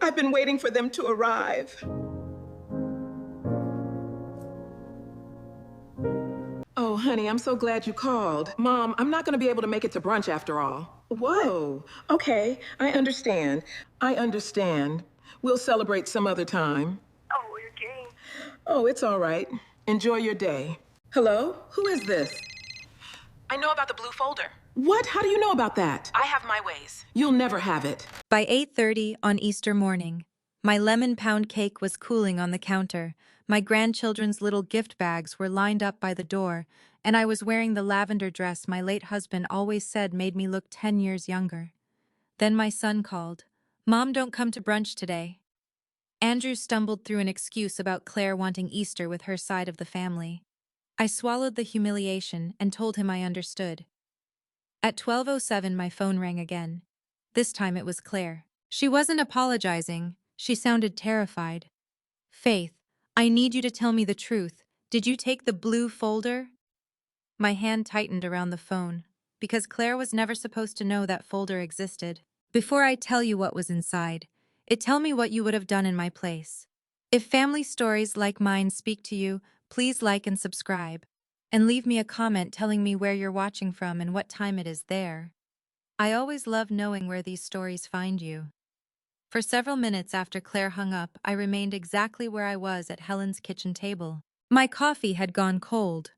I've been waiting for them to arrive. Oh, honey, I'm so glad you called. Mom, I'm not going to be able to make it to brunch after all. What? Whoa. Okay, I understand. I understand. We'll celebrate some other time. Oh, you're kidding. Oh, it's all right. Enjoy your day. Hello? Who is this? I know about the blue folder. What? How do you know about that? I have my ways. You'll never have it. By 8:30 on Easter morning, my lemon pound cake was cooling on the counter, my grandchildren's little gift bags were lined up by the door, and I was wearing the lavender dress my late husband always said made me look 10 years younger. Then my son called. "Mom, don't come to brunch today." Andrew stumbled through an excuse about Claire wanting Easter with her side of the family. I swallowed the humiliation and told him I understood. At 12:07 my phone rang again. This time it was Claire. She wasn't apologizing, she sounded terrified. "Faith, I need you to tell me the truth. Did you take the blue folder?" My hand tightened around the phone, because Claire was never supposed to know that folder existed. "Before I tell you what was inside, tell me what you would have done in my place. If family stories like mine speak to you, please like and subscribe. And leave me a comment telling me where you're watching from and what time it is there. I always love knowing where these stories find you." For several minutes after Claire hung up, I remained exactly where I was at Helen's kitchen table. My coffee had gone cold.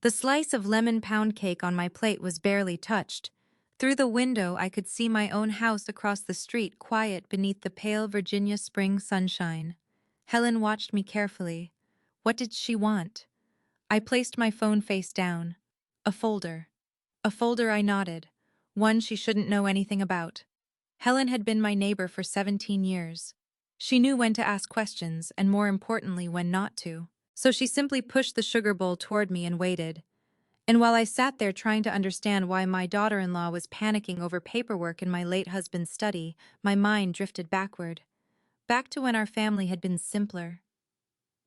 The slice of lemon pound cake on my plate was barely touched. Through the window, I could see my own house across the street, quiet beneath the pale Virginia spring sunshine. Helen watched me carefully. What did she want? I placed my phone face down. A folder. A folder, I nodded. One she shouldn't know anything about. Helen had been my neighbor for 17 years. She knew when to ask questions and, more importantly, when not to. So she simply pushed the sugar bowl toward me and waited. And while I sat there trying to understand why my daughter-in-law was panicking over paperwork in my late husband's study, my mind drifted backward. Back to when our family had been simpler.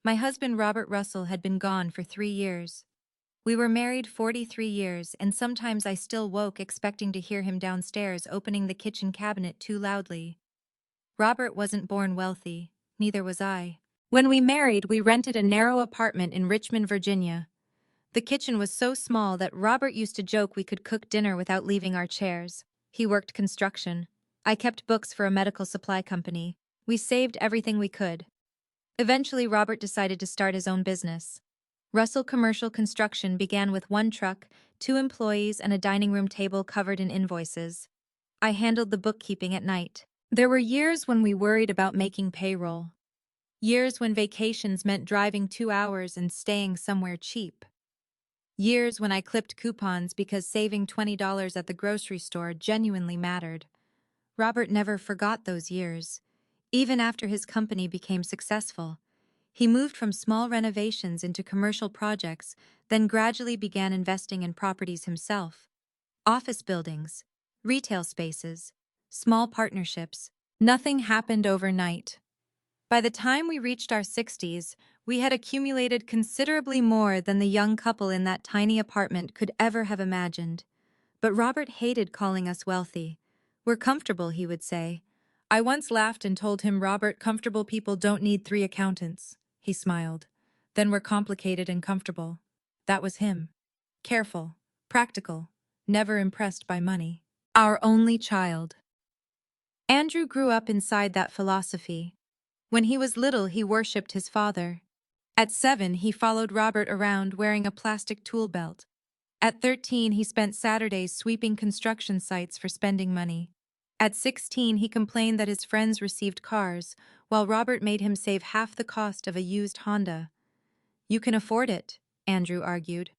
My husband, Robert Russell, had been gone for 3 years. We were married 43 years, and sometimes I still woke expecting to hear him downstairs opening the kitchen cabinet too loudly. Robert wasn't born wealthy, neither was I. When we married, we rented a narrow apartment in Richmond, Virginia. The kitchen was so small that Robert used to joke we could cook dinner without leaving our chairs. He worked construction. I kept books for a medical supply company. We saved everything we could. Eventually, Robert decided to start his own business. Russell Commercial Construction began with 1 truck, 2 employees, and a dining room table covered in invoices. I handled the bookkeeping at night. There were years when we worried about making payroll. Years when vacations meant driving 2 hours and staying somewhere cheap. Years when I clipped coupons because saving $20 at the grocery store genuinely mattered. Robert never forgot those years. Even after his company became successful, he moved from small renovations into commercial projects, then gradually began investing in properties himself. Office buildings, retail spaces, small partnerships. Nothing happened overnight. By the time we reached our 60s, we had accumulated considerably more than the young couple in that tiny apartment could ever have imagined. But Robert hated calling us wealthy. "We're comfortable," he would say. I once laughed and told him, "Robert, comfortable people don't need 3 accountants." He smiled. "Then we're complicated and comfortable." That was him. Careful, practical, never impressed by money. Our only child. Andrew grew up inside that philosophy. When he was little, he worshipped his father. At 7, he followed Robert around wearing a plastic tool belt. At 13, he spent Saturdays sweeping construction sites for spending money. At 16, he complained that his friends received cars, while Robert made him save half the cost of a used Honda. "You can afford it," Andrew argued.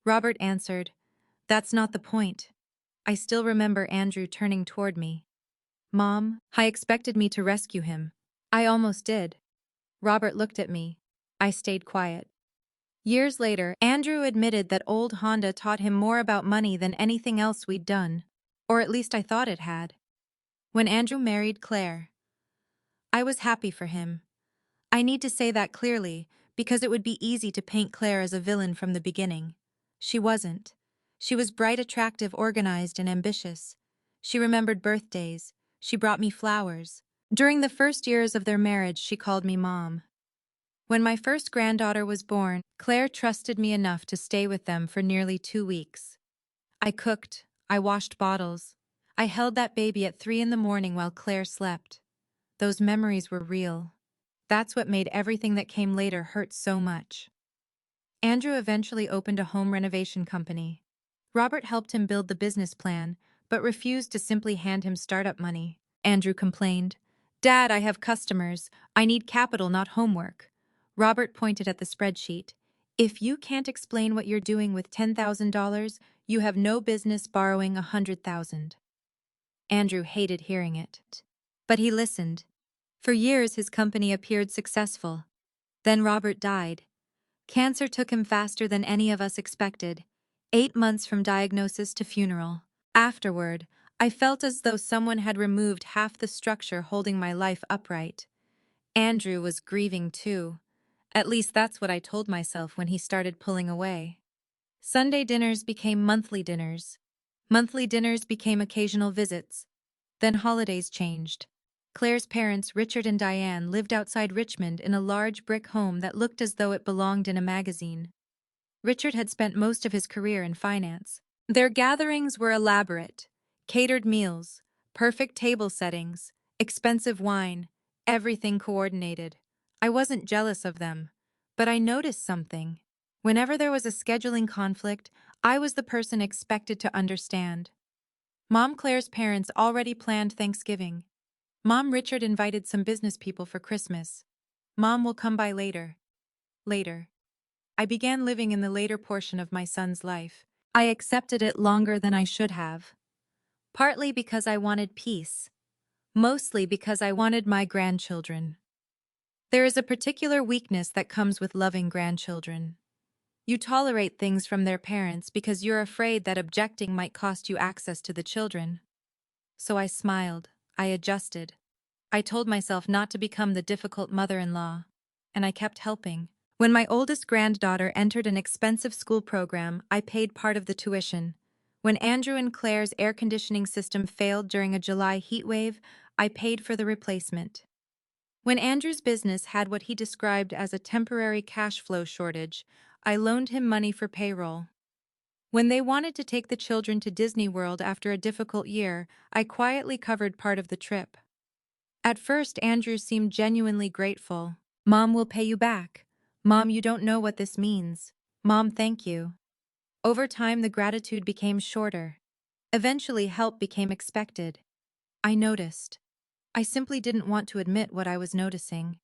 Robert answered, "That's not the point." I still remember Andrew turning toward me. "Mom, I expected me to rescue him." I almost did. Robert looked at me. I stayed quiet. Years later, Andrew admitted that old Honda taught him more about money than anything else we'd done. Or at least I thought it had. When Andrew married Claire, I was happy for him. I need to say that clearly, because it would be easy to paint Claire as a villain from the beginning. She wasn't. She was bright, attractive, organized, and ambitious. She remembered birthdays. She brought me flowers. During the first years of their marriage, she called me Mom. When my first granddaughter was born, Claire trusted me enough to stay with them for nearly 2 weeks. I cooked, I washed bottles. I held that baby at 3 in the morning while Claire slept. Those memories were real. That's what made everything that came later hurt so much. Andrew eventually opened a home renovation company. Robert helped him build the business plan, but refused to simply hand him startup money. Andrew complained, "Dad, I have customers. I need capital, not homework." Robert pointed at the spreadsheet. "If you can't explain what you're doing with $10,000, you have no business borrowing $100,000." Andrew hated hearing it. But he listened. For years, his company appeared successful. Then Robert died. Cancer took him faster than any of us expected. 8 months from diagnosis to funeral. Afterward, I felt as though someone had removed half the structure holding my life upright. Andrew was grieving too. At least that's what I told myself when he started pulling away. Sunday dinners became monthly dinners. Monthly dinners became occasional visits. Then holidays changed. Claire's parents, Richard and Diane, lived outside Richmond in a large brick home that looked as though it belonged in a magazine. Richard had spent most of his career in finance. Their gatherings were elaborate. Catered meals, perfect table settings, expensive wine, everything coordinated. I wasn't jealous of them, but I noticed something. Whenever there was a scheduling conflict, I was the person expected to understand. Mom Claire's parents already planned Thanksgiving. Mom Richard invited some business people for Christmas. Mom will come by later. Later. I began living in the later portion of my son's life. I accepted it longer than I should have. Partly because I wanted peace. Mostly because I wanted my grandchildren. There is a particular weakness that comes with loving grandchildren. You tolerate things from their parents because you're afraid that objecting might cost you access to the children. So I smiled. I adjusted. I told myself not to become the difficult mother-in-law. And I kept helping. When my oldest granddaughter entered an expensive school program, I paid part of the tuition. When Andrew and Claire's air conditioning system failed during a July heat wave, I paid for the replacement. When Andrew's business had what he described as a temporary cash flow shortage, I loaned him money for payroll. When they wanted to take the children to Disney World after a difficult year, I quietly covered part of the trip. At first, Andrew seemed genuinely grateful. "Mom will pay you back. Mom, you don't know what this means. Mom, thank you." Over time, the gratitude became shorter. Eventually, help became expected. I noticed. I simply didn't want to admit what I was noticing.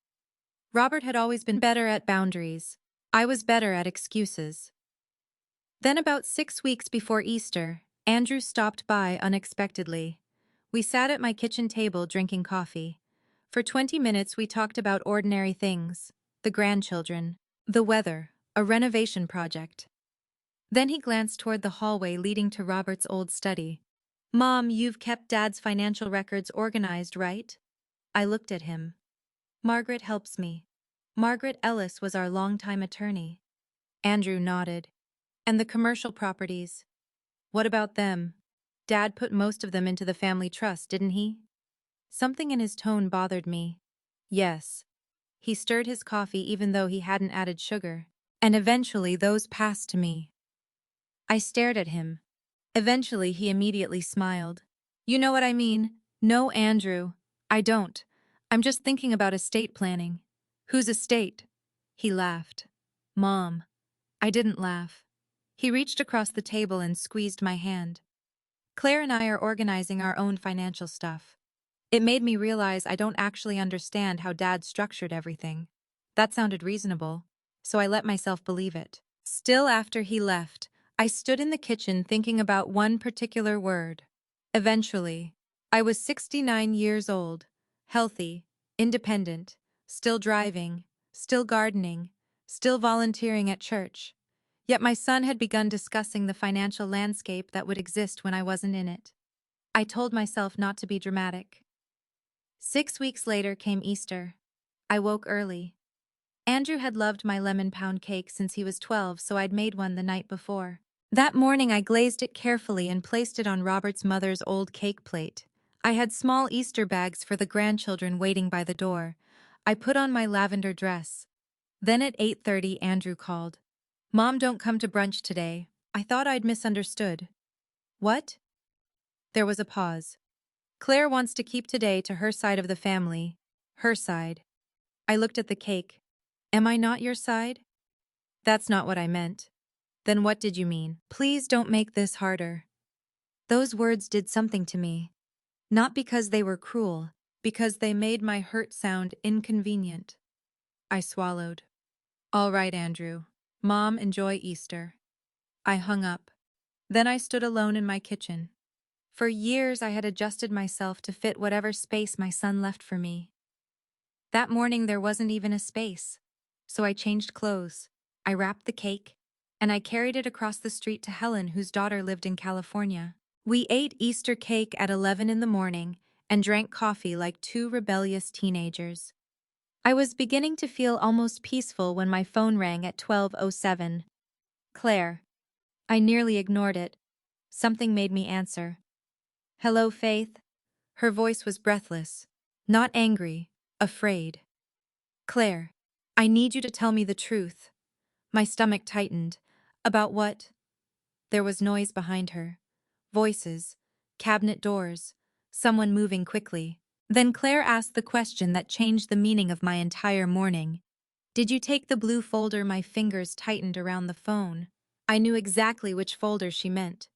Robert had always been better at boundaries. I was better at excuses. Then about 6 weeks before Easter, Andrew stopped by unexpectedly. We sat at my kitchen table drinking coffee. For 20 minutes we talked about ordinary things, the grandchildren, the weather, a renovation project. Then he glanced toward the hallway leading to Robert's old study. "Mom, you've kept Dad's financial records organized, right?" I looked at him. "Margaret helps me. Margaret Ellis was our longtime attorney." Andrew nodded. "And the commercial properties? What about them? Dad put most of them into the family trust, didn't he?" Something in his tone bothered me. "Yes." He stirred his coffee even though he hadn't added sugar. "And eventually those passed to me." I stared at him. Eventually he immediately smiled. "You know what I mean?" "No, Andrew. I don't. I'm just thinking about estate planning." "Whose estate?" He laughed. "Mom." I didn't laugh. He reached across the table and squeezed my hand. "Claire and I are organizing our own financial stuff." It made me realize I don't actually understand how Dad structured everything. That sounded reasonable, so I let myself believe it. Still, after he left, I stood in the kitchen thinking about one particular word. Eventually. I was 69 years old, healthy, independent, still driving, still gardening, still volunteering at church. Yet my son had begun discussing the financial landscape that would exist when I wasn't in it. I told myself not to be dramatic. 6 weeks later came Easter. I woke early. Andrew had loved my lemon pound cake since he was 12, so I'd made one the night before. That morning I glazed it carefully and placed it on Robert's mother's old cake plate. I had small Easter bags for the grandchildren waiting by the door. I put on my lavender dress. Then at 8:30, Andrew called. Mom, don't come to brunch today. I thought I'd misunderstood. What? There was a pause. Claire wants to keep today to her side of the family. Her side. I looked at the cake. Am I not your side? That's not what I meant. Then what did you mean? Please don't make this harder. Those words did something to me. Not because they were cruel, because they made my hurt sound inconvenient. I swallowed. All right, Andrew. Mom, enjoy Easter. I hung up. Then I stood alone in my kitchen. For years I had adjusted myself to fit whatever space my son left for me. That morning there wasn't even a space. So I changed clothes. I wrapped the cake, and I carried it across the street to Helen, whose daughter lived in California. We ate Easter cake at 11 in the morning and drank coffee like two rebellious teenagers. I was beginning to feel almost peaceful when my phone rang at 12:07. Claire. I nearly ignored it. Something made me answer. Hello, Faith. Her voice was breathless. Not angry, afraid. Claire, I need you to tell me the truth. My stomach tightened. About what? There was noise behind her. Voices, cabinet doors, someone moving quickly. Then Claire asked the question that changed the meaning of my entire morning. Did you take the blue folder? My fingers tightened around the phone. I knew exactly which folder she meant.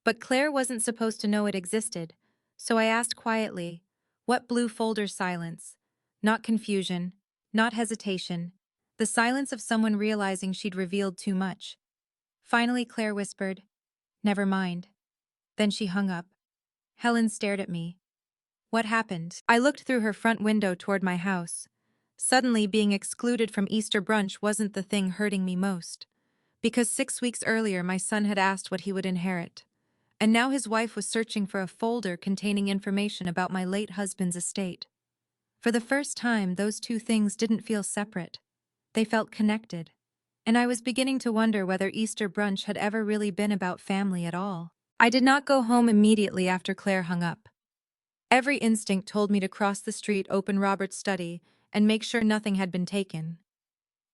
But Claire wasn't supposed to know it existed, so I asked quietly, what blue folder? Silence. Not confusion, not hesitation. The silence of someone realizing she'd revealed too much. Finally Claire whispered, never mind. Then she hung up. Helen stared at me. What happened? I looked through her front window toward my house. Suddenly being excluded from Easter brunch wasn't the thing hurting me most. Because 6 weeks earlier my son had asked what he would inherit. And now his wife was searching for a folder containing information about my late husband's estate. For the first time, those two things didn't feel separate. They felt connected. And I was beginning to wonder whether Easter brunch had ever really been about family at all. I did not go home immediately after Claire hung up. Every instinct told me to cross the street, open Robert's study, and make sure nothing had been taken.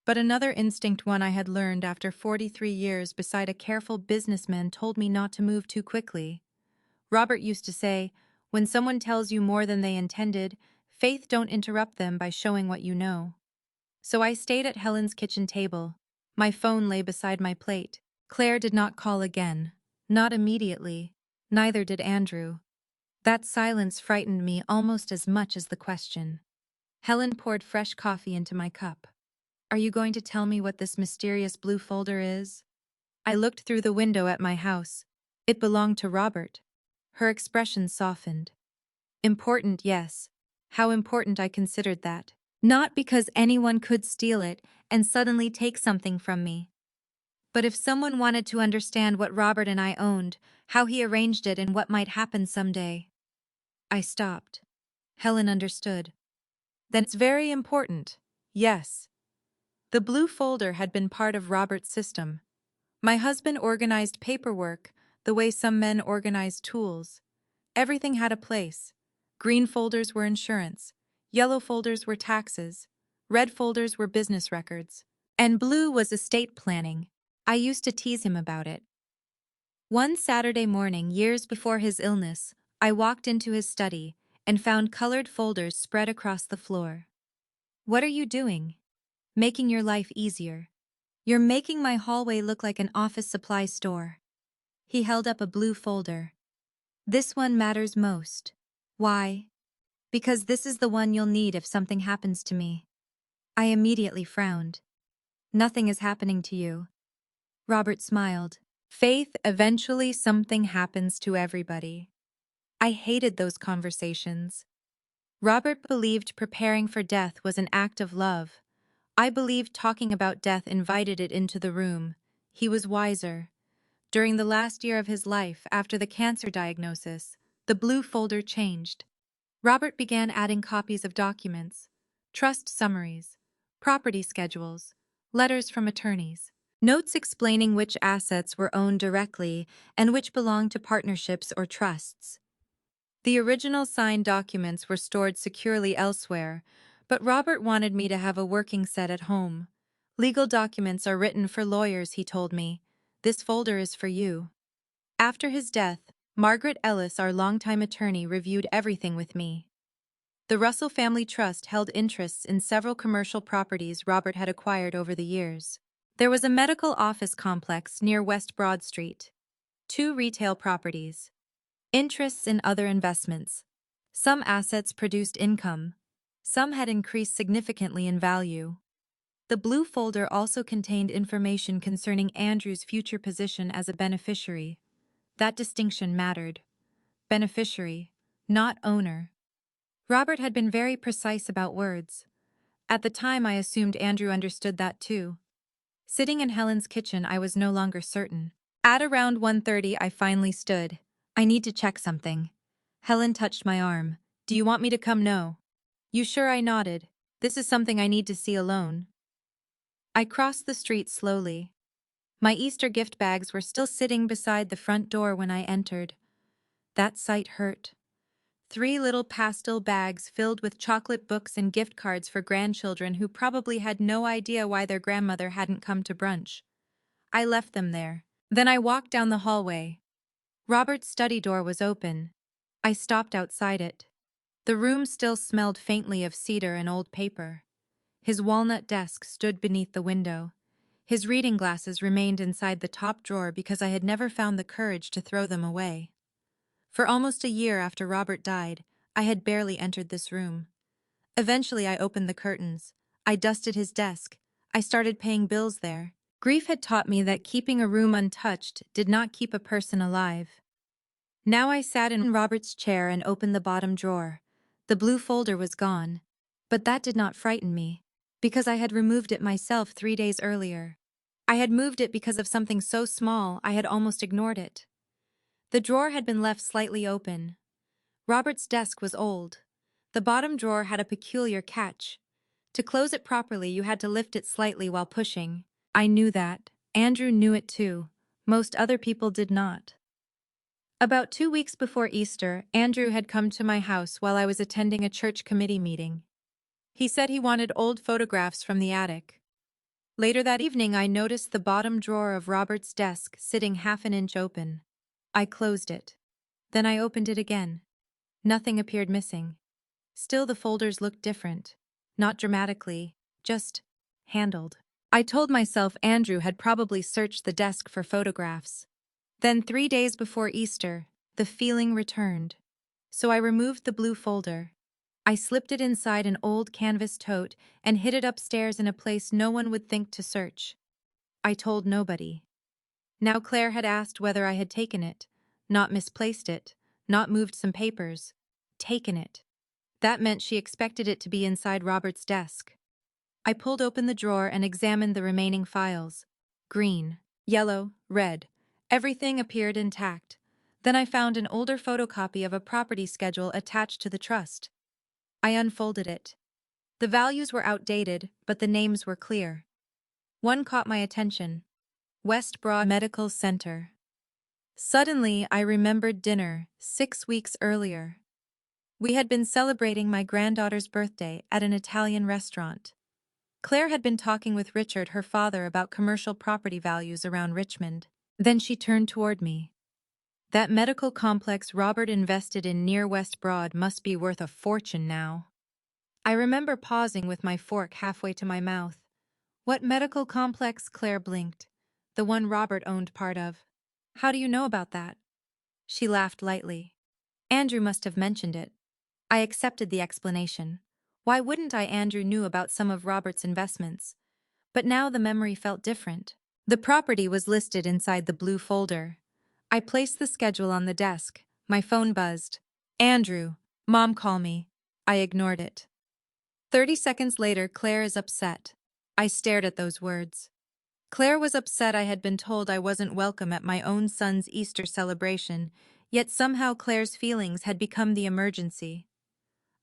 But another instinct, one I had learned after 43 years beside a careful businessman, told me not to move too quickly. Robert used to say, when someone tells you more than they intended, faith, don't interrupt them by showing what you know. So I stayed at Helen's kitchen table. My phone lay beside my plate. Claire did not call again. Not immediately. Neither did Andrew. That silence frightened me almost as much as the question. Helen poured fresh coffee into my cup. Are you going to tell me what this mysterious blue folder is? I looked through the window at my house. It belonged to Robert. Her expression softened. Important, yes. How important I considered that. Not because anyone could steal it and suddenly take something from me. But if someone wanted to understand what Robert and I owned, how he arranged it, and what might happen someday. I stopped. Helen understood. Then it's very important. Yes. The blue folder had been part of Robert's system. My husband organized paperwork the way some men organize tools. Everything had a place. Green folders were insurance. Yellow folders were taxes. Red folders were business records. And blue was estate planning. I used to tease him about it. One Saturday morning, years before his illness, I walked into his study and found colored folders spread across the floor. What are you doing? Making your life easier. You're making my hallway look like an office supply store. He held up a blue folder. This one matters most. Why? Because this is the one you'll need if something happens to me. I immediately frowned. Nothing is happening to you. Robert smiled. Faith, eventually something happens to everybody. I hated those conversations. Robert believed preparing for death was an act of love. I believed talking about death invited it into the room. He was wiser. During the last year of his life, after the cancer diagnosis, the blue folder changed. Robert began adding copies of documents, trust summaries, property schedules, letters from attorneys, notes explaining which assets were owned directly and which belonged to partnerships or trusts. The original signed documents were stored securely elsewhere, but Robert wanted me to have a working set at home. Legal documents are written for lawyers, he told me. This folder is for you. After his death, Margaret Ellis, our longtime attorney, reviewed everything with me. The Russell Family Trust held interests in several commercial properties Robert had acquired over the years. There was a medical office complex near West Broad Street, 2 retail properties, interests in other investments. Some assets produced income. Some had increased significantly in value. The blue folder also contained information concerning Andrew's future position as a beneficiary. That distinction mattered. Beneficiary, not owner. Robert had been very precise about words. At the time, I assumed Andrew understood that too. Sitting in Helen's kitchen, I was no longer certain. At around 1:30, I finally stood. I need to check something. Helen touched my arm. Do you want me to come? No. You sure? I nodded. This is something I need to see alone. I crossed the street slowly. My Easter gift bags were still sitting beside the front door when I entered. That sight hurt. 3 little pastel bags filled with chocolate books and gift cards for grandchildren who probably had no idea why their grandmother hadn't come to brunch. I left them there. Then I walked down the hallway. Robert's study door was open. I stopped outside it. The room still smelled faintly of cedar and old paper. His walnut desk stood beneath the window. His reading glasses remained inside the top drawer because I had never found the courage to throw them away. For almost a year after Robert died, I had barely entered this room. Eventually, I opened the curtains. I dusted his desk. I started paying bills there. Grief had taught me that keeping a room untouched did not keep a person alive. Now I sat in Robert's chair and opened the bottom drawer. The blue folder was gone. But that did not frighten me, because I had removed it myself 3 days earlier. I had moved it because of something so small I had almost ignored it. The drawer had been left slightly open. Robert's desk was old. The bottom drawer had a peculiar catch. To close it properly, you had to lift it slightly while pushing. I knew that. Andrew knew it too. Most other people did not. About 2 weeks before Easter, Andrew had come to my house while I was attending a church committee meeting. He said he wanted old photographs from the attic. Later that evening, I noticed the bottom drawer of Robert's desk sitting half an inch open. I closed it. Then I opened it again. Nothing appeared missing. Still, the folders looked different. Not dramatically, just handled. I told myself Andrew had probably searched the desk for photographs. Then 3 days before Easter, the feeling returned. So I removed the blue folder. I slipped it inside an old canvas tote and hid it upstairs in a place no one would think to search. I told nobody. Now Claire had asked whether I had taken it, not misplaced it, not moved some papers. Taken it. That meant she expected it to be inside Robert's desk. I pulled open the drawer and examined the remaining files. Green, yellow, red. Everything appeared intact. Then I found an older photocopy of a property schedule attached to the trust. I unfolded it. The values were outdated, but the names were clear. One caught my attention. West Broad Medical Center. Suddenly, I remembered dinner 6 weeks earlier. We had been celebrating my granddaughter's birthday at an Italian restaurant. Claire had been talking with Richard, her father, about commercial property values around Richmond. Then she turned toward me. That medical complex Robert invested in near West Broad must be worth a fortune now. I remember pausing with my fork halfway to my mouth. What medical complex? Claire blinked. The one Robert owned part of. How do you know about that? She laughed lightly. Andrew must have mentioned it. I accepted the explanation. Why wouldn't I? Andrew knew about some of Robert's investments. But now the memory felt different. The property was listed inside the blue folder. I placed the schedule on the desk. My phone buzzed. Andrew, Mom, call me. I ignored it. 30 seconds later, Claire is upset. I stared at those words. Claire was upset I had been told I wasn't welcome at my own son's Easter celebration, yet somehow Claire's feelings had become the emergency.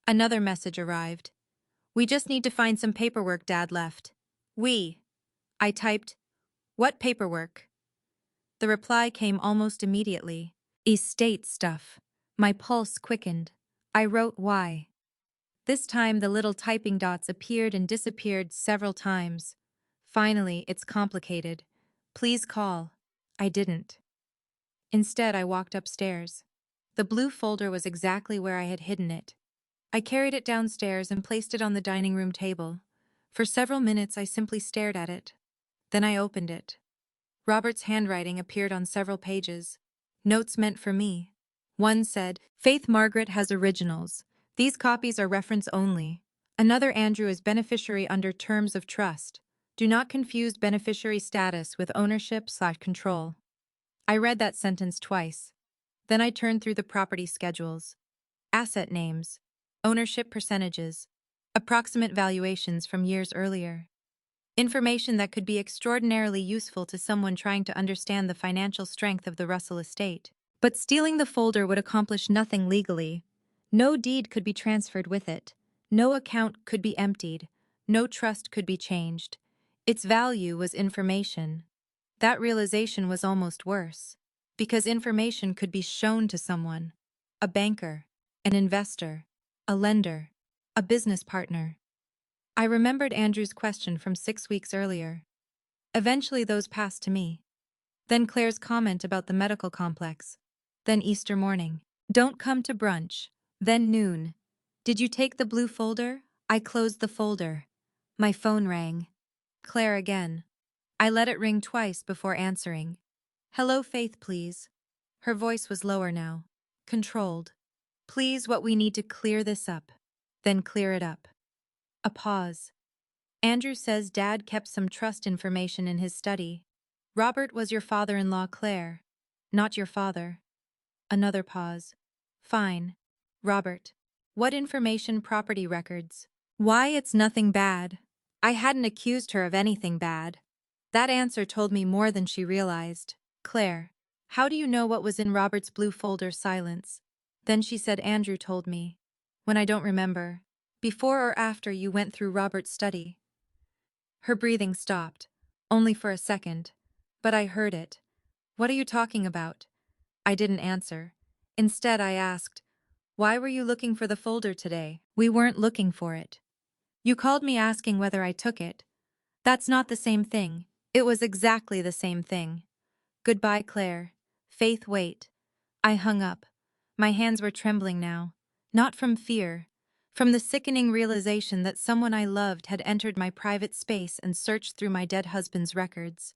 Another message arrived. We just need to find some paperwork Dad left. We. I typed, what paperwork? The reply came almost immediately. Estate stuff. My pulse quickened. I wrote why. This time the little typing dots appeared and disappeared several times. Finally, it's complicated. Please call. I didn't. Instead, I walked upstairs. The blue folder was exactly where I had hidden it. I carried it downstairs and placed it on the dining room table. For several minutes, I simply stared at it. Then I opened it. Robert's handwriting appeared on several pages. Notes meant for me. One said, Faith Margaret has originals. These copies are reference only. Another Andrew is beneficiary under terms of trust. Do not confuse beneficiary status with ownership/control. I read that sentence twice. Then I turned through the property schedules. Asset names. Ownership percentages. Approximate valuations from years earlier. Information that could be extraordinarily useful to someone trying to understand the financial strength of the Russell estate. But stealing the folder would accomplish nothing legally. No deed could be transferred with it. No account could be emptied. No trust could be changed. Its value was information. That realization was almost worse. Because information could be shown to someone. A banker, an investor, a lender, a business partner. I remembered Andrew's question from 6 weeks earlier. Eventually those passed to me. Then Claire's comment about the medical complex. Then Easter morning. Don't come to brunch. Then noon. Did you take the blue folder? I closed the folder. My phone rang. Claire again. I let it ring twice before answering. Hello, Faith, please. Her voice was lower now. Controlled. Please, what we need to clear this up. Then clear it up. A pause. Andrew says Dad kept some trust information in his study. Robert was your father-in-law, Claire. Not your father. Another pause. Fine. Robert. What information? Property records. Why, it's nothing bad. I hadn't accused her of anything bad. That answer told me more than she realized. Claire. How do you know what was in Robert's blue folder? Silence. Then she said Andrew told me. When I don't remember. Before or after you went through Robert's study. Her breathing stopped. Only for a second. But I heard it. What are you talking about? I didn't answer. Instead, I asked, why were you looking for the folder today? We weren't looking for it. You called me asking whether I took it. That's not the same thing. It was exactly the same thing. Goodbye, Claire. Faith, wait. I hung up. My hands were trembling now. Not from fear. From the sickening realization that someone I loved had entered my private space and searched through my dead husband's records.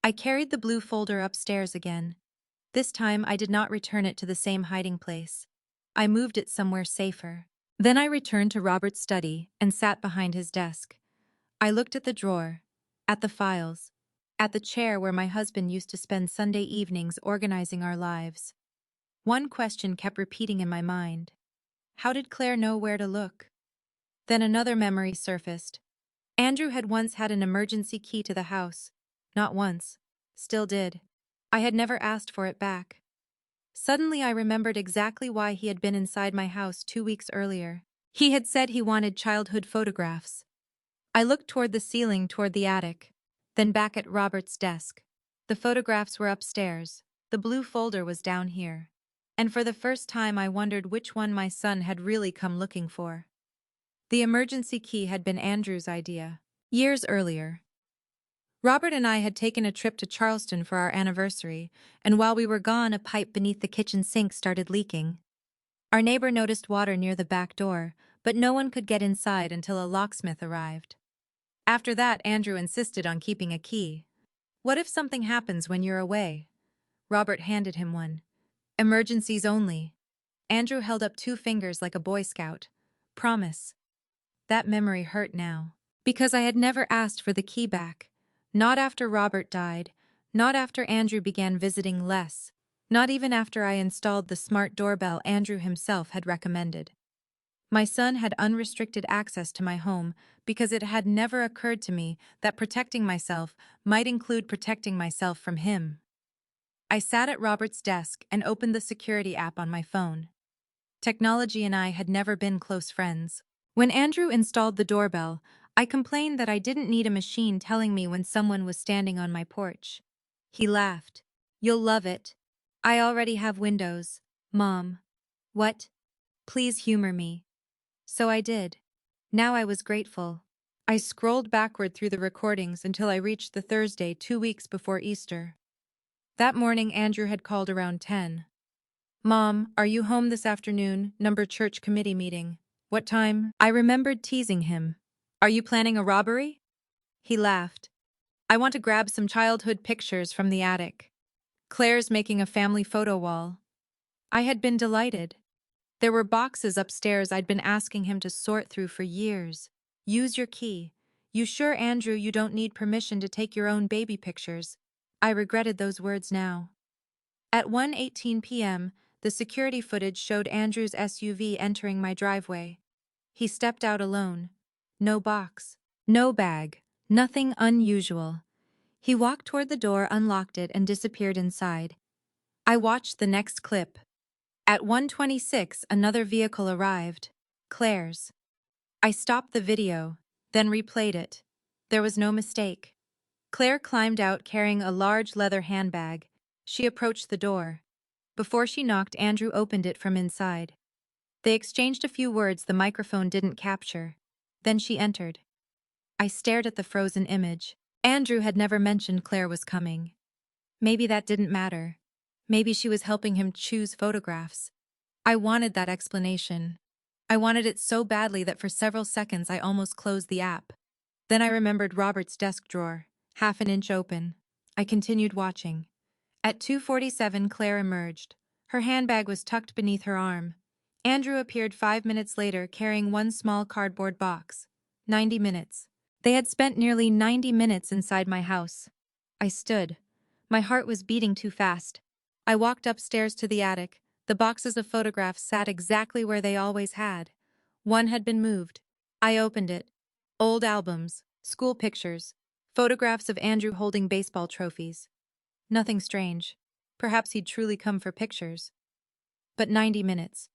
I carried the blue folder upstairs again. This time I did not return it to the same hiding place. I moved it somewhere safer. Then I returned to Robert's study and sat behind his desk. I looked at the drawer, at the files, at the chair where my husband used to spend Sunday evenings organizing our lives. One question kept repeating in my mind. How did Claire know where to look? Then another memory surfaced. Andrew had once had an emergency key to the house. Not once. Still did. I had never asked for it back. Suddenly I remembered exactly why he had been inside my house 2 weeks earlier. He had said he wanted childhood photographs. I looked toward the ceiling, toward the attic, then back at Robert's desk. The photographs were upstairs. The blue folder was down here. And for the first time I wondered which one my son had really come looking for. The emergency key had been Andrew's idea. Years earlier. Robert and I had taken a trip to Charleston for our anniversary, and while we were gone, a pipe beneath the kitchen sink started leaking. Our neighbor noticed water near the back door, but no one could get inside until a locksmith arrived. After that, Andrew insisted on keeping a key. What if something happens when you're away? Robert handed him one. Emergencies only. Andrew held up 2 fingers like a Boy Scout. Promise. That memory hurt now. Because I had never asked for the key back. Not after Robert died. Not after Andrew began visiting less. Not even after I installed the smart doorbell Andrew himself had recommended. My son had unrestricted access to my home because it had never occurred to me that protecting myself might include protecting myself from him. I sat at Robert's desk and opened the security app on my phone. Technology and I had never been close friends. When Andrew installed the doorbell, I complained that I didn't need a machine telling me when someone was standing on my porch. He laughed. You'll love it. I already have Windows, Mom. What? Please humor me. So I did. Now I was grateful. I scrolled backward through the recordings until I reached the Thursday 2 weeks before Easter. That morning, Andrew had called around 10. Mom, are you home this afternoon? Number church committee meeting. What time? I remembered teasing him. Are you planning a robbery? He laughed. I want to grab some childhood pictures from the attic. Claire's making a family photo wall. I had been delighted. There were boxes upstairs I'd been asking him to sort through for years. Use your key. You sure, Andrew, you don't need permission to take your own baby pictures? I regretted those words now. At 1:18 p.m., the security footage showed Andrew's SUV entering my driveway. He stepped out alone. No box. No bag. Nothing unusual. He walked toward the door, unlocked it, and disappeared inside. I watched the next clip. At 1:26, another vehicle arrived. Claire's. I stopped the video, then replayed it. There was no mistake. Claire climbed out carrying a large leather handbag. She approached the door. Before she knocked, Andrew opened it from inside. They exchanged a few words the microphone didn't capture. Then she entered. I stared at the frozen image. Andrew had never mentioned Claire was coming. Maybe that didn't matter. Maybe she was helping him choose photographs. I wanted that explanation. I wanted it so badly that for several seconds I almost closed the app. Then I remembered Robert's desk drawer, half an inch open. I continued watching. At 2:47, Claire emerged. Her handbag was tucked beneath her arm. Andrew appeared 5 minutes later carrying one small cardboard box. 90 minutes. They had spent nearly 90 minutes inside my house. I stood. My heart was beating too fast. I walked upstairs to the attic. The boxes of photographs sat exactly where they always had. One had been moved. I opened it. Old albums, school pictures, photographs of Andrew holding baseball trophies. Nothing strange. Perhaps he'd truly come for pictures. But 90 minutes.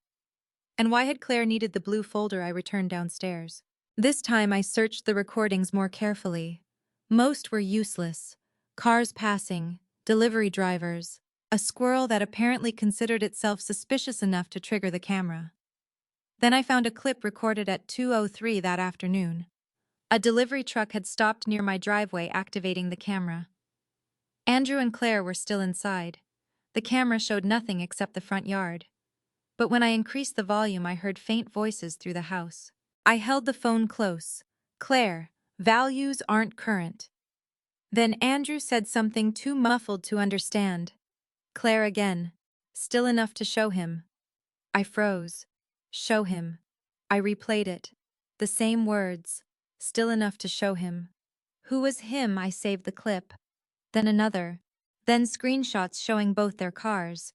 And why had Claire needed the blue folder? I returned downstairs. This time I searched the recordings more carefully. Most were useless. Cars passing, delivery drivers, a squirrel that apparently considered itself suspicious enough to trigger the camera. Then I found a clip recorded at 2:03 that afternoon. A delivery truck had stopped near my driveway, activating the camera. Andrew and Claire were still inside. The camera showed nothing except the front yard. But when I increased the volume, I heard faint voices through the house. I held the phone close. Claire, values aren't current. Then Andrew said something too muffled to understand. Claire again. Still enough to show him. I froze. Show him. I replayed it. The same words. Still enough to show him. Who was him? I saved the clip. Then another. Then screenshots showing both their cars.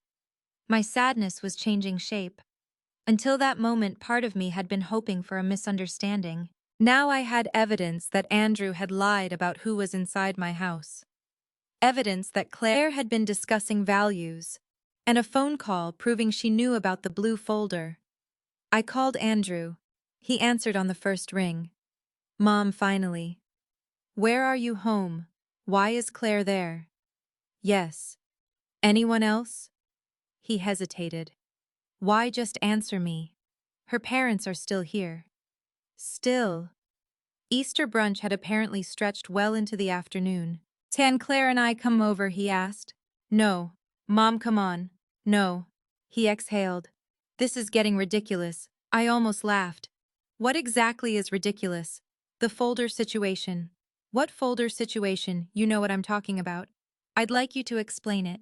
My sadness was changing shape. Until that moment, part of me had been hoping for a misunderstanding. Now I had evidence that Andrew had lied about who was inside my house. Evidence that Claire had been discussing values, and a phone call proving she knew about the blue folder. I called Andrew. He answered on the first ring. Mom, finally. Where are you? Home. Why is Claire there? Yes. Anyone else? He hesitated. Why just answer me? Her parents are still here. Still. Easter brunch had apparently stretched well into the afternoon. Can Claire and I come over? He asked. No. Mom, come on. No. He exhaled. This is getting ridiculous. I almost laughed. What exactly is ridiculous? The folder situation. What folder situation? You know what I'm talking about. I'd like you to explain it.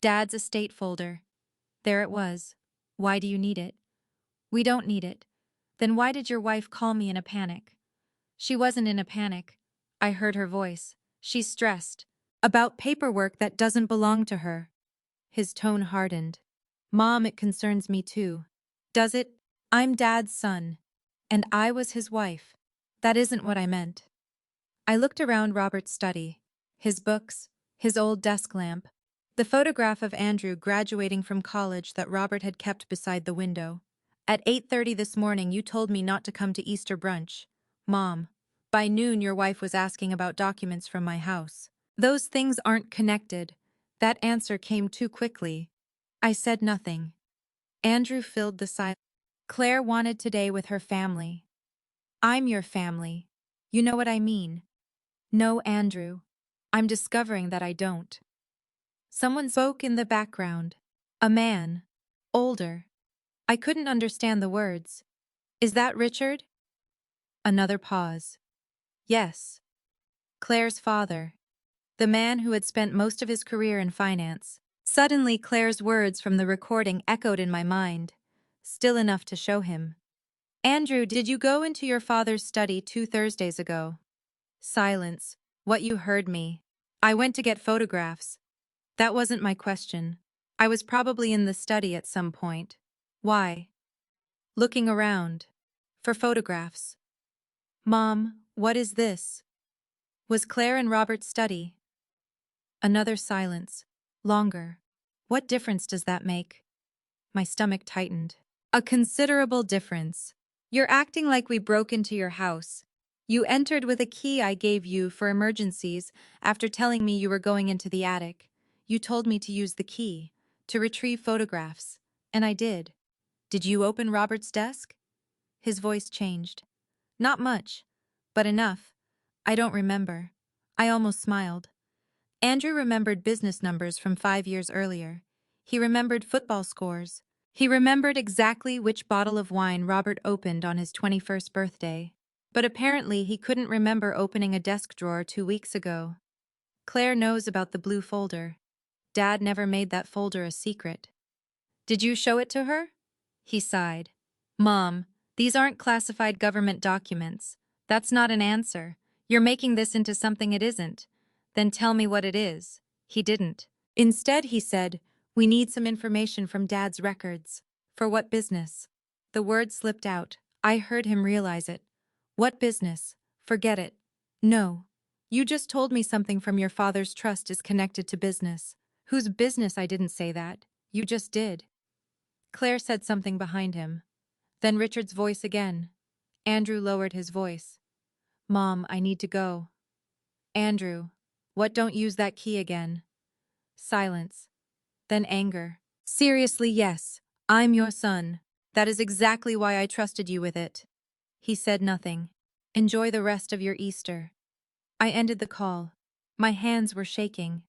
Dad's estate folder. There it was. Why do you need it? We don't need it. Then why did your wife call me in a panic? She wasn't in a panic. I heard her voice. She's stressed. About paperwork that doesn't belong to her. His tone hardened. Mom, it concerns me too. Does it? I'm Dad's son. And I was his wife. That isn't what I meant. I looked around Robert's study. His books, his old desk lamp, the photograph of Andrew graduating from college that Robert had kept beside the window. At 8:30 this morning, you told me not to come to Easter brunch. Mom, by noon your wife was asking about documents from my house. Those things aren't connected. That answer came too quickly. I said nothing. Andrew filled the silence. Claire wanted today with her family. I'm your family. You know what I mean? No, Andrew. I'm discovering that I don't. Someone spoke in the background. A man. Older. I couldn't understand the words. Is that Richard? Another pause. Yes. Claire's father. The man who had spent most of his career in finance. Suddenly, Claire's words from the recording echoed in my mind, still enough to show him. Andrew, did you go into your father's study 2 Thursdays ago? Silence. What, you heard me. I went to get photographs. That wasn't my question. I was probably in the study at some point. Why? Looking around. For photographs. Mom, what is this? Was Claire in Robert's study? Another silence. Longer. What difference does that make? My stomach tightened. A considerable difference. You're acting like we broke into your house. You entered with a key I gave you for emergencies after telling me you were going into the attic. You told me to use the key to retrieve photographs, and I did. Did you open Robert's desk? His voice changed. Not much, but enough. I don't remember. I almost smiled. Andrew remembered business numbers from 5 years earlier. He remembered football scores. He remembered exactly which bottle of wine Robert opened on his 21st birthday. But apparently he couldn't remember opening a desk drawer 2 weeks ago. Claire knows about the blue folder. Dad never made that folder a secret. Did you show it to her? He sighed. Mom, these aren't classified government documents. That's not an answer. You're making this into something it isn't. Then tell me what it is. He didn't. Instead, he said, we need some information from Dad's records. For what business? The word slipped out. I heard him realize it. What business? Forget it. No. You just told me something from your father's trust is connected to business. Whose business? I didn't say that. You just did. Claire said something behind him. Then Richard's voice again. Andrew lowered his voice. Mom, I need to go. Andrew, what, don't use that key again. Silence. Then anger. Seriously, yes. I'm your son. That is exactly why I trusted you with it. He said nothing. Enjoy the rest of your Easter. I ended the call. My hands were shaking.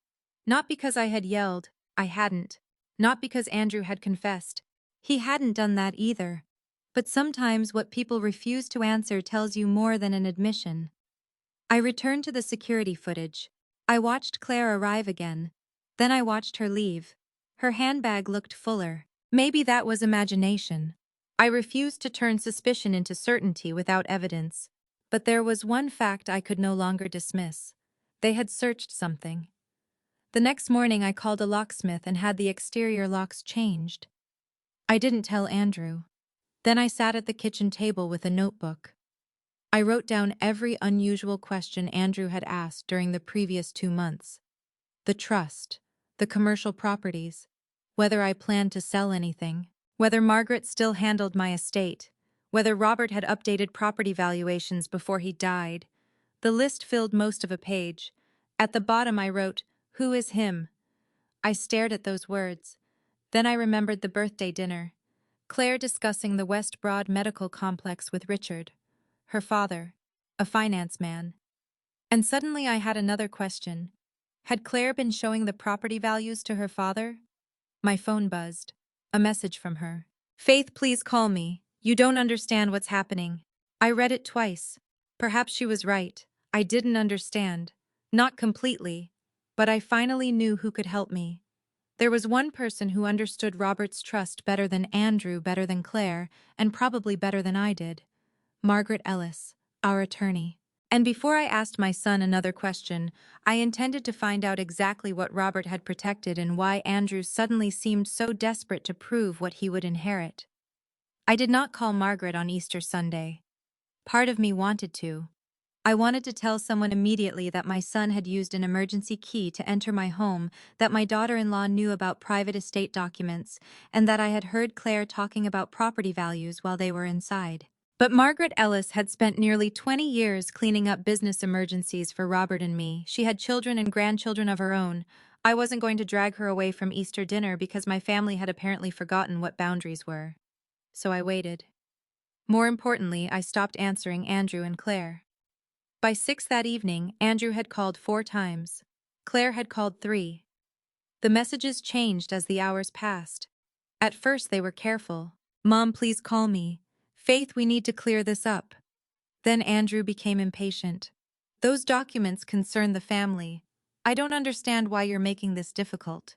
Not because I had yelled. I hadn't. Not because Andrew had confessed. He hadn't done that either. But sometimes what people refuse to answer tells you more than an admission. I returned to the security footage. I watched Claire arrive again. Then I watched her leave. Her handbag looked fuller. Maybe that was imagination. I refused to turn suspicion into certainty without evidence. But there was one fact I could no longer dismiss. They had searched something. The next morning I called a locksmith and had the exterior locks changed. I didn't tell Andrew. Then I sat at the kitchen table with a notebook. I wrote down every unusual question Andrew had asked during the previous 2 months. The trust, the commercial properties, whether I planned to sell anything, whether Margaret still handled my estate, whether Robert had updated property valuations before he died. The list filled most of a page. At the bottom I wrote, "Who is him?" I stared at those words. Then I remembered the birthday dinner. Claire discussing the West Broad Medical Complex with Richard, her father, a finance man. And suddenly I had another question. Had Claire been showing the property values to her father? My phone buzzed. A message from her. Faith, please call me. You don't understand what's happening. I read it twice. Perhaps she was right. I didn't understand. Not completely. But I finally knew who could help me. There was one person who understood Robert's trust better than Andrew, better than Claire, and probably better than I did. Margaret Ellis, our attorney. And before I asked my son another question, I intended to find out exactly what Robert had protected and why Andrew suddenly seemed so desperate to prove what he would inherit. I did not call Margaret on Easter Sunday. Part of me wanted to. I wanted to tell someone immediately that my son had used an emergency key to enter my home, that my daughter-in-law knew about private estate documents, and that I had heard Claire talking about property values while they were inside. But Margaret Ellis had spent nearly 20 years cleaning up business emergencies for Robert and me. She had children and grandchildren of her own. I wasn't going to drag her away from Easter dinner because my family had apparently forgotten what boundaries were. So I waited. More importantly, I stopped answering Andrew and Claire. By 6 that evening, Andrew had called 4 times. Claire had called 3. The messages changed as the hours passed. At first they were careful. "Mom, please call me. Faith, we need to clear this up." Then Andrew became impatient. "Those documents concern the family. I don't understand why you're making this difficult."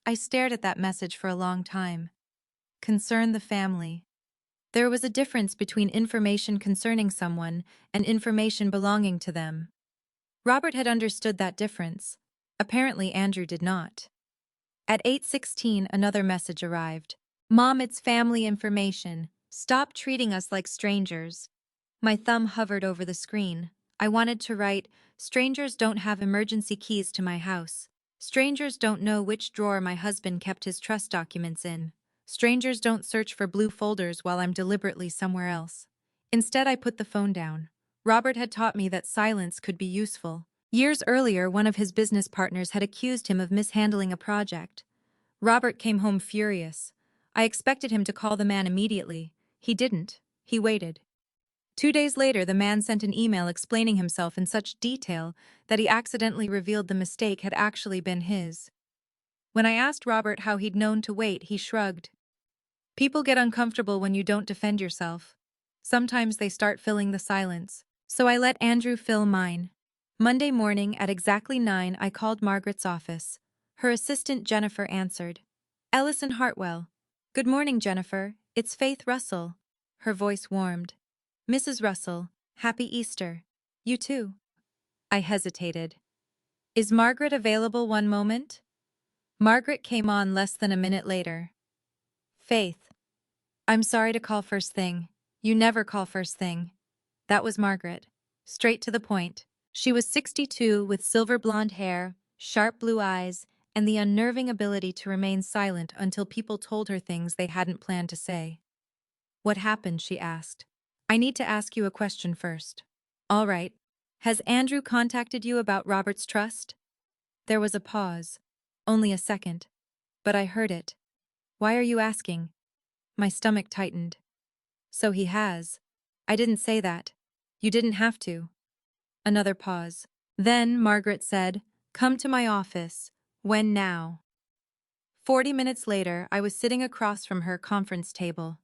I stared at that message for a long time. Concern the family. There was a difference between information concerning someone and information belonging to them. Robert had understood that difference. Apparently Andrew did not. At 8:16, another message arrived. "Mom, it's family information. Stop treating us like strangers." My thumb hovered over the screen. I wanted to write, "Strangers don't have emergency keys to my house. Strangers don't know which drawer my husband kept his trust documents in. Strangers don't search for blue folders while I'm deliberately somewhere else." Instead, I put the phone down. Robert had taught me that silence could be useful. Years earlier, one of his business partners had accused him of mishandling a project. Robert came home furious. I expected him to call the man immediately. He didn't. He waited. 2 days later, the man sent an email explaining himself in such detail that he accidentally revealed the mistake had actually been his. When I asked Robert how he'd known to wait, he shrugged. "People get uncomfortable when you don't defend yourself. Sometimes they start filling the silence." So I let Andrew fill mine. Monday morning at exactly 9, I called Margaret's office. Her assistant Jennifer answered. "Ellison Hartwell." "Good morning, Jennifer. It's Faith Russell." Her voice warmed. "Mrs. Russell, happy Easter." "You too." I hesitated. "Is Margaret available one moment?" Margaret came on less than a minute later. "Faith, I'm sorry to call first thing. You never call first thing." That was Margaret. Straight to the point. She was 62 with silver blonde hair, sharp blue eyes, and the unnerving ability to remain silent until people told her things they hadn't planned to say. "What happened?" she asked. "I need to ask you a question first." "All right. Has Andrew contacted you about Robert's trust?" There was a pause. Only a second. But I heard it. "Why are you asking?" My stomach tightened. "So he has. I didn't say that. You didn't have to." Another pause. Then Margaret said, "Come to my office." "When now?" 40 minutes later, I was sitting across from her conference table.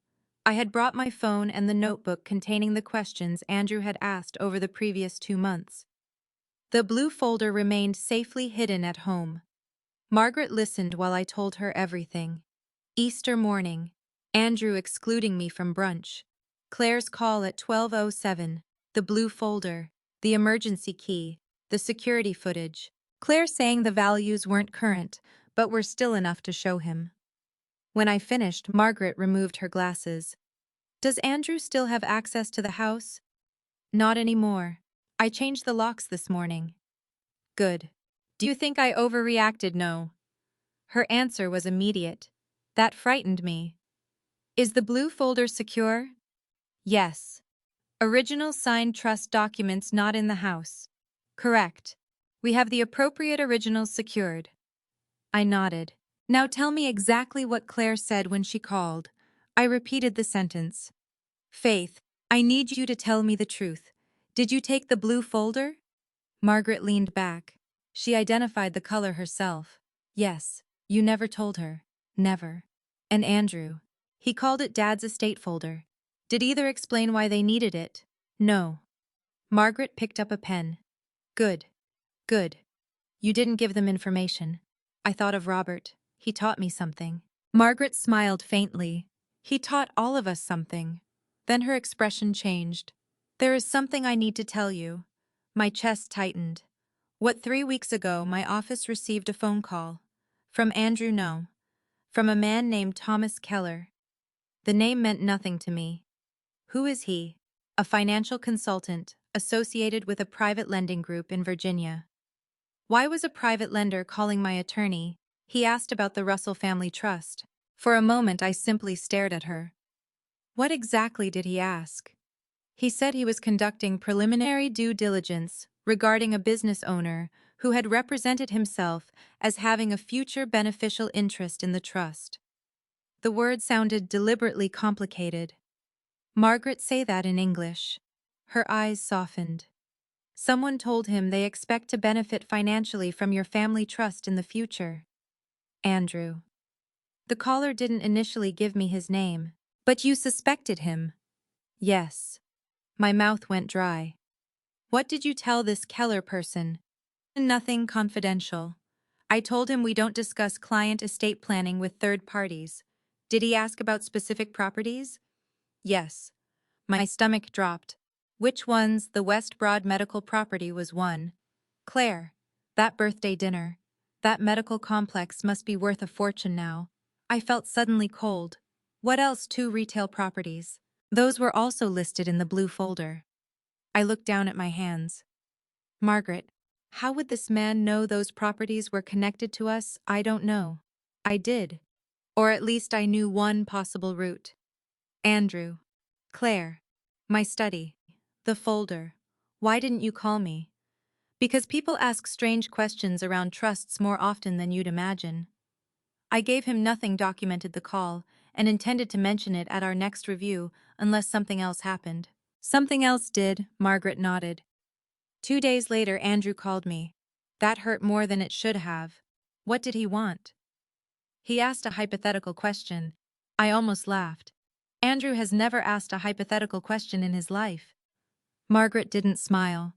I had brought my phone and the notebook containing the questions Andrew had asked over the previous 2 months. The blue folder remained safely hidden at home. Margaret listened while I told her everything. Easter morning. Andrew excluding me from brunch. Claire's call at 12:07. The blue folder. The emergency key. The security footage. Claire saying the values weren't current, but were still enough to show him. When I finished, Margaret removed her glasses. "Does Andrew still have access to the house?" "Not anymore. I changed the locks this morning." "Good. Do you think I overreacted?" "No." Her answer was immediate. That frightened me. "Is the blue folder secure?" "Yes." "Original signed trust documents not in the house?" "Correct. We have the appropriate originals secured." I nodded. "Now tell me exactly what Claire said when she called." I repeated the sentence. "Faith, I need you to tell me the truth. Did you take the blue folder?" Margaret leaned back. She identified the color herself. "Yes. You never told her." "Never." "And Andrew? He called it Dad's estate folder. Did either explain why they needed it?" "No." Margaret picked up a pen. "Good. Good. You didn't give them information." I thought of Robert. He taught me something. Margaret smiled faintly. "He taught all of us something." Then her expression changed. "There is something I need to tell you." My chest tightened. What, 3 weeks ago, my office received a phone call. From Andrew, no. From a man named Thomas Keller. The name meant nothing to me. Who is he? A financial consultant, associated with a private lending group in Virginia. Why was a private lender calling my attorney? He asked about the Russell family trust. For a moment I simply stared at her. What exactly did he ask? He said he was conducting preliminary due diligence regarding a business owner who had represented himself as having a future beneficial interest in the trust. The word sounded deliberately complicated. Margaret, say that in English. Her eyes softened. Someone told him they expect to benefit financially from your family trust in the future. Andrew. The caller didn't initially give me his name. But you suspected him? Yes. My mouth went dry. What did you tell this Keller person? Nothing confidential. I told him we don't discuss client estate planning with third parties. Did he ask about specific properties? Yes. My stomach dropped. Which ones? The West Broad medical property was one. Claire. That birthday dinner. That medical complex must be worth a fortune now. I felt suddenly cold. What else? 2 retail properties. Those were also listed in the blue folder. I looked down at my hands. Margaret, how would this man know those properties were connected to us? I don't know. I did. Or at least I knew one possible route. Andrew. Claire. My study. The folder. Why didn't you call me? Because people ask strange questions around trusts more often than you'd imagine. I gave him nothing documented the call, and intended to mention it at our next review unless something else happened. Something else did, Margaret nodded. 2 days later, Andrew called me. That hurt more than it should have. What did he want? He asked a hypothetical question. I almost laughed. Andrew has never asked a hypothetical question in his life. Margaret didn't smile.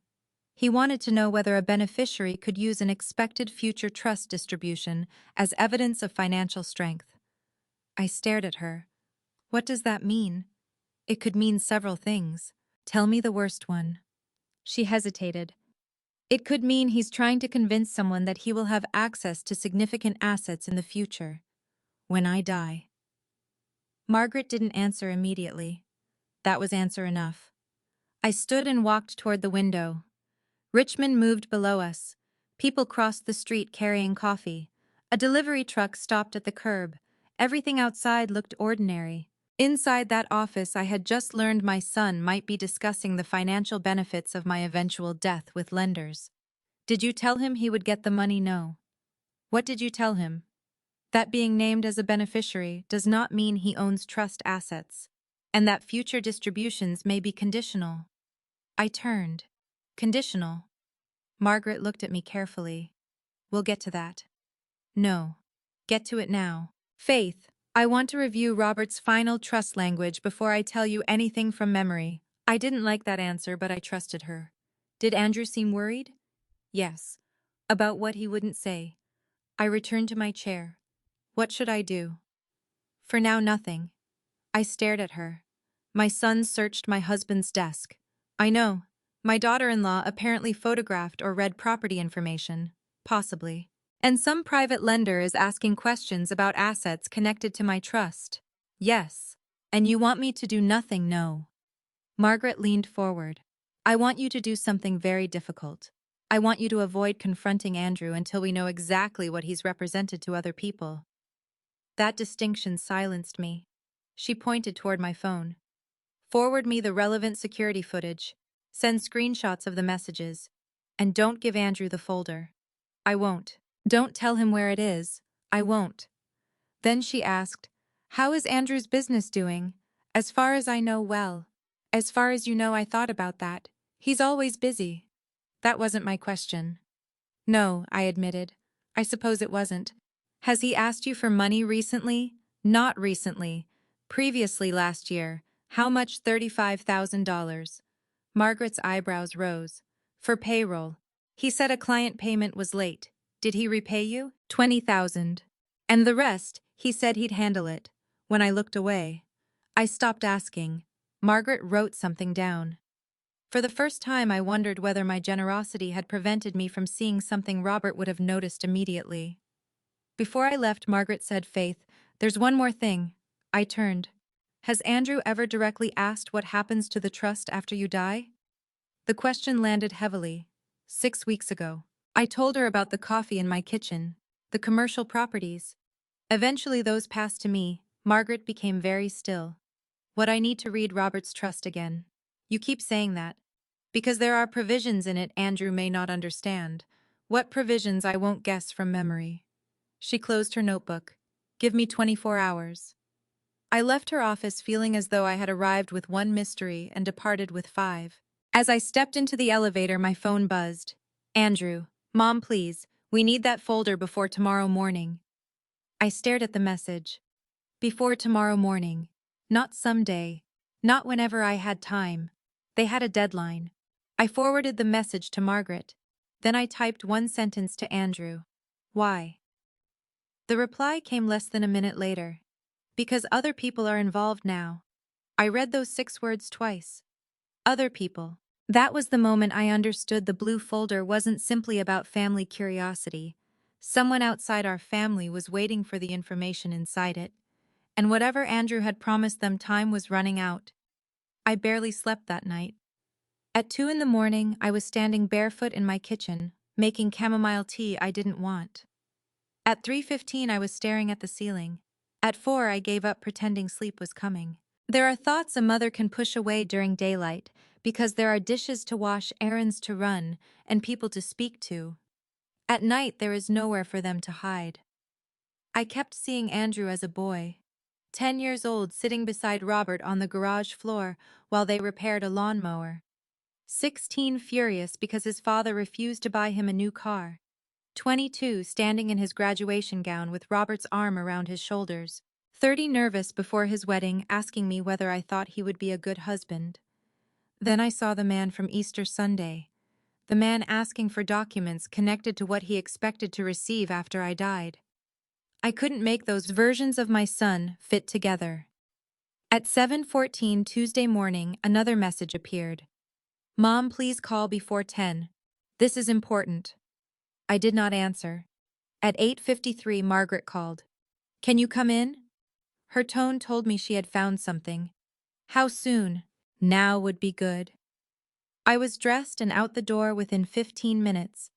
He wanted to know whether a beneficiary could use an expected future trust distribution as evidence of financial strength. I stared at her. What does that mean? It could mean several things. Tell me the worst one. She hesitated. It could mean he's trying to convince someone that he will have access to significant assets in the future. When I die. Margaret didn't answer immediately. That was answer enough. I stood and walked toward the window. Richmond moved below us. People crossed the street carrying coffee. A delivery truck stopped at the curb. Everything outside looked ordinary. Inside that office, I had just learned my son might be discussing the financial benefits of my eventual death with lenders. Did you tell him he would get the money? No. What did you tell him? That being named as a beneficiary does not mean he owns trust assets, and that future distributions may be conditional. I turned. Conditional. Margaret looked at me carefully. We'll get to that. No. Get to it now. Faith, I want to review Robert's final trust language before I tell you anything from memory. I didn't like that answer, but I trusted her. Did Andrew seem worried? Yes. About what he wouldn't say. I returned to my chair. What should I do? For now, nothing. I stared at her. My son searched my husband's desk. I know. My daughter-in-law apparently photographed or read property information. Possibly. And some private lender is asking questions about assets connected to my trust. Yes. And you want me to do nothing? No. Margaret leaned forward. I want you to do something very difficult. I want you to avoid confronting Andrew until we know exactly what he's represented to other people. That distinction silenced me. She pointed toward my phone. Forward me the relevant security footage. Send screenshots of the messages. And don't give Andrew the folder. I won't. Don't tell him where it is. I won't. Then she asked, how is Andrew's business doing? As far as I know, well. As far as you know, I thought about that. He's always busy. That wasn't my question. No, I admitted. I suppose it wasn't. Has he asked you for money recently? Not recently. Previously last year. How much? $35,000. Margaret's eyebrows rose. For payroll. He said a client payment was late. Did he repay you? 20,000. And the rest, he said he'd handle it. When I looked away, I stopped asking. Margaret wrote something down. For the first time, I wondered whether my generosity had prevented me from seeing something Robert would have noticed immediately. Before I left, Margaret said, Faith, there's one more thing. I turned. Has Andrew ever directly asked what happens to the trust after you die? The question landed heavily. 6 weeks ago. I told her about the coffee in my kitchen, the commercial properties. Eventually those passed to me. Margaret became very still. What I need to read Robert's trust again. You keep saying that. Because there are provisions in it Andrew may not understand. What provisions I won't guess from memory. She closed her notebook. Give me 24 hours. I left her office feeling as though I had arrived with one mystery and departed with five. As I stepped into the elevator, my phone buzzed. Andrew, Mom, please, we need that folder before tomorrow morning. I stared at the message. Before tomorrow morning. Not someday. Not whenever I had time. They had a deadline. I forwarded the message to Margaret. Then I typed one sentence to Andrew. Why? The reply came less than a minute later. Because other people are involved now. I read those 6 words twice. Other people. That was the moment I understood the blue folder wasn't simply about family curiosity. Someone outside our family was waiting for the information inside it. And whatever Andrew had promised them, time was running out. I barely slept that night. At 2 in the morning, I was standing barefoot in my kitchen, making chamomile tea I didn't want. At 3:15, I was staring at the ceiling. At 4, I gave up pretending sleep was coming. There are thoughts a mother can push away during daylight because there are dishes to wash, errands to run, and people to speak to. At night, there is nowhere for them to hide. I kept seeing Andrew as a boy, 10 years old, sitting beside Robert on the garage floor while they repaired a lawnmower. 16, furious because his father refused to buy him a new car. 22, standing in his graduation gown with Robert's arm around his shoulders. 30, nervous before his wedding, asking me whether I thought he would be a good husband. Then I saw the man from Easter Sunday. The man asking for documents connected to what he expected to receive after I died. I couldn't make those versions of my son fit together. At 7:14 Tuesday morning, another message appeared. Mom, please call before 10. This is important. I did not answer. At 8:53, Margaret called. Can you come in? Her tone told me she had found something. How soon? Now would be good. I was dressed and out the door within 15 minutes.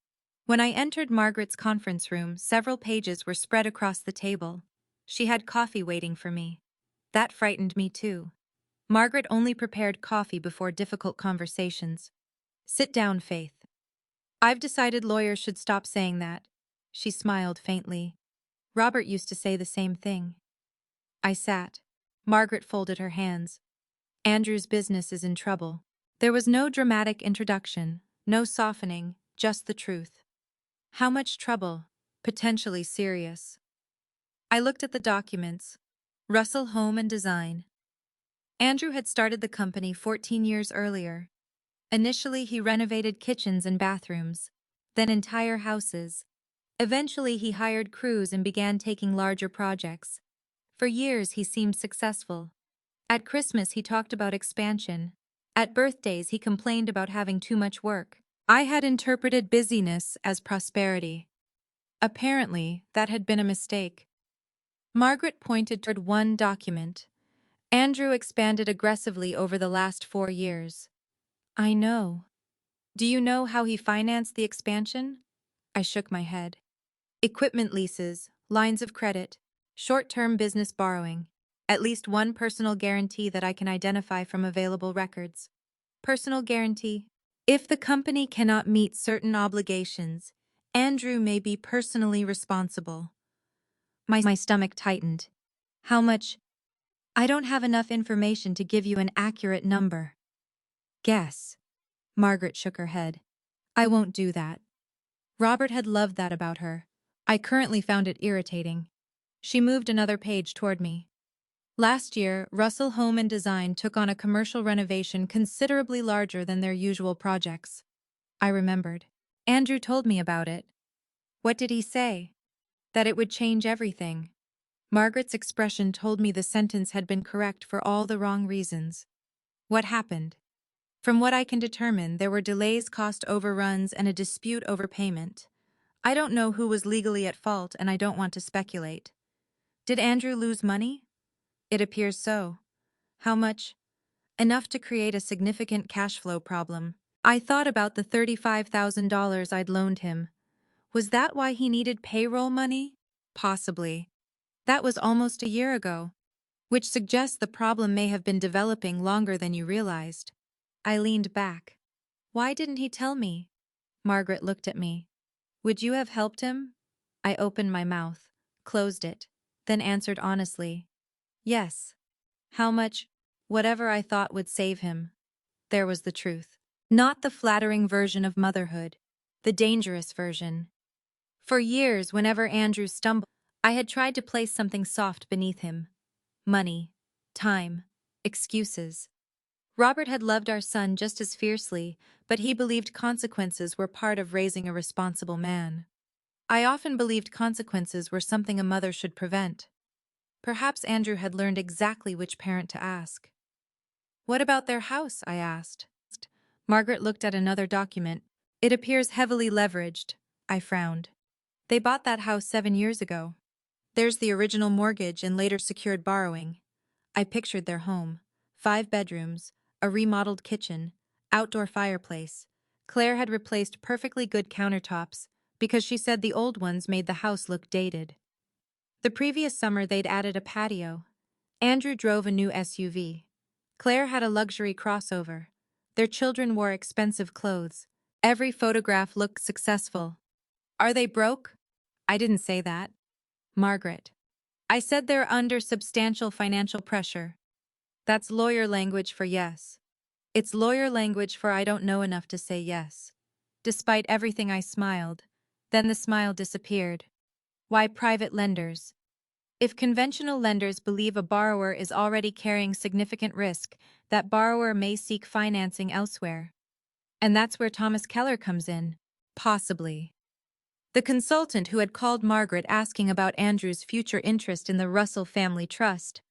When I entered Margaret's conference room, several pages were spread across the table. She had coffee waiting for me. That frightened me too. Margaret only prepared coffee before difficult conversations. Sit down, Faith. I've decided lawyers should stop saying that. She smiled faintly. Robert used to say the same thing. I sat. Margaret folded her hands. Andrew's business is in trouble. There was no dramatic introduction, no softening, just the truth. How much trouble? Potentially serious. I looked at the documents. Russell Home and Design. Andrew had started the company 14 years earlier. Initially, he renovated kitchens and bathrooms, then entire houses. Eventually, he hired crews and began taking larger projects. For years, he seemed successful. At Christmas, he talked about expansion. At birthdays, he complained about having too much work. I had interpreted busyness as prosperity. Apparently, that had been a mistake. Margaret pointed toward one document. Andrew expanded aggressively over the last 4 years. I know. Do you know how he financed the expansion? I shook my head. Equipment leases, lines of credit, short-term business borrowing. At least one personal guarantee that I can identify from available records. Personal guarantee. If the company cannot meet certain obligations, Andrew may be personally responsible. My stomach tightened. How much? I don't have enough information to give you an accurate number. Guess. Margaret shook her head. I won't do that. Robert had loved that about her. I currently found it irritating. She moved another page toward me. Last year, Russell Home and Design took on a commercial renovation considerably larger than their usual projects. I remembered. Andrew told me about it. What did he say? That it would change everything. Margaret's expression told me the sentence had been correct for all the wrong reasons. What happened? From what I can determine, there were delays, cost overruns, and a dispute over payment. I don't know who was legally at fault, and I don't want to speculate. Did Andrew lose money? It appears so. How much? Enough to create a significant cash flow problem. I thought about the $35,000 I'd loaned him. Was that why he needed payroll money? Possibly. That was almost a year ago, which suggests the problem may have been developing longer than you realized. I leaned back. Why didn't he tell me? Margaret looked at me. Would you have helped him? I opened my mouth, closed it, then answered honestly. Yes. How much? Whatever I thought would save him. There was the truth. Not the flattering version of motherhood, the dangerous version. For years, whenever Andrew stumbled, I had tried to place something soft beneath him. Money, time, excuses. Robert had loved our son just as fiercely, but he believed consequences were part of raising a responsible man. I often believed consequences were something a mother should prevent. Perhaps Andrew had learned exactly which parent to ask. What about their house? I asked. Margaret looked at another document. It appears heavily leveraged. I frowned. They bought that house 7 years ago. There's the original mortgage and later secured borrowing. I pictured their home. 5 bedrooms, a remodeled kitchen, outdoor fireplace. Claire had replaced perfectly good countertops because she said the old ones made the house look dated. The previous summer they'd added a patio. Andrew drove a new SUV. Claire had a luxury crossover. Their children wore expensive clothes. Every photograph looked successful. Are they broke? I didn't say that. Margaret. I said they're under substantial financial pressure. That's lawyer language for yes. It's lawyer language for I don't know enough to say yes. Despite everything, I smiled. Then the smile disappeared. Why private lenders? If conventional lenders believe a borrower is already carrying significant risk, that borrower may seek financing elsewhere. And that's where Thomas Keller comes in. Possibly. The consultant who had called Margaret asking about Andrew's future interest in the Russell Family Trust.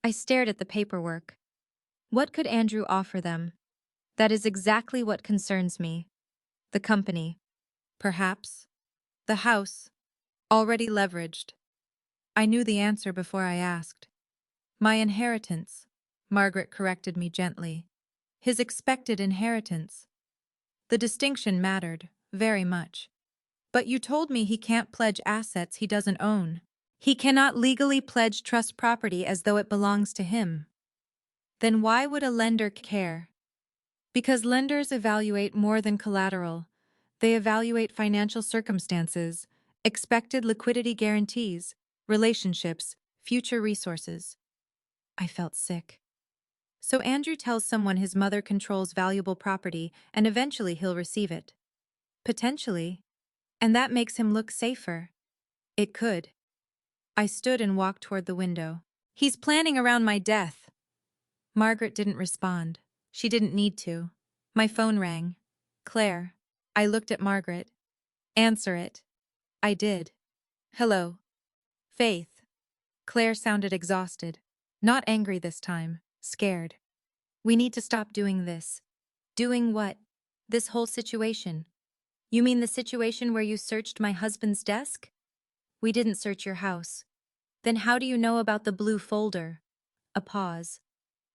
I stared at the paperwork. What could Andrew offer them? That is exactly what concerns me. The company. Perhaps. The house. Already leveraged. I knew the answer before I asked. My inheritance. Margaret corrected me gently. His expected inheritance. The distinction mattered, very much. But you told me he can't pledge assets he doesn't own. He cannot legally pledge trust property as though it belongs to him. Then why would a lender care? Because lenders evaluate more than collateral. They evaluate financial circumstances, expected liquidity guarantees, relationships, future resources. I felt sick. So Andrew tells someone his mother controls valuable property and eventually he'll receive it. Potentially. And that makes him look safer. It could. I stood and walked toward the window. He's planning around my death. Margaret didn't respond. She didn't need to. My phone rang. Claire. I looked at Margaret. Answer it. I did. Hello. Faith. Claire sounded exhausted. Not angry this time. Scared. We need to stop doing this. Doing what? This whole situation. You mean the situation where you searched my husband's desk? We didn't search your house. Then how do you know about the blue folder? A pause.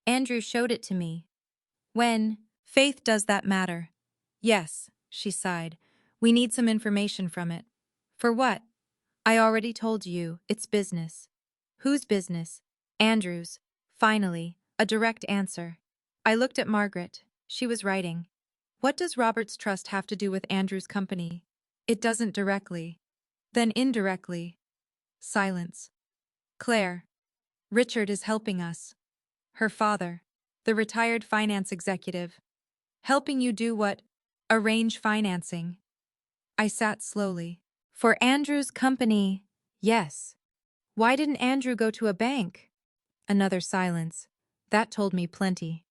Andrew showed it to me. When? Faith, does that matter? Yes, she sighed. We need some information from it. For what? I already told you, it's business. Whose business? Andrew's. Finally, a direct answer. I looked at Margaret. She was writing. What does Robert's trust have to do with Andrew's company? It doesn't directly. Then indirectly. Silence. Claire. Richard is helping us. Her father. The retired finance executive. Helping you do what? Arrange financing. I sat slowly. For Andrew's company, yes. Why didn't Andrew go to a bank? Another silence. That told me plenty.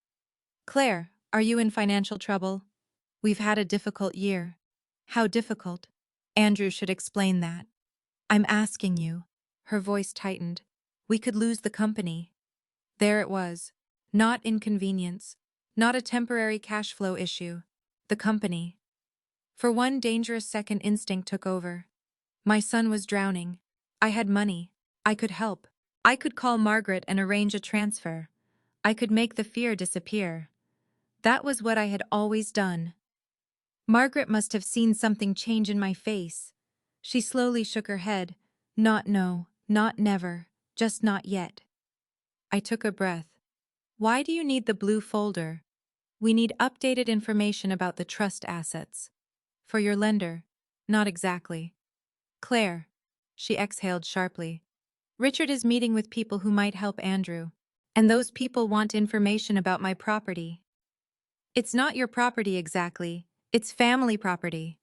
Claire, are you in financial trouble? We've had a difficult year. How difficult? Andrew should explain that. I'm asking you. Her voice tightened. We could lose the company. There it was. Not inconvenience. Not a temporary cash flow issue. The company. For one dangerous second, instinct took over. My son was drowning. I had money. I could help. I could call Margaret and arrange a transfer. I could make the fear disappear. That was what I had always done. Margaret must have seen something change in my face. She slowly shook her head. Not no, not never, just not yet. I took a breath. Why do you need the blue folder? We need updated information about the trust assets. For your lender. Not exactly. Claire. She exhaled sharply. Richard is meeting with people who might help Andrew. And those people want information about my property. It's not your property exactly. It's family property.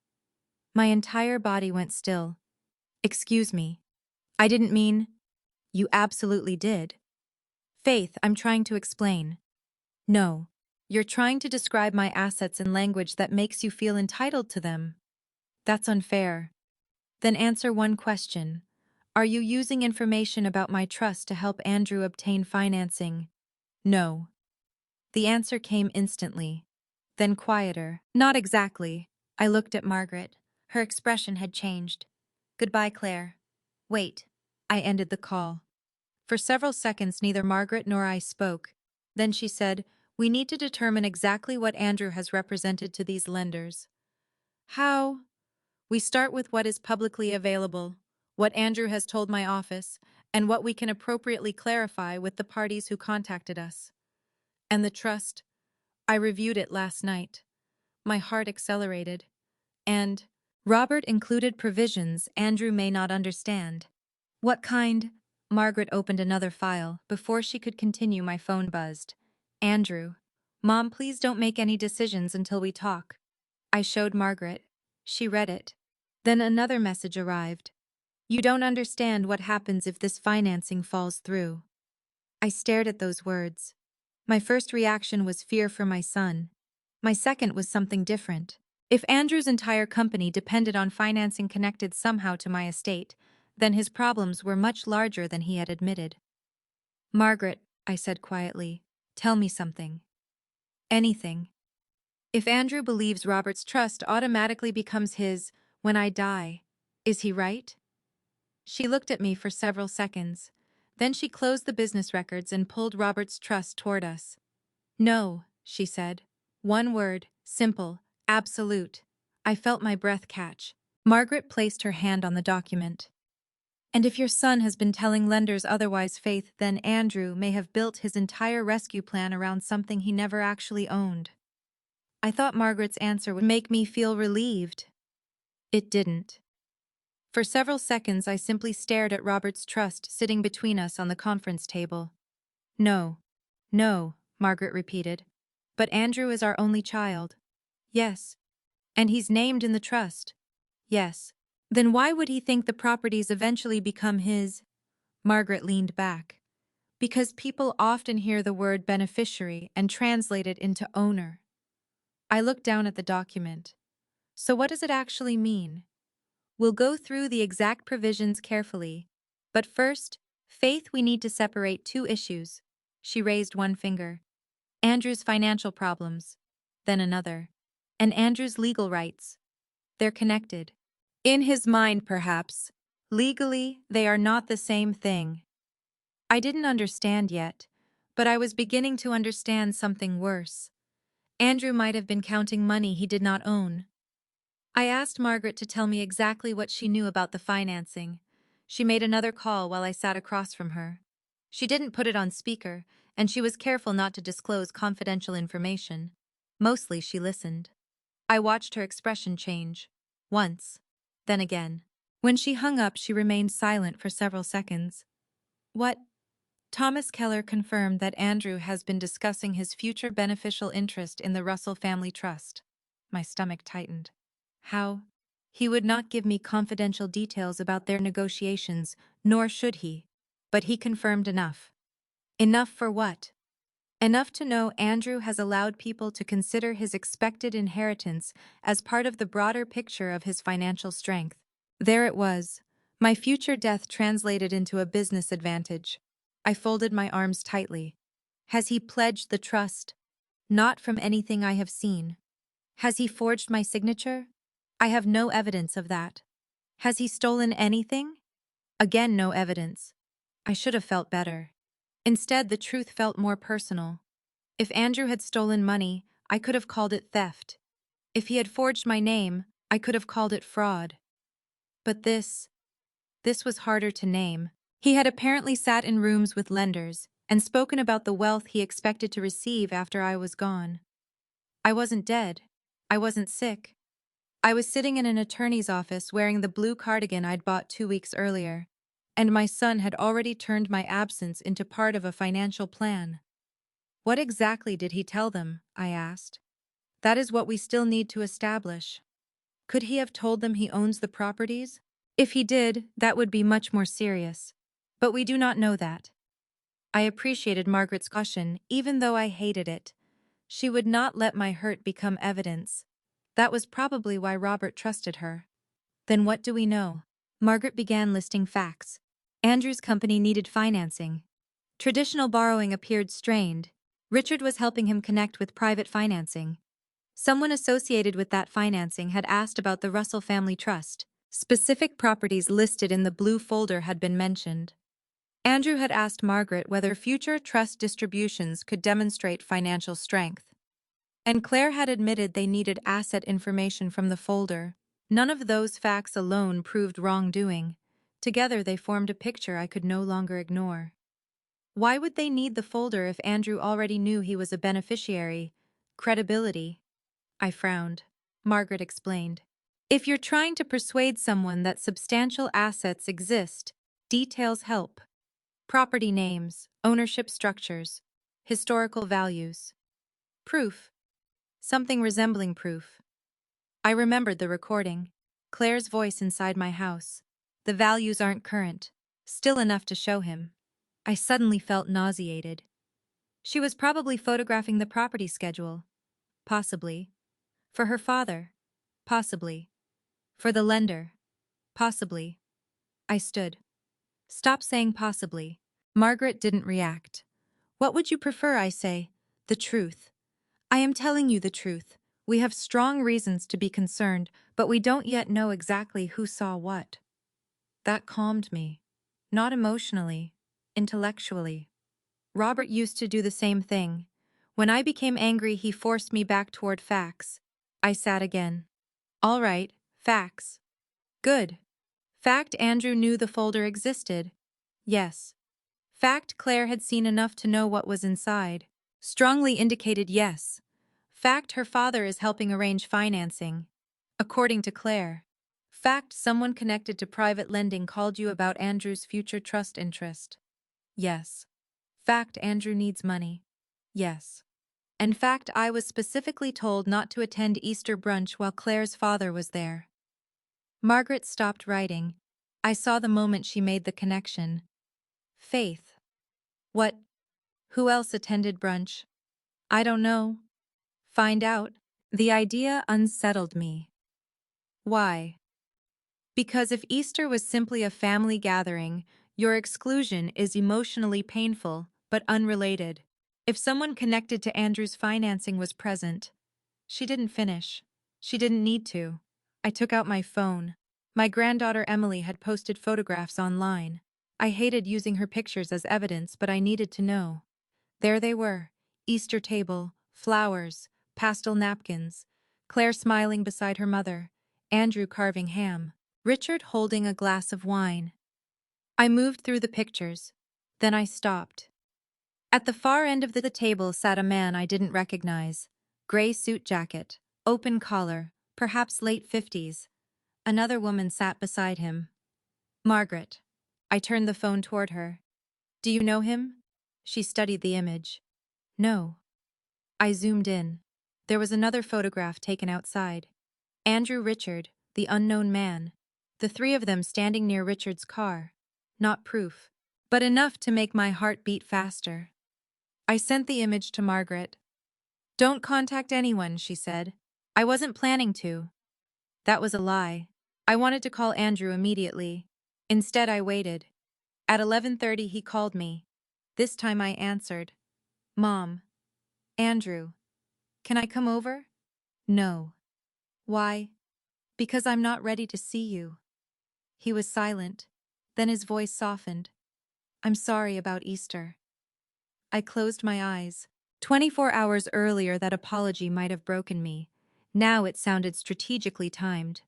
My entire body went still. Excuse me. I didn't mean. You absolutely did. Faith, I'm trying to explain. No. You're trying to describe my assets in language that makes you feel entitled to them. That's unfair. Then answer one question. Are you using information about my trust to help Andrew obtain financing? No. The answer came instantly. Then quieter. Not exactly. I looked at Margaret. Her expression had changed. Goodbye, Claire. Wait. I ended the call. For several seconds, neither Margaret nor I spoke. Then she said, we need to determine exactly what Andrew has represented to these lenders. How? We start with what is publicly available, what Andrew has told my office, and what we can appropriately clarify with the parties who contacted us. And the trust? I reviewed it last night. My heart accelerated. And Robert included provisions Andrew may not understand. What kind? Margaret opened another file. Before she could continue, my phone buzzed. Andrew. Mom, please don't make any decisions until we talk. I showed Margaret. She read it. Then another message arrived. You don't understand what happens if this financing falls through. I stared at those words. My first reaction was fear for my son. My second was something different. If Andrew's entire company depended on financing connected somehow to my estate, then his problems were much larger than he had admitted. Margaret, I said quietly, tell me something. Anything. If Andrew believes Robert's trust automatically becomes his when I die, is he right? She looked at me for several seconds. Then she closed the business records and pulled Robert's trust toward us. No, she said. One word, simple, absolute. I felt my breath catch. Margaret placed her hand on the document. And if your son has been telling lenders otherwise, Faith, then Andrew may have built his entire rescue plan around something he never actually owned. I thought Margaret's answer would make me feel relieved. It didn't. For several seconds, I simply stared at Robert's trust sitting between us on the conference table. No, no, Margaret repeated. But Andrew is our only child. Yes. And he's named in the trust. Yes. Then why would he think the properties eventually become his? Margaret leaned back. Because people often hear the word beneficiary and translate it into owner. I looked down at the document. So what does it actually mean? We'll go through the exact provisions carefully. But first, Faith, we need to separate two issues. She raised one finger. Andrew's financial problems. Then another. And Andrew's legal rights. They're connected. In his mind, perhaps. Legally, they are not the same thing. I didn't understand yet, but I was beginning to understand something worse. Andrew might have been counting money he did not own. I asked Margaret to tell me exactly what she knew about the financing. She made another call while I sat across from her. She didn't put it on speaker, and she was careful not to disclose confidential information. Mostly she listened. I watched her expression change. Once. Then again. When she hung up, she remained silent for several seconds. What? Thomas Keller confirmed that Andrew has been discussing his future beneficial interest in the Russell Family Trust. My stomach tightened. How? He would not give me confidential details about their negotiations, nor should he. But he confirmed enough. Enough for what? Enough to know Andrew has allowed people to consider his expected inheritance as part of the broader picture of his financial strength. There it was. My future death translated into a business advantage. I folded my arms tightly. Has he pledged the trust? Not from anything I have seen. Has he forged my signature? I have no evidence of that. Has he stolen anything? Again, no evidence. I should have felt better. Instead, the truth felt more personal. If Andrew had stolen money, I could have called it theft. If he had forged my name, I could have called it fraud. But this was harder to name. He had apparently sat in rooms with lenders and spoken about the wealth he expected to receive after I was gone. I wasn't dead. I wasn't sick. I was sitting in an attorney's office wearing the blue cardigan I'd bought 2 weeks earlier, and my son had already turned my absence into part of a financial plan. What exactly did he tell them? I asked. That is what we still need to establish. Could he have told them he owns the properties? If he did, that would be much more serious. But we do not know that. I appreciated Margaret's caution, even though I hated it. She would not let my hurt become evidence. That was probably why Robert trusted her. Then what do we know? Margaret began listing facts. Andrew's company needed financing. Traditional borrowing appeared strained. Richard was helping him connect with private financing. Someone associated with that financing had asked about the Russell Family Trust. Specific properties listed in the blue folder had been mentioned. Andrew had asked Margaret whether future trust distributions could demonstrate financial strength. And Claire had admitted they needed asset information from the folder. None of those facts alone proved wrongdoing. Together they formed a picture I could no longer ignore. Why would they need the folder if Andrew already knew he was a beneficiary? Credibility. I frowned. Margaret explained. If you're trying to persuade someone that substantial assets exist, details help. Property names, ownership structures, historical values. Proof. Something resembling proof. I remembered the recording. Claire's voice inside my house. The values aren't current. Still enough to show him. I suddenly felt nauseated. She was probably photographing the property schedule. Possibly. For her father. Possibly. For the lender. Possibly. I stood. Stop saying possibly. Margaret didn't react. What would you prefer I say? The truth. I am telling you the truth. We have strong reasons to be concerned, but we don't yet know exactly who saw what. That calmed me. Not emotionally, intellectually. Robert used to do the same thing. When I became angry, he forced me back toward facts. I sat again. All right, facts. Good. Fact Andrew knew the folder existed. Yes. Fact Claire had seen enough to know what was inside. Strongly indicated yes. Fact her father is helping arrange financing. According to Claire. Fact someone connected to private lending called you about Andrew's future trust interest. Yes. Fact Andrew needs money. Yes. And fact I was specifically told not to attend Easter brunch while Claire's father was there. Margaret stopped writing. I saw the moment she made the connection. Faith. What? Who else attended brunch? I don't know. Find out. The idea unsettled me. Why? Because if Easter was simply a family gathering, your exclusion is emotionally painful, but unrelated. If someone connected to Andrew's financing was present, she didn't finish. She didn't need to. I took out my phone. My granddaughter Emily had posted photographs online. I hated using her pictures as evidence, but I needed to know. There they were. Easter table, flowers, pastel napkins, Claire smiling beside her mother, Andrew carving ham, Richard holding a glass of wine. I moved through the pictures. Then I stopped. At the far end of the table sat a man I didn't recognize. Gray suit jacket, open collar, perhaps late 50s. Another woman sat beside him. Margaret. I turned the phone toward her. Do you know him? She studied the image. No. I zoomed in. There was another photograph taken outside. Andrew Richard, the unknown man. The three of them standing near Richard's car. Not proof, but enough to make my heart beat faster. I sent the image to Margaret. Don't contact anyone, she said. I wasn't planning to. That was a lie. I wanted to call Andrew immediately. Instead, I waited. At 11:30, he called me. This time I answered. Mom. Andrew. Can I come over? No. Why? Because I'm not ready to see you. He was silent. Then his voice softened. I'm sorry about Easter. I closed my eyes. 24 hours earlier, that apology might have broken me. Now it sounded strategically timed.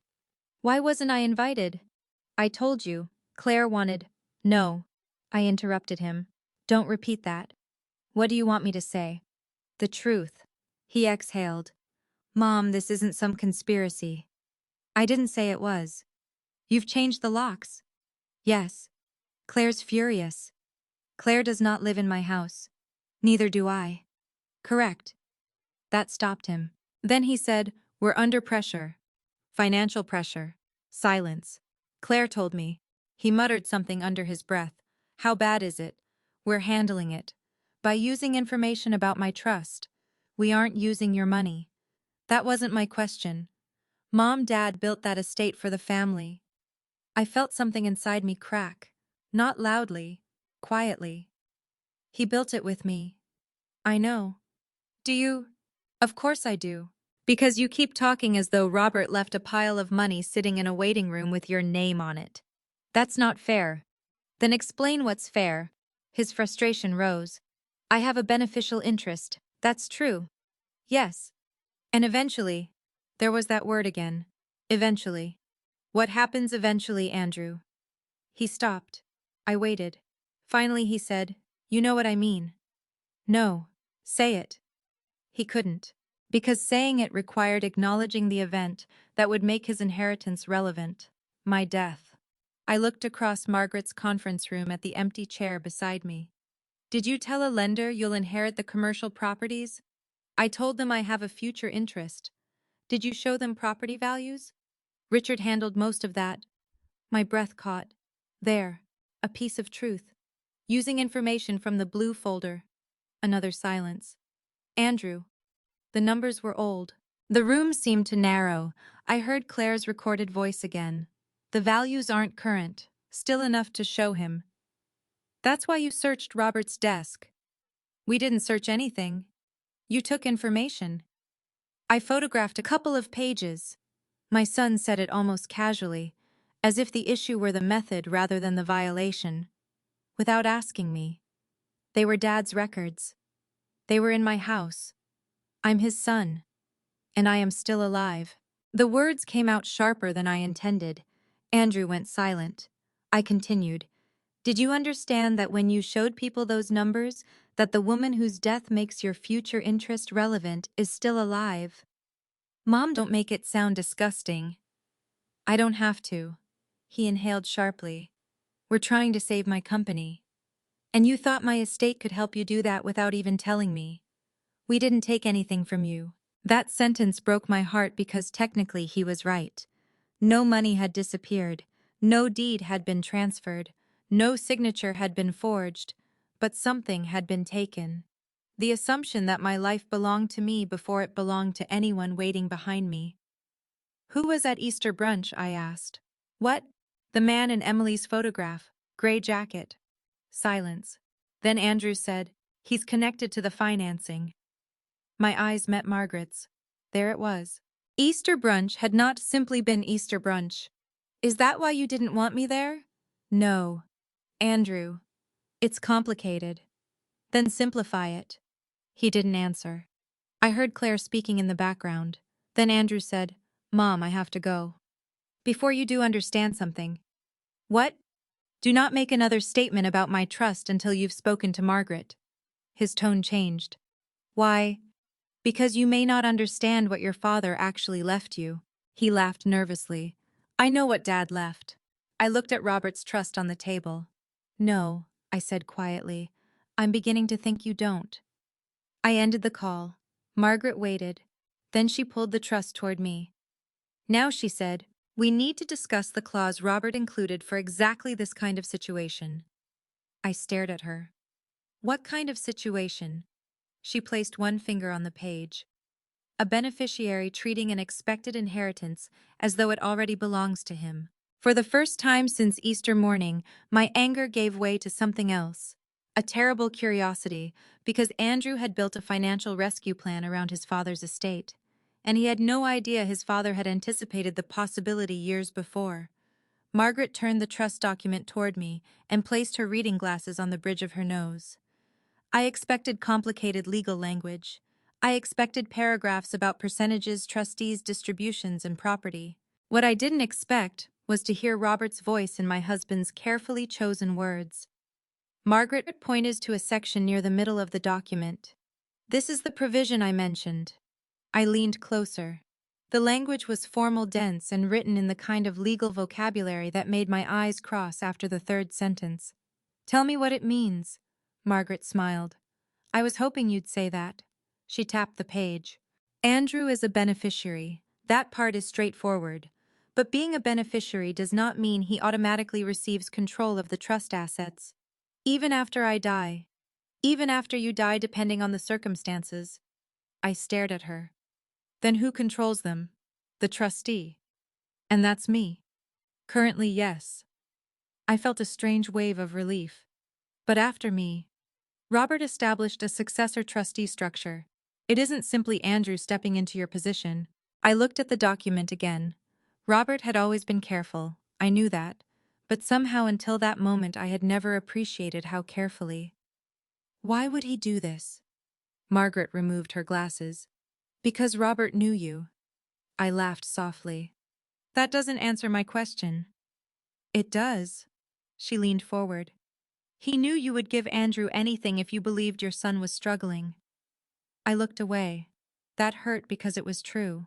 Why wasn't I invited? I told you. Claire wanted. No. I interrupted him. Don't repeat that. What do you want me to say? The truth. He exhaled. Mom, this isn't some conspiracy. I didn't say it was. You've changed the locks. Yes. Claire's furious. Claire does not live in my house. Neither do I. Correct. That stopped him. Then he said, we're under pressure. Financial pressure. Silence. Claire told me. He muttered something under his breath. How bad is it? We're handling it. By using information about my trust. We aren't using your money. That wasn't my question. Dad built that estate for the family. I felt something inside me crack. Not loudly. Quietly. He built it with me. I know. Do you? Of course I do. Because you keep talking as though Robert left a pile of money sitting in a waiting room with your name on it. That's not fair. Then explain what's fair. His frustration rose. I have a beneficial interest. That's true. Yes. And eventually, there was that word again. Eventually. What happens eventually, Andrew? He stopped. I waited. Finally he said, you know what I mean. No. Say it. He couldn't. Because saying it required acknowledging the event that would make his inheritance relevant. My death. I looked across Margaret's conference room at the empty chair beside me. Did you tell a lender you'll inherit the commercial properties? I told them I have a future interest. Did you show them property values? Richard handled most of that. My breath caught. There. A piece of truth. Using information from the blue folder. Another silence. Andrew. The numbers were old. The room seemed to narrow. I heard Claire's recorded voice again. The values aren't current. Still enough to show him. That's why you searched Robert's desk. We didn't search anything. You took information. I photographed a couple of pages. My son said it almost casually, as if the issue were the method rather than the violation. Without asking me. They were Dad's records. They were in my house. I'm his son. And I am still alive. The words came out sharper than I intended. Andrew went silent. I continued. Did you understand that when you showed people those numbers, that the woman whose death makes your future interest relevant is still alive? Mom, don't make it sound disgusting. I don't have to. He inhaled sharply. We're trying to save my company. And you thought my estate could help you do that without even telling me. We didn't take anything from you. That sentence broke my heart because technically he was right. No money had disappeared. No deed had been transferred. No signature had been forged. But something had been taken. The assumption that my life belonged to me before it belonged to anyone waiting behind me. Who was at Easter brunch? I asked. What? The man in Emily's photograph. Gray jacket. Silence. Then Andrew said, he's connected to the financing. My eyes met Margaret's. There it was. Easter brunch had not simply been Easter brunch. Is that why you didn't want me there? No. Andrew. It's complicated. Then simplify it. He didn't answer. I heard Claire speaking in the background. Then Andrew said, Mom, I have to go. Before you do understand something. What? Do not make another statement about my trust until you've spoken to Margaret. His tone changed. Why? Because you may not understand what your father actually left you. He laughed nervously. I know what Dad left. I looked at Robert's trust on the table. No, I said quietly. I'm beginning to think you don't. I ended the call. Margaret waited. Then she pulled the trust toward me. Now, she said, we need to discuss the clause Robert included for exactly this kind of situation. I stared at her. What kind of situation? She placed one finger on the page. A beneficiary treating an expected inheritance as though it already belongs to him. For the first time since Easter morning, my anger gave way to something else. A terrible curiosity, because Andrew had built a financial rescue plan around his father's estate. And he had no idea his father had anticipated the possibility years before. Margaret turned the trust document toward me and placed her reading glasses on the bridge of her nose. I expected complicated legal language. I expected paragraphs about percentages, trustees, distributions, and property. What I didn't expect was to hear Robert's voice in my husband's carefully chosen words. Margaret pointed to a section near the middle of the document. This is the provision I mentioned. I leaned closer. The language was formal, dense, and written in the kind of legal vocabulary that made my eyes cross after the third sentence. Tell me what it means. Margaret smiled. I was hoping you'd say that. She tapped the page. Andrew is a beneficiary. That part is straightforward. But being a beneficiary does not mean he automatically receives control of the trust assets. Even after I die. Even after you die, depending on the circumstances. I stared at her. Then who controls them? The trustee. And that's me. Currently, yes. I felt a strange wave of relief. But after me, Robert established a successor trustee structure. It isn't simply Andrew stepping into your position. I looked at the document again. Robert had always been careful, I knew that. But somehow until that moment I had never appreciated how carefully. Why would he do this? Margaret removed her glasses. Because Robert knew you. I laughed softly. That doesn't answer my question. It does. She leaned forward. He knew you would give Andrew anything if you believed your son was struggling. I looked away. That hurt because it was true.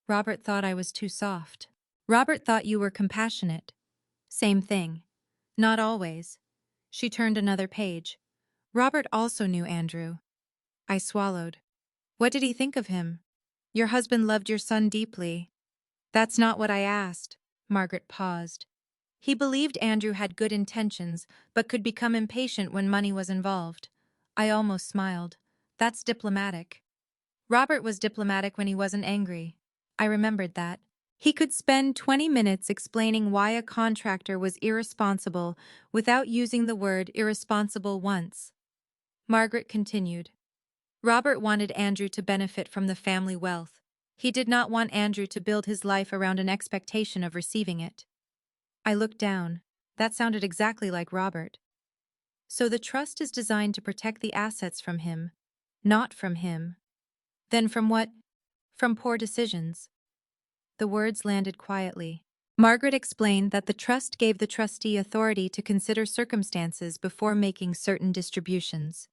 Robert thought I was too soft. Robert thought you were compassionate. Same thing. Not always. She turned another page. Robert also knew Andrew. I swallowed. What did he think of him? Your husband loved your son deeply. That's not what I asked. Margaret paused. He believed Andrew had good intentions, but could become impatient when money was involved. I almost smiled. That's diplomatic. Robert was diplomatic when he wasn't angry. I remembered that. He could spend 20 minutes explaining why a contractor was irresponsible without using the word irresponsible once. Margaret continued. Robert wanted Andrew to benefit from the family wealth. He did not want Andrew to build his life around an expectation of receiving it. I looked down. That sounded exactly like Robert. So the trust is designed to protect the assets from him, not from him. Then from what? From poor decisions. The words landed quietly. Margaret explained that the trust gave the trustee authority to consider circumstances before making certain distributions.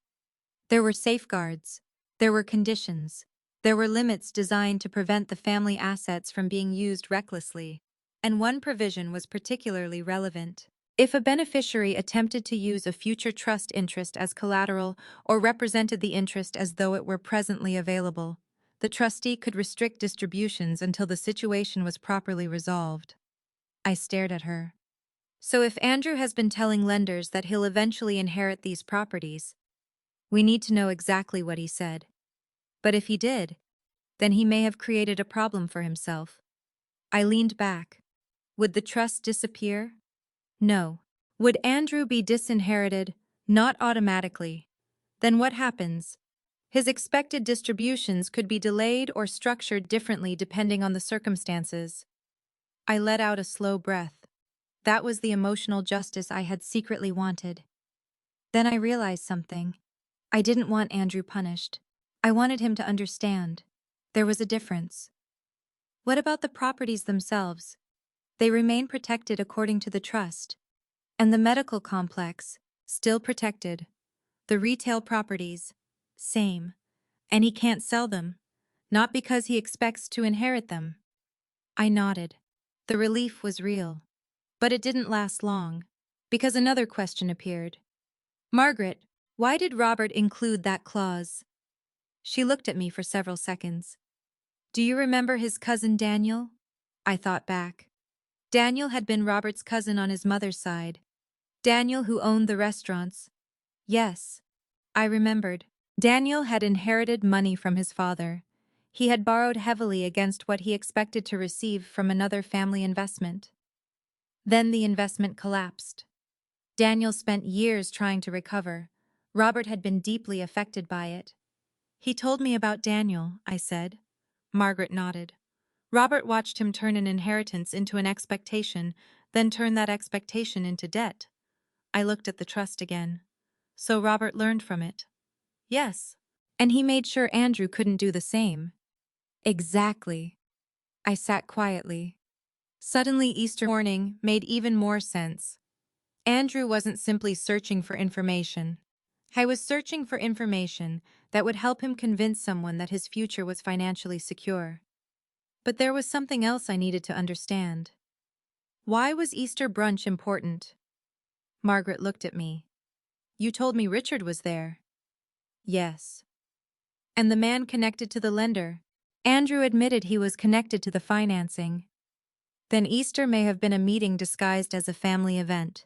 There were safeguards. There were conditions. There were limits designed to prevent the family assets from being used recklessly. And one provision was particularly relevant. If a beneficiary attempted to use a future trust interest as collateral or represented the interest as though it were presently available, the trustee could restrict distributions until the situation was properly resolved. I stared at her. So if Andrew has been telling lenders that he'll eventually inherit these properties, we need to know exactly what he said. But if he did, then he may have created a problem for himself. I leaned back. Would the trust disappear? No. Would Andrew be disinherited? Not automatically. Then what happens? His expected distributions could be delayed or structured differently depending on the circumstances. I let out a slow breath. That was the emotional justice I had secretly wanted. Then I realized something. I didn't want Andrew punished. I wanted him to understand. There was a difference. What about the properties themselves? They remain protected according to the trust. And the medical complex, still protected. The retail properties, same. And he can't sell them, not because he expects to inherit them. I nodded. The relief was real. But it didn't last long, because another question appeared. Margaret, why did Robert include that clause? She looked at me for several seconds. Do you remember his cousin Daniel? I thought back. Daniel had been Robert's cousin on his mother's side. Daniel who owned the restaurants. Yes, I remembered. Daniel had inherited money from his father. He had borrowed heavily against what he expected to receive from another family investment. Then the investment collapsed. Daniel spent years trying to recover. Robert had been deeply affected by it. He told me about Daniel, I said. Margaret nodded. Robert watched him turn an inheritance into an expectation, then turn that expectation into debt. I looked at the trust again. So Robert learned from it. Yes. And he made sure Andrew couldn't do the same. Exactly. I sat quietly. Suddenly Easter morning made even more sense. Andrew wasn't simply searching for information. I was searching for information that would help him convince someone that his future was financially secure. But there was something else I needed to understand. Why was Easter brunch important? Margaret looked at me. You told me Richard was there. Yes. And the man connected to the lender. Andrew admitted he was connected to the financing. Then Easter may have been a meeting disguised as a family event.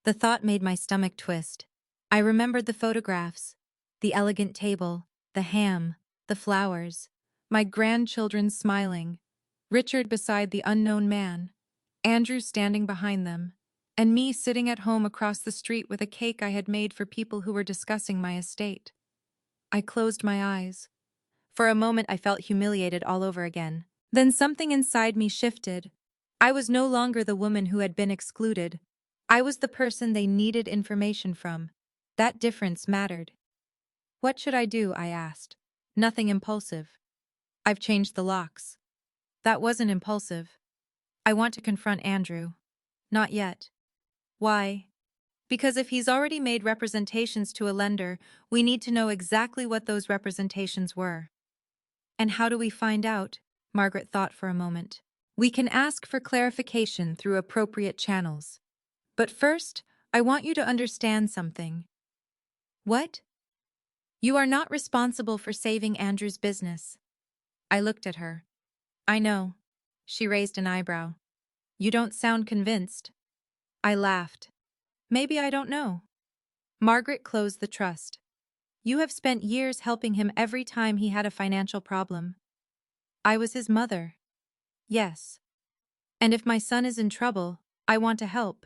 The thought made my stomach twist. I remembered the photographs, the elegant table, the ham, the flowers, my grandchildren smiling, Richard beside the unknown man, Andrew standing behind them, and me sitting at home across the street with a cake I had made for people who were discussing my estate. I closed my eyes. For a moment I felt humiliated all over again. Then something inside me shifted. I was no longer the woman who had been excluded. I was the person they needed information from. That difference mattered. What should I do? I asked. Nothing impulsive. I've changed the locks. That wasn't impulsive. I want to confront Andrew. Not yet. Why? Because if he's already made representations to a lender, we need to know exactly what those representations were. And how do we find out? Margaret thought for a moment. We can ask for clarification through appropriate channels. But first, I want you to understand something. What? You are not responsible for saving Andrew's business. I looked at her. I know. She raised an eyebrow. You don't sound convinced. I laughed. Maybe I don't know. Margaret closed the trust. You have spent years helping him every time he had a financial problem. I was his mother. Yes. And if my son is in trouble, I want to help.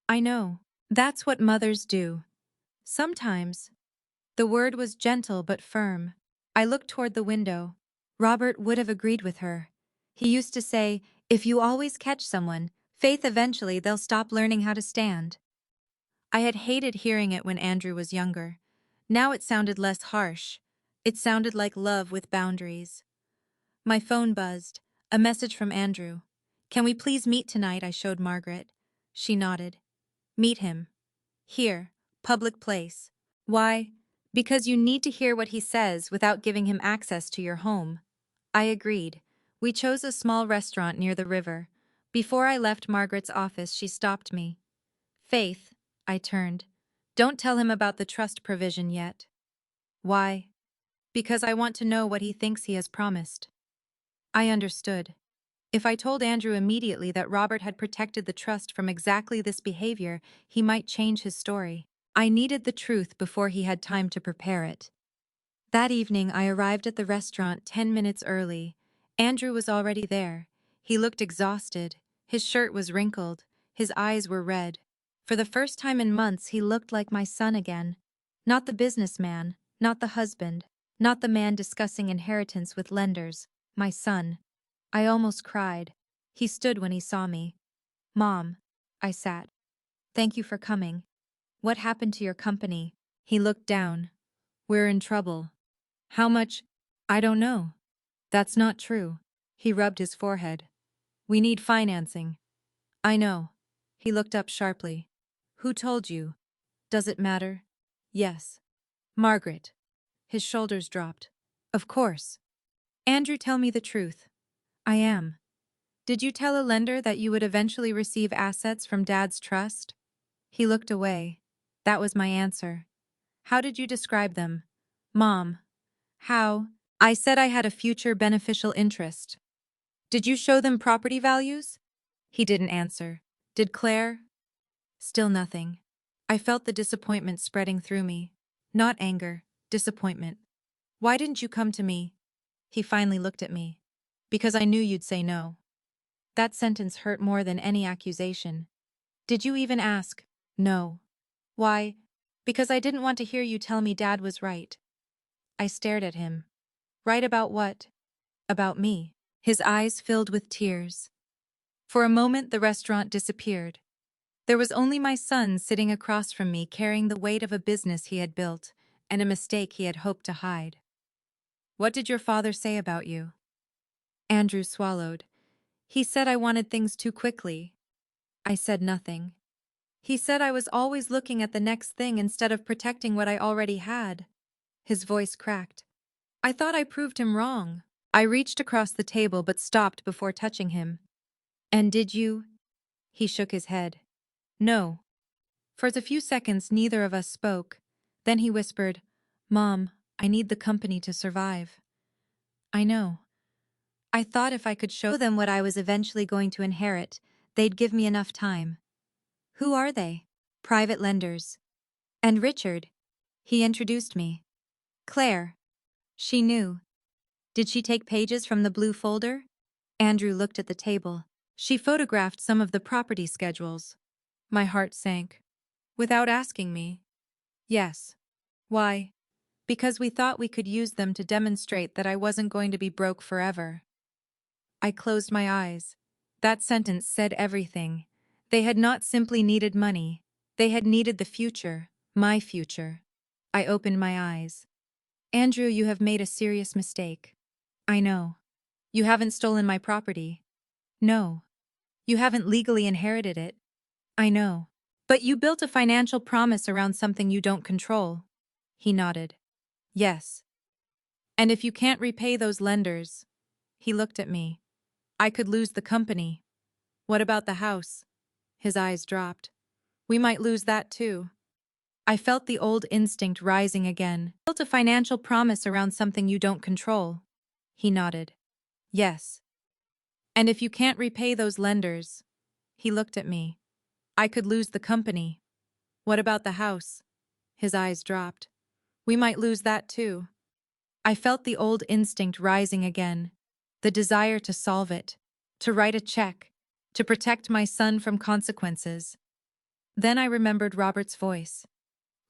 I know. That's what mothers do. Sometimes. The word was gentle but firm. I looked toward the window. Robert would have agreed with her. He used to say, if you always catch someone, Faith, eventually they'll stop learning how to stand. I had hated hearing it when Andrew was younger. Now it sounded less harsh. It sounded like love with boundaries. My phone buzzed. A message from Andrew. Can we please meet tonight? I showed Margaret. She nodded. Meet him. Here. Public place. Why? Because you need to hear what he says without giving him access to your home. I agreed. We chose a small restaurant near the river. Before I left Margaret's office, she stopped me. Faith, I turned. Don't tell him about the trust provision yet. Why? Because I want to know what he thinks he has promised. I understood. If I told Andrew immediately that Robert had protected the trust from exactly this behavior, he might change his story. I needed the truth before he had time to prepare it. That evening, I arrived at the restaurant 10 minutes early. Andrew was already there. He looked exhausted. His shirt was wrinkled. His eyes were red. For the first time in months, he looked like my son again. Not the businessman, not the husband, not the man discussing inheritance with lenders. My son. I almost cried. He stood when he saw me. Mom. I sat. Thank you for coming. What happened to your company? He looked down. We're in trouble. How much? I don't know. That's not true. He rubbed his forehead. We need financing. I know. He looked up sharply. Who told you? Does it matter? Yes. Margaret. His shoulders dropped. Of course. Andrew, tell me the truth. I am. Did you tell a lender that you would eventually receive assets from Dad's trust? He looked away. That was my answer. How did you describe them? Mom. How? I said I had a future beneficial interest. Did you show them property values? He didn't answer. Did Claire? Still nothing. I felt the disappointment spreading through me. Not anger, disappointment. Why didn't you come to me? He finally looked at me. Because I knew you'd say no. That sentence hurt more than any accusation. Did you even ask? No. Why? Because I didn't want to hear you tell me Dad was right. I stared at him. Right about what? About me. His eyes filled with tears. For a moment, the restaurant disappeared. There was only my son sitting across from me carrying the weight of a business he had built and a mistake he had hoped to hide. What did your father say about you? Andrew swallowed. He said I wanted things too quickly. I said nothing. He said I was always looking at the next thing instead of protecting what I already had. His voice cracked. I thought I proved him wrong. I reached across the table but stopped before touching him. And did you? He shook his head. No. For a few seconds, neither of us spoke. Then he whispered, Mom, I need the company to survive. I know. I thought if I could show them what I was eventually going to inherit, they'd give me enough time. Who are they? Private lenders. And Richard. He introduced me. Claire. She knew. Did she take pages from the blue folder? Andrew looked at the table. She photographed some of the property schedules. My heart sank. Without asking me. Yes. Why? Because we thought we could use them to demonstrate that I wasn't going to be broke forever. I closed my eyes. That sentence said everything. They had not simply needed money. They had needed the future, my future. I opened my eyes. Andrew, you have made a serious mistake. I know. You haven't stolen my property. No. You haven't legally inherited it. I know. But you built a financial promise around something you don't control. He nodded. Yes. And if you can't repay those lenders, he looked at me. I could lose the company. What about the house? His eyes dropped. We might lose that too. I felt the old instinct rising again. Built a financial promise around something you don't control. He nodded. Yes. And if you can't repay those lenders, he looked at me. I could lose the company. What about the house? His eyes dropped. We might lose that too. I felt the old instinct rising again. The desire to solve it. To write a check. To protect my son from consequences. Then I remembered Robert's voice.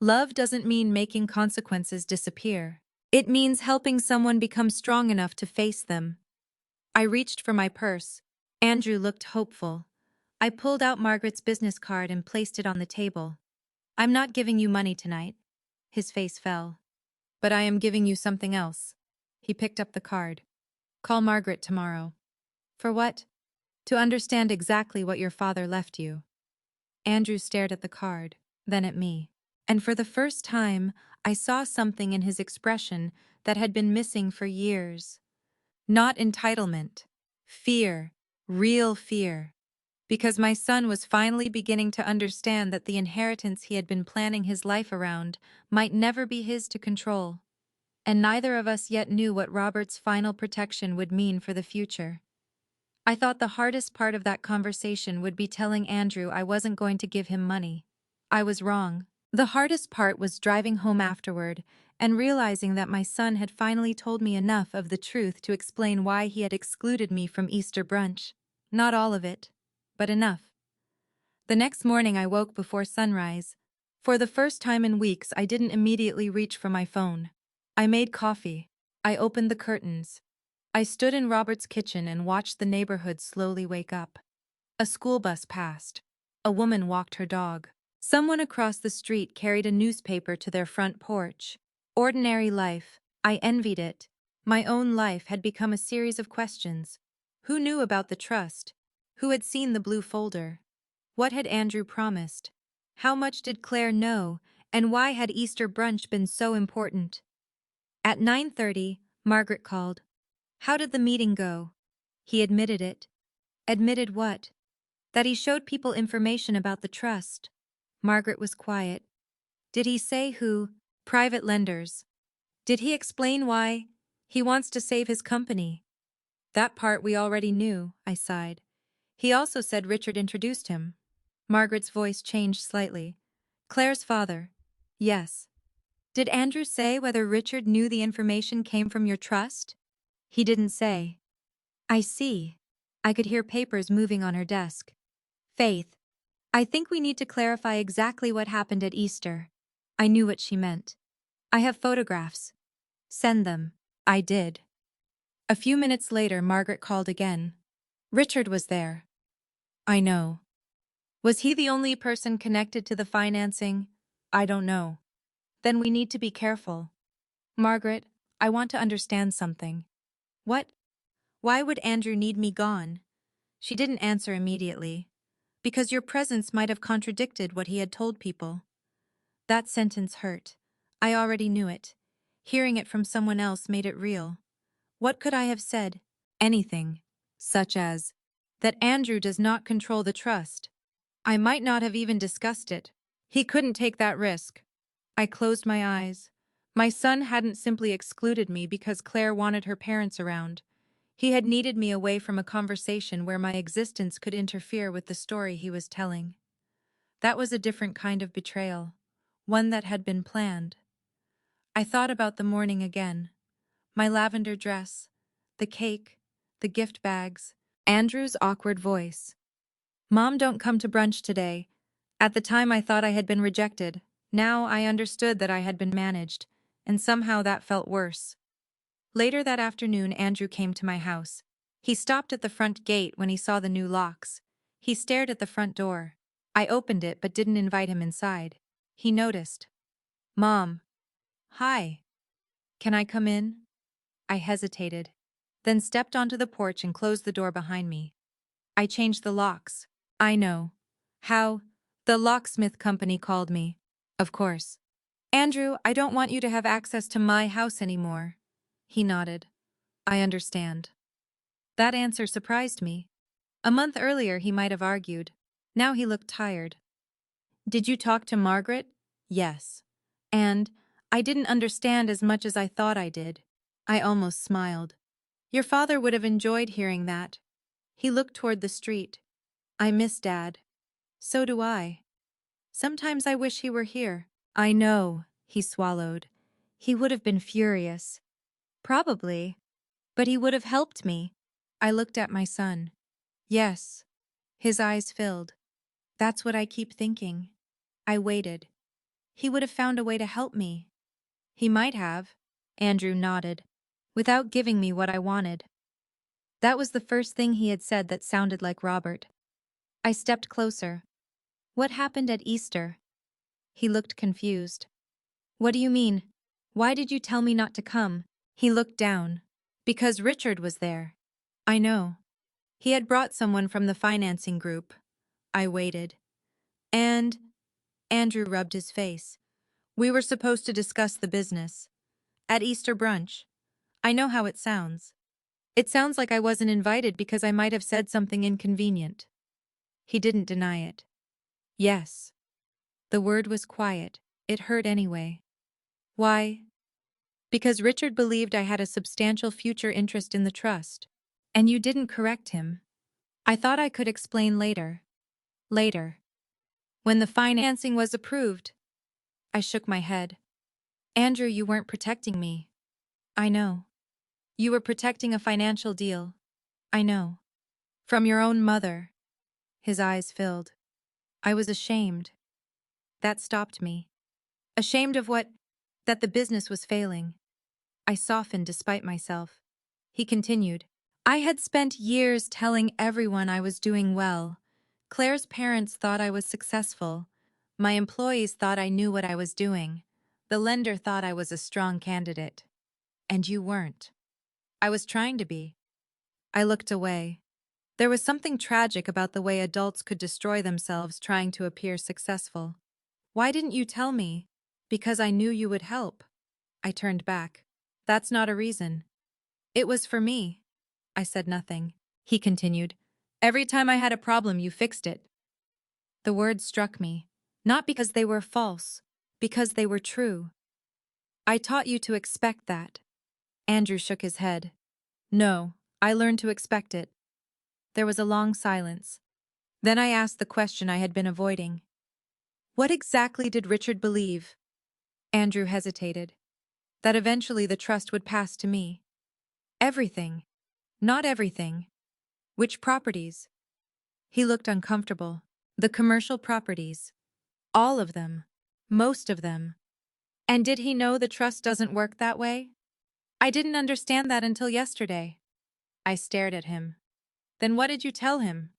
Love doesn't mean making consequences disappear. It means helping someone become strong enough to face them. I reached for my purse. Andrew looked hopeful. I pulled out Margaret's business card and placed it on the table. I'm not giving you money tonight. His face fell. But I am giving you something else. He picked up the card. Call Margaret tomorrow. For what? To understand exactly what your father left you. Andrew stared at the card, then at me. And for the first time, I saw something in his expression that had been missing for years. Not entitlement. Fear. Real fear. Because my son was finally beginning to understand that the inheritance he had been planning his life around might never be his to control. And neither of us yet knew what Robert's final protection would mean for the future. I thought the hardest part of that conversation would be telling Andrew I wasn't going to give him money. I was wrong. The hardest part was driving home afterward and realizing that my son had finally told me enough of the truth to explain why he had excluded me from Easter brunch. Not all of it, but enough. The next morning I woke before sunrise. For the first time in weeks, I didn't immediately reach for my phone. I made coffee. I opened the curtains. I stood in Robert's kitchen and watched the neighborhood slowly wake up. A school bus passed. A woman walked her dog. Someone across the street carried a newspaper to their front porch. Ordinary life. I envied it. My own life had become a series of questions. Who knew about the trust? Who had seen the blue folder? What had Andrew promised? How much did Claire know, and why had Easter brunch been so important? At 9:30, Margaret called. How did the meeting go? He admitted it. Admitted what? That he showed people information about the trust. Margaret was quiet. Did he say who? Private lenders. Did he explain why? He wants to save his company. That part we already knew, I sighed. He also said Richard introduced him. Margaret's voice changed slightly. Claire's father. Yes. Did Andrew say whether Richard knew the information came from your trust? He didn't say. I see. I could hear papers moving on her desk. Faith. I think we need to clarify exactly what happened at Easter. I knew what she meant. I have photographs. Send them. I did. A few minutes later, Margaret called again. Richard was there. I know. Was he the only person connected to the financing? I don't know. Then we need to be careful. Margaret, I want to understand something. What? Why would Andrew need me gone? She didn't answer immediately. Because your presence might have contradicted what he had told people. That sentence hurt. I already knew it. Hearing it from someone else made it real. What could I have said? Anything. Such as, that Andrew does not control the trust. I might not have even discussed it. He couldn't take that risk. I closed my eyes. My son hadn't simply excluded me because Claire wanted her parents around. He had needed me away from a conversation where my existence could interfere with the story he was telling. That was a different kind of betrayal, one that had been planned. I thought about the morning again. My lavender dress, the cake, the gift bags, Andrew's awkward voice. Mom, don't come to brunch today. At the time I thought I had been rejected. Now I understood that I had been managed, and somehow that felt worse. Later that afternoon, Andrew came to my house. He stopped at the front gate when he saw the new locks. He stared at the front door. I opened it but didn't invite him inside. He noticed. Mom. Hi. Can I come in? I hesitated, then stepped onto the porch and closed the door behind me. I changed the locks. I know. How? The locksmith company called me. Of course. Andrew, I don't want you to have access to my house anymore. He nodded. I understand. That answer surprised me. A month earlier he might have argued. Now he looked tired. Did you talk to Margaret? Yes. And I didn't understand as much as I thought I did. I almost smiled. Your father would have enjoyed hearing that. He looked toward the street. I miss Dad. So do I. Sometimes I wish he were here. I know, he swallowed. He would have been furious. Probably. But he would have helped me. I looked at my son. Yes. His eyes filled. That's what I keep thinking. I waited. He would have found a way to help me. He might have. Andrew nodded, without giving me what I wanted. That was the first thing he had said that sounded like Robert. I stepped closer. What happened at Easter? He looked confused. What do you mean? Why did you tell me not to come? He looked down. Because Richard was there. I know. He had brought someone from the financing group. I waited. And Andrew rubbed his face. We were supposed to discuss the business. At Easter brunch. I know how it sounds. It sounds like I wasn't invited because I might have said something inconvenient. He didn't deny it. Yes. The word was quiet. It hurt anyway. Why? Because Richard believed I had a substantial future interest in the trust. And you didn't correct him. I thought I could explain later. Later. When the financing was approved. I shook my head. Andrew, you weren't protecting me. I know. You were protecting a financial deal. I know. From your own mother. His eyes filled. I was ashamed. That stopped me. Ashamed of what? That the business was failing. I softened despite myself. He continued. I had spent years telling everyone I was doing well. Claire's parents thought I was successful. My employees thought I knew what I was doing. The lender thought I was a strong candidate. And you weren't. I was trying to be. I looked away. There was something tragic about the way adults could destroy themselves trying to appear successful. Why didn't you tell me? Because I knew you would help. I turned back. That's not a reason. It was for me. I said nothing. He continued. Every time I had a problem, you fixed it. The words struck me. Not because they were false, because they were true. I taught you to expect that. Andrew shook his head. No, I learned to expect it. There was a long silence. Then I asked the question I had been avoiding. What exactly did Richard believe? Andrew hesitated. That eventually the trust would pass to me. Everything. Not everything. Which properties? He looked uncomfortable. The commercial properties. All of them. Most of them. And did he know the trust doesn't work that way? I didn't understand that until yesterday. I stared at him. Then what did you tell him?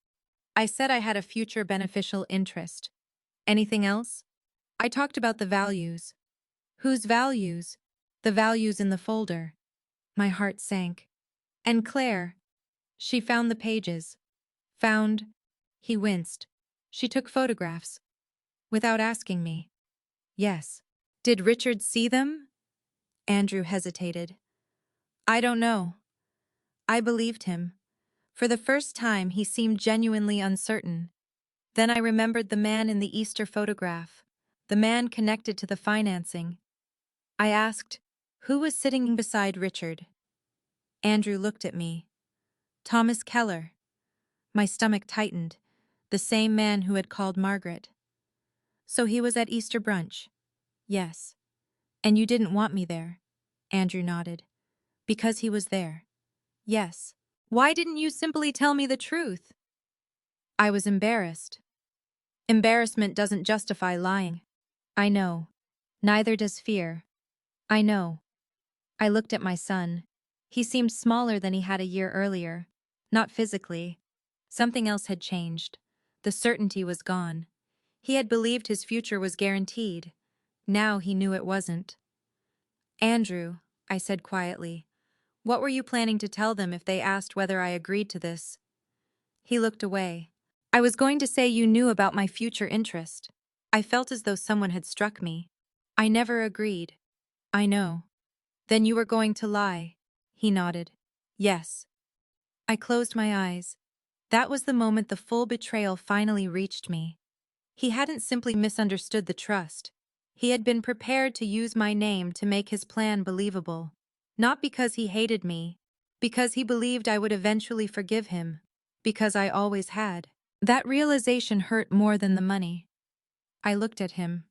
I said I had a future beneficial interest. Anything else? I talked about the values. Whose values? The values in the folder. My heart sank. And Claire. She found the pages. Found. He winced. She took photographs. Without asking me. Yes. Did Richard see them? Andrew hesitated. I don't know. I believed him. For the first time, he seemed genuinely uncertain. Then I remembered the man in the Easter photograph, the man connected to the financing. I asked, who was sitting beside Richard? Andrew looked at me. Thomas Keller. My stomach tightened. The same man who had called Margaret. So he was at Easter brunch. Yes. And you didn't want me there. Andrew nodded. Because he was there. Yes. Why didn't you simply tell me the truth? I was embarrassed. Embarrassment doesn't justify lying. I know. Neither does fear. I know. I looked at my son. He seemed smaller than he had a year earlier. Not physically. Something else had changed. The certainty was gone. He had believed his future was guaranteed. Now he knew it wasn't. Andrew, I said quietly, what were you planning to tell them if they asked whether I agreed to this? He looked away. I was going to say you knew about my future interest. I felt as though someone had struck me. I never agreed. I know. Then you were going to lie. He nodded. Yes. I closed my eyes. That was the moment the full betrayal finally reached me. He hadn't simply misunderstood the trust. He had been prepared to use my name to make his plan believable. Not because he hated me, because he believed I would eventually forgive him, because I always had. That realization hurt more than the money. I looked at him.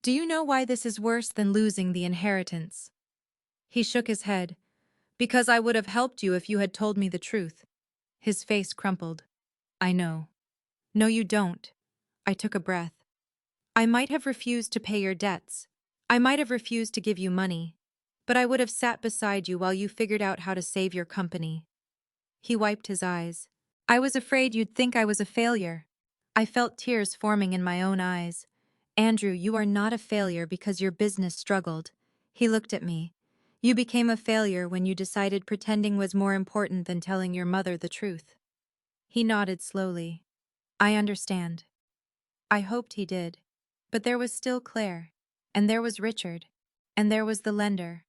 Do you know why this is worse than losing the inheritance? He shook his head. Because I would have helped you if you had told me the truth. His face crumpled. I know. No, you don't. I took a breath. I might have refused to pay your debts. I might have refused to give you money. But I would have sat beside you while you figured out how to save your company. He wiped his eyes. I was afraid you'd think I was a failure. I felt tears forming in my own eyes. Andrew, you are not a failure because your business struggled. He looked at me. You became a failure when you decided pretending was more important than telling your mother the truth. He nodded slowly. I understand. I hoped he did. But there was still Claire. And there was Richard. And there was the lender.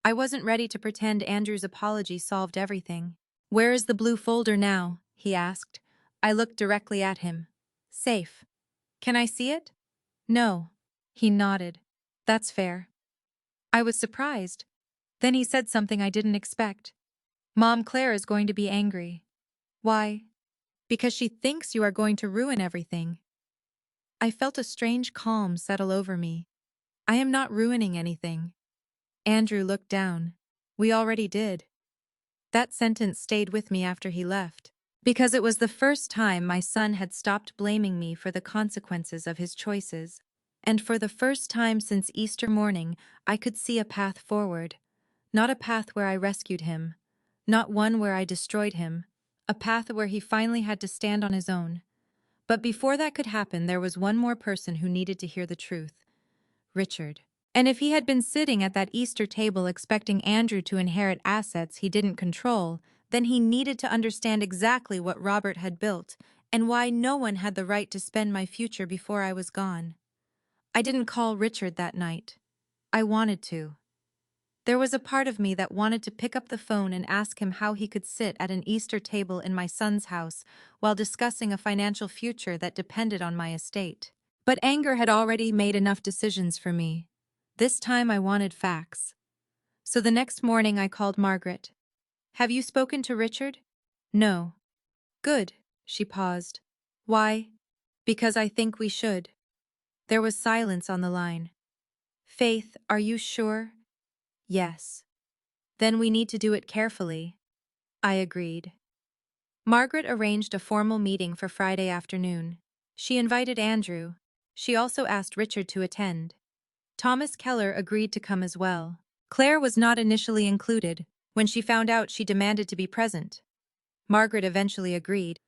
I wasn't ready to pretend Andrew's apology solved everything. Where is the blue folder now? He asked. I looked directly at him. Safe. Can I see it? No. He nodded. That's fair. I was surprised. Then he said something I didn't expect. Mom, Claire is going to be angry. Why? Because she thinks you are going to ruin everything. I felt a strange calm settle over me. I am not ruining anything. Andrew looked down. We already did. That sentence stayed with me after he left. Because it was the first time my son had stopped blaming me for the consequences of his choices. And for the first time since Easter morning, I could see a path forward. Not a path where I rescued him. Not one where I destroyed him. A path where he finally had to stand on his own. But before that could happen, there was one more person who needed to hear the truth. Richard. And if he had been sitting at that Easter table expecting Andrew to inherit assets he didn't control, then he needed to understand exactly what Robert had built and why no one had the right to spend my future before I was gone. I didn't call Richard that night. I wanted to. There was a part of me that wanted to pick up the phone and ask him how he could sit at an Easter table in my son's house while discussing a financial future that depended on my estate. But anger had already made enough decisions for me. This time I wanted facts. So the next morning I called Margaret. Have you spoken to Richard? No. Good, she paused. Why? Because I think we should. There was silence on the line. Faith, are you sure? Yes. Then we need to do it carefully. I agreed. Margaret arranged a formal meeting for Friday afternoon. She invited Andrew. She also asked Richard to attend. Thomas Keller agreed to come as well. Claire was not initially included. When she found out, she demanded to be present. Margaret eventually agreed.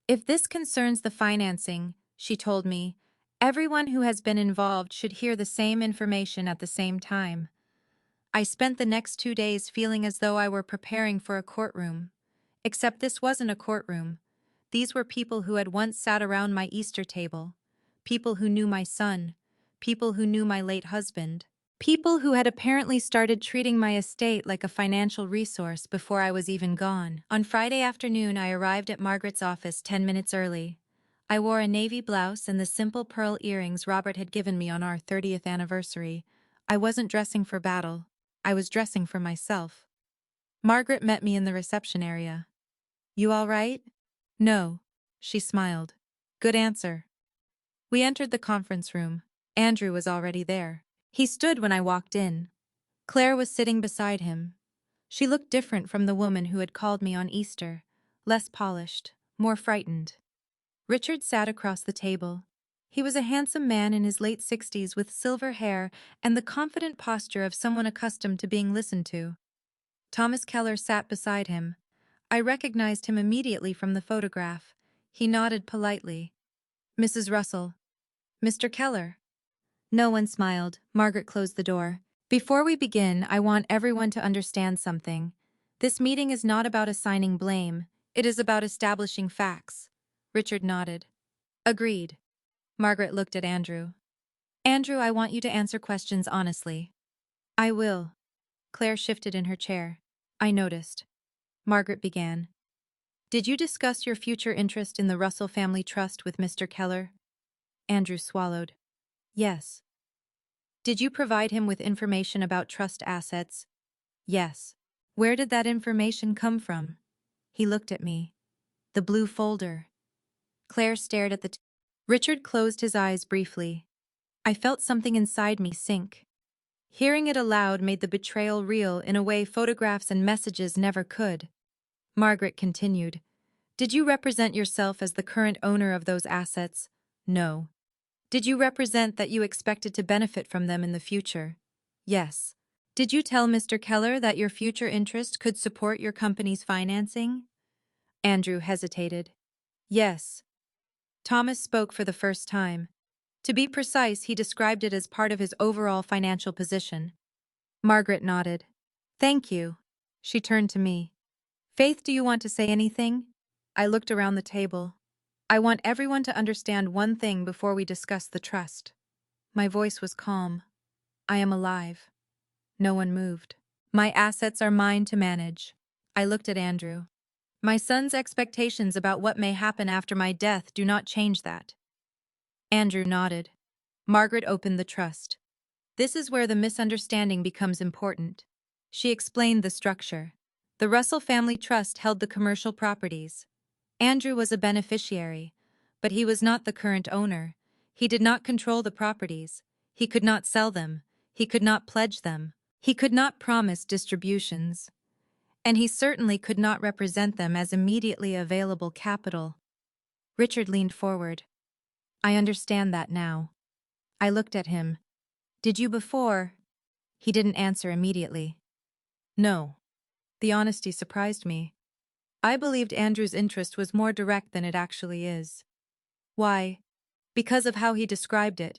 If this concerns the financing, she told me, everyone who has been involved should hear the same information at the same time. I spent the next 2 days feeling as though I were preparing for a courtroom. Except this wasn't a courtroom. These were people who had once sat around my Easter table. People who knew my son. People who knew my late husband. People who had apparently started treating my estate like a financial resource before I was even gone. On Friday afternoon, I arrived at Margaret's office 10 minutes early. I wore a navy blouse and the simple pearl earrings Robert had given me on our 30th anniversary. I wasn't dressing for battle. I was dressing for myself. Margaret met me in the reception area. "You all right?" "No." She smiled. "Good answer." We entered the conference room. Andrew was already there. He stood when I walked in. Claire was sitting beside him. She looked different from the woman who had called me on Easter, less polished, more frightened. Richard sat across the table. He was a handsome man in his late 60s with silver hair and the confident posture of someone accustomed to being listened to. Thomas Keller sat beside him. I recognized him immediately from the photograph. He nodded politely. "Mrs. Russell." "Mr. Keller." No one smiled. Margaret closed the door. "Before we begin, I want everyone to understand something. This meeting is not about assigning blame. It is about establishing facts." Richard nodded. "Agreed." Margaret looked at Andrew. "Andrew, I want you to answer questions honestly." "I will." Claire shifted in her chair. "I noticed." Margaret began. "Did you discuss your future interest in the Russell Family Trust with Mr. Keller?" Andrew swallowed. "Yes." "Did you provide him with information about trust assets?" "Yes." "Where did that information come from?" He looked at me. "The blue folder." Claire stared at the Richard closed his eyes briefly. I felt something inside me sink. Hearing it aloud made the betrayal real in a way photographs and messages never could. Margaret continued. "Did you represent yourself as the current owner of those assets?" "No." "Did you represent that you expected to benefit from them in the future?" "Yes." "Did you tell Mr. Keller that your future interest could support your company's financing?" Andrew hesitated. "Yes." Thomas spoke for the first time. To be precise, he described it as part of his overall financial position. Margaret nodded. "Thank you." She turned to me. "Faith, do you want to say anything?" I looked around the table. "I want everyone to understand one thing before we discuss the trust." My voice was calm. "I am alive." No one moved. "My assets are mine to manage." I looked at Andrew. "My son's expectations about what may happen after my death do not change that." Andrew nodded. Margaret opened the trust. "This is where the misunderstanding becomes important." She explained the structure. The Russell Family Trust held the commercial properties. Andrew was a beneficiary, but he was not the current owner. He did not control the properties. He could not sell them. He could not pledge them. He could not promise distributions. And he certainly could not represent them as immediately available capital. Richard leaned forward. "I understand that now." I looked at him. "Did you before?" He didn't answer immediately. "No." The honesty surprised me. I believed Andrew's interest was more direct than it actually is. "Why?" "Because of how he described it."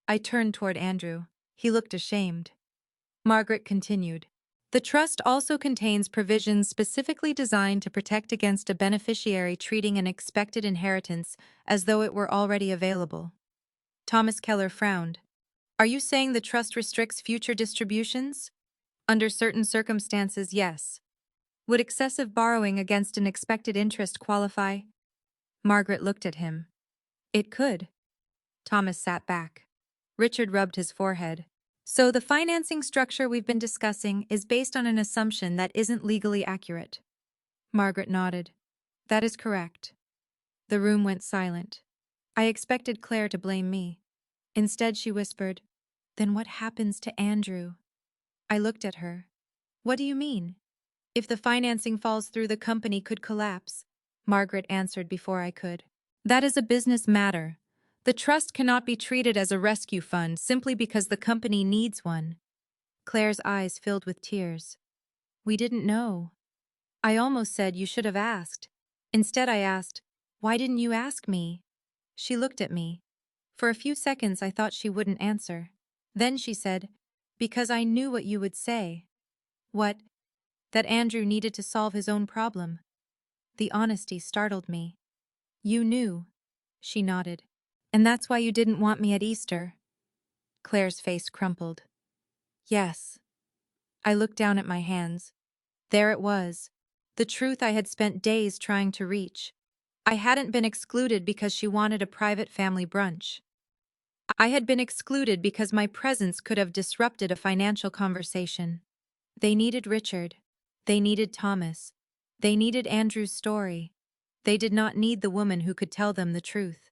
I turned toward Andrew. He looked ashamed. Margaret continued. "The trust also contains provisions specifically designed to protect against a beneficiary treating an expected inheritance as though it were already available." Thomas Keller frowned. "Are you saying the trust restricts future distributions?" "Under certain circumstances, yes." "Would excessive borrowing against an expected interest qualify?" Margaret looked at him. "It could." Thomas sat back. Richard rubbed his forehead. "So the financing structure we've been discussing is based on an assumption that isn't legally accurate." Margaret nodded. "That is correct." The room went silent. I expected Claire to blame me. Instead, she whispered, "Then what happens to Andrew?" I looked at her. "What do you mean?" "If the financing falls through, the company could collapse." Margaret answered before I could. "That is a business matter. The trust cannot be treated as a rescue fund simply because the company needs one." Claire's eyes filled with tears. "We didn't know." I almost said, "You should have asked." Instead, I asked, "Why didn't you ask me?" She looked at me. For a few seconds, I thought she wouldn't answer. Then she said, "Because I knew what you would say." "What?" "That Andrew needed to solve his own problem." The honesty startled me. "You knew." She nodded. "And that's why you didn't want me at Easter." Claire's face crumpled. Yes. I looked down at my hands. There it was. The truth I had spent days trying to reach. I hadn't been excluded because she wanted a private family brunch. I had been excluded because my presence could have disrupted a financial conversation. They needed Richard. They needed Thomas. They needed Andrew's story. They did not need the woman who could tell them the truth.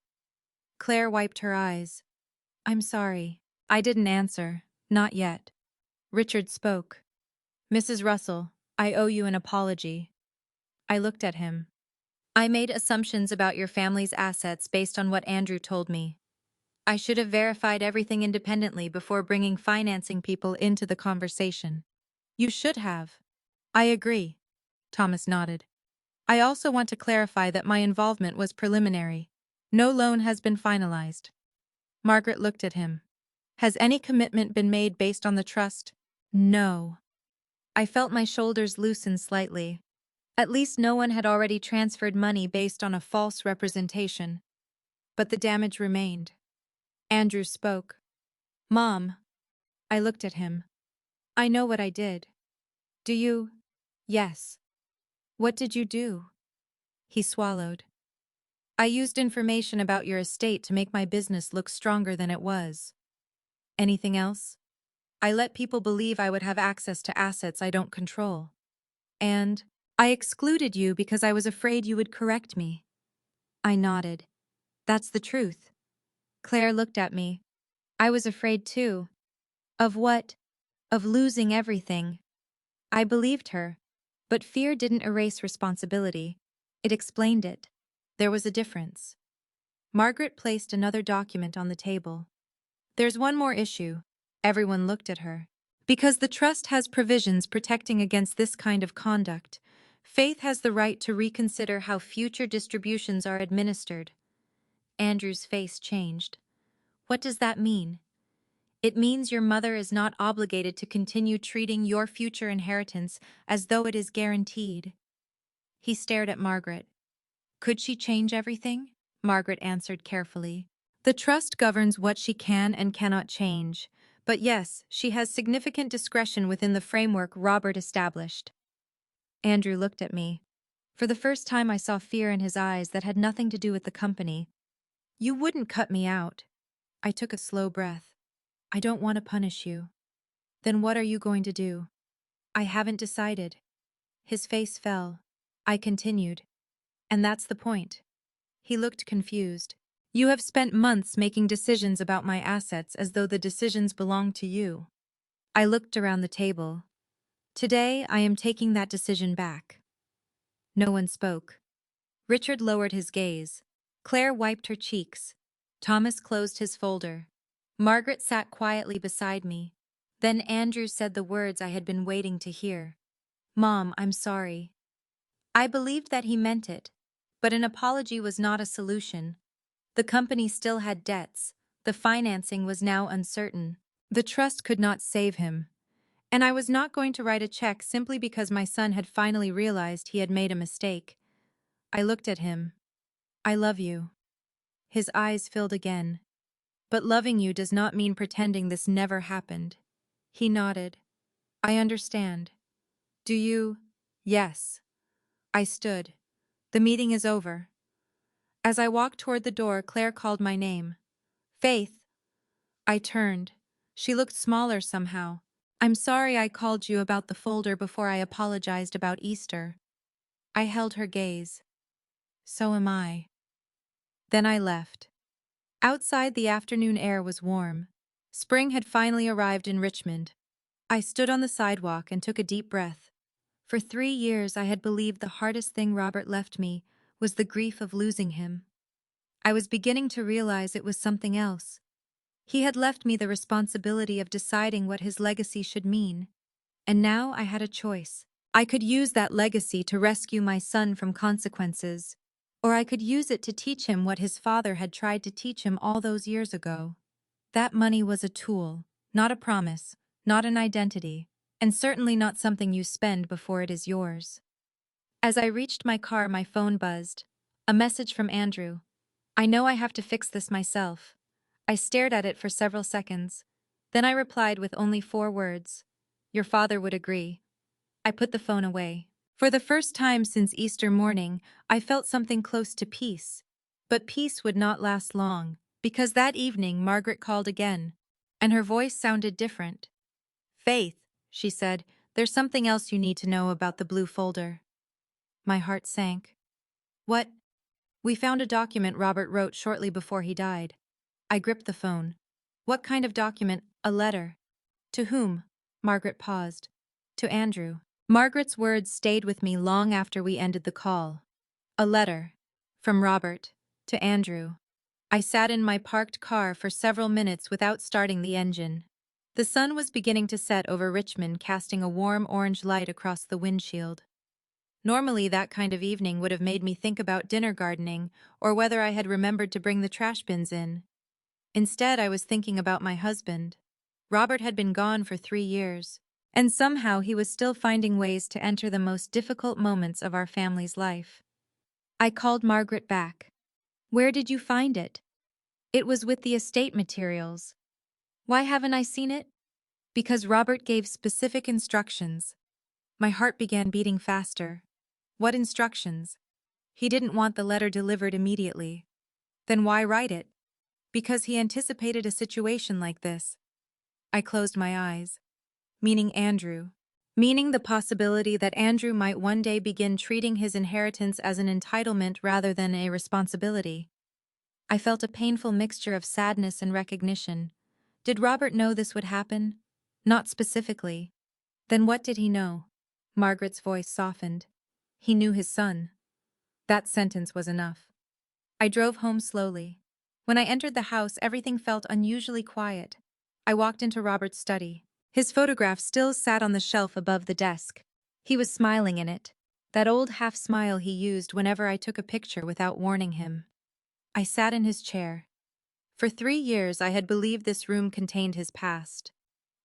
Claire wiped her eyes. I'm sorry. I didn't answer. Not yet. Richard spoke. Mrs. Russell, I owe you an apology. I looked at him. I made assumptions about your family's assets based on what Andrew told me. I should have verified everything independently before bringing financing people into the conversation. You should have. I agree. Thomas nodded. I also want to clarify that my involvement was preliminary. No loan has been finalized. Margaret looked at him. Has any commitment been made based on the trust? No. I felt my shoulders loosen slightly. At least no one had already transferred money based on a false representation. But the damage remained. Andrew spoke. Mom. I looked at him. I know what I did. Do you? Yes. What did you do? He swallowed. I used information about your estate to make my business look stronger than it was. Anything else? I let people believe I would have access to assets I don't control. And I excluded you because I was afraid you would correct me. I nodded. That's the truth. Claire looked at me. I was afraid too. Of what? Of losing everything. I believed her. But fear didn't erase responsibility. It explained it. There was a difference. Margaret placed another document on the table. There's one more issue. Everyone looked at her. Because the trust has provisions protecting against this kind of conduct, Faith has the right to reconsider how future distributions are administered. Andrew's face changed. What does that mean? It means your mother is not obligated to continue treating your future inheritance as though it is guaranteed. He stared at Margaret. Could she change everything? Margaret answered carefully. The trust governs what she can and cannot change. But yes, she has significant discretion within the framework Robert established. Andrew looked at me. For the first time I saw fear in his eyes that had nothing to do with the company. You wouldn't cut me out. I took a slow breath. I don't want to punish you. Then what are you going to do? I haven't decided. His face fell. I continued. And that's the point. He looked confused. You have spent months making decisions about my assets as though the decisions belonged to you. I looked around the table. Today, I am taking that decision back. No one spoke. Richard lowered his gaze. Claire wiped her cheeks. Thomas closed his folder. Margaret sat quietly beside me. Then Andrew said the words I had been waiting to hear. Mom, I'm sorry. I believed that he meant it, but an apology was not a solution. The company still had debts. The financing was now uncertain. The trust could not save him. And I was not going to write a check simply because my son had finally realized he had made a mistake. I looked at him. I love you. His eyes filled again. But loving you does not mean pretending this never happened. He nodded. I understand. Do you? Yes. I stood. The meeting is over. As I walked toward the door, Claire called my name. Faith. I turned. She looked smaller somehow. I'm sorry I called you about the folder before I apologized about Easter. I held her gaze. So am I. Then I left. Outside, the afternoon air was warm. Spring had finally arrived in Richmond. I stood on the sidewalk and took a deep breath. For 3 years, I had believed the hardest thing Robert left me was the grief of losing him. I was beginning to realize it was something else. He had left me the responsibility of deciding what his legacy should mean. And now I had a choice. I could use that legacy to rescue my son from consequences, or I could use it to teach him what his father had tried to teach him all those years ago. That money was a tool, not a promise, not an identity, and certainly not something you spend before it is yours. As I reached my car, my phone buzzed. A message from Andrew. I know I have to fix this myself. I stared at it for several seconds. Then I replied with only 4 words. Your father would agree. I put the phone away. For the first time since Easter morning, I felt something close to peace. But peace would not last long, because that evening Margaret called again, and her voice sounded different. Faith, she said, there's something else you need to know about the blue folder. My heart sank. What? We found a document Robert wrote shortly before he died. I gripped the phone. What kind of document? A letter. To whom? Margaret paused. To Andrew. Margaret's words stayed with me long after we ended the call. A letter. From Robert. To Andrew. I sat in my parked car for several minutes without starting the engine. The sun was beginning to set over Richmond, casting a warm orange light across the windshield. Normally, that kind of evening would have made me think about dinner gardening or whether I had remembered to bring the trash bins in. Instead, I was thinking about my husband. Robert had been gone for 3 years, and somehow he was still finding ways to enter the most difficult moments of our family's life. I called Margaret back. Where did you find it? It was with the estate materials. Why haven't I seen it? Because Robert gave specific instructions. My heart began beating faster. What instructions? He didn't want the letter delivered immediately. Then why write it? Because he anticipated a situation like this. I closed my eyes. Meaning Andrew. Meaning the possibility that Andrew might one day begin treating his inheritance as an entitlement rather than a responsibility. I felt a painful mixture of sadness and recognition. Did Robert know this would happen? Not specifically. Then what did he know? Margaret's voice softened. He knew his son. That sentence was enough. I drove home slowly. When I entered the house, everything felt unusually quiet. I walked into Robert's study. His photograph still sat on the shelf above the desk. He was smiling in it, that old half-smile he used whenever I took a picture without warning him. I sat in his chair. For 3 years I had believed this room contained his past.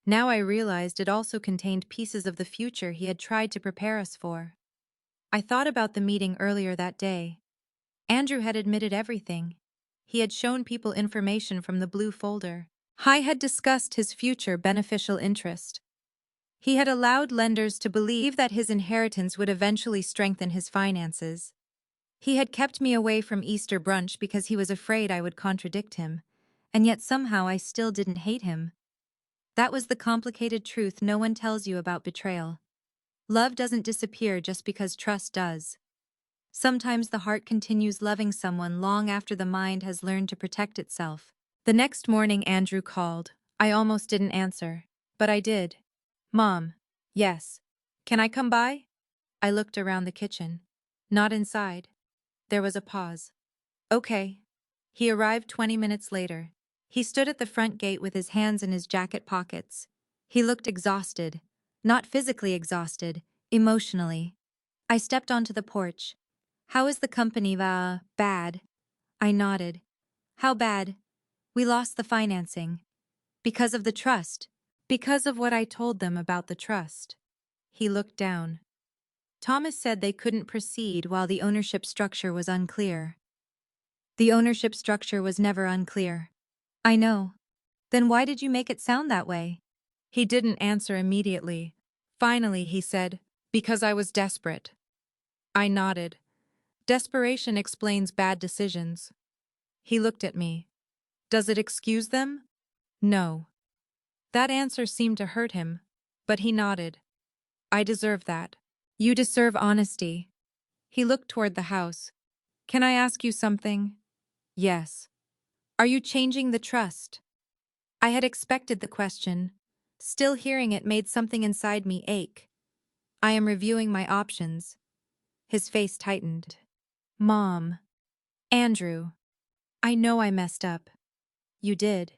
Now I realized it also contained pieces of the future he had tried to prepare us for. I thought about the meeting earlier that day. Andrew had admitted everything. He had shown people information from the blue folder. I had discussed his future beneficial interest. He had allowed lenders to believe that his inheritance would eventually strengthen his finances. He had kept me away from Easter brunch because he was afraid I would contradict him, and yet somehow I still didn't hate him. That was the complicated truth no one tells you about betrayal. Love doesn't disappear just because trust does. Sometimes the heart continues loving someone long after the mind has learned to protect itself. The next morning Andrew called. I almost didn't answer, but I did. Mom. Yes. Can I come by? I looked around the kitchen. Not inside. There was a pause. Okay. He arrived 20 minutes later. He stood at the front gate with his hands in his jacket pockets. He looked exhausted. Not physically exhausted, emotionally. I stepped onto the porch. How is the company, bad? I nodded. How bad? We lost the financing. Because of the trust. Because of what I told them about the trust. He looked down. Thomas said they couldn't proceed while the ownership structure was unclear. The ownership structure was never unclear. I know. Then why did you make it sound that way? He didn't answer immediately. Finally, he said, because I was desperate. I nodded. Desperation explains bad decisions. He looked at me. Does it excuse them? No. That answer seemed to hurt him, but he nodded. I deserve that. You deserve honesty. He looked toward the house. Can I ask you something? Yes. Are you changing the trust? I had expected the question. Still hearing it made something inside me ache. I am reviewing my options. His face tightened. Mom. Andrew. I know I messed up. You did.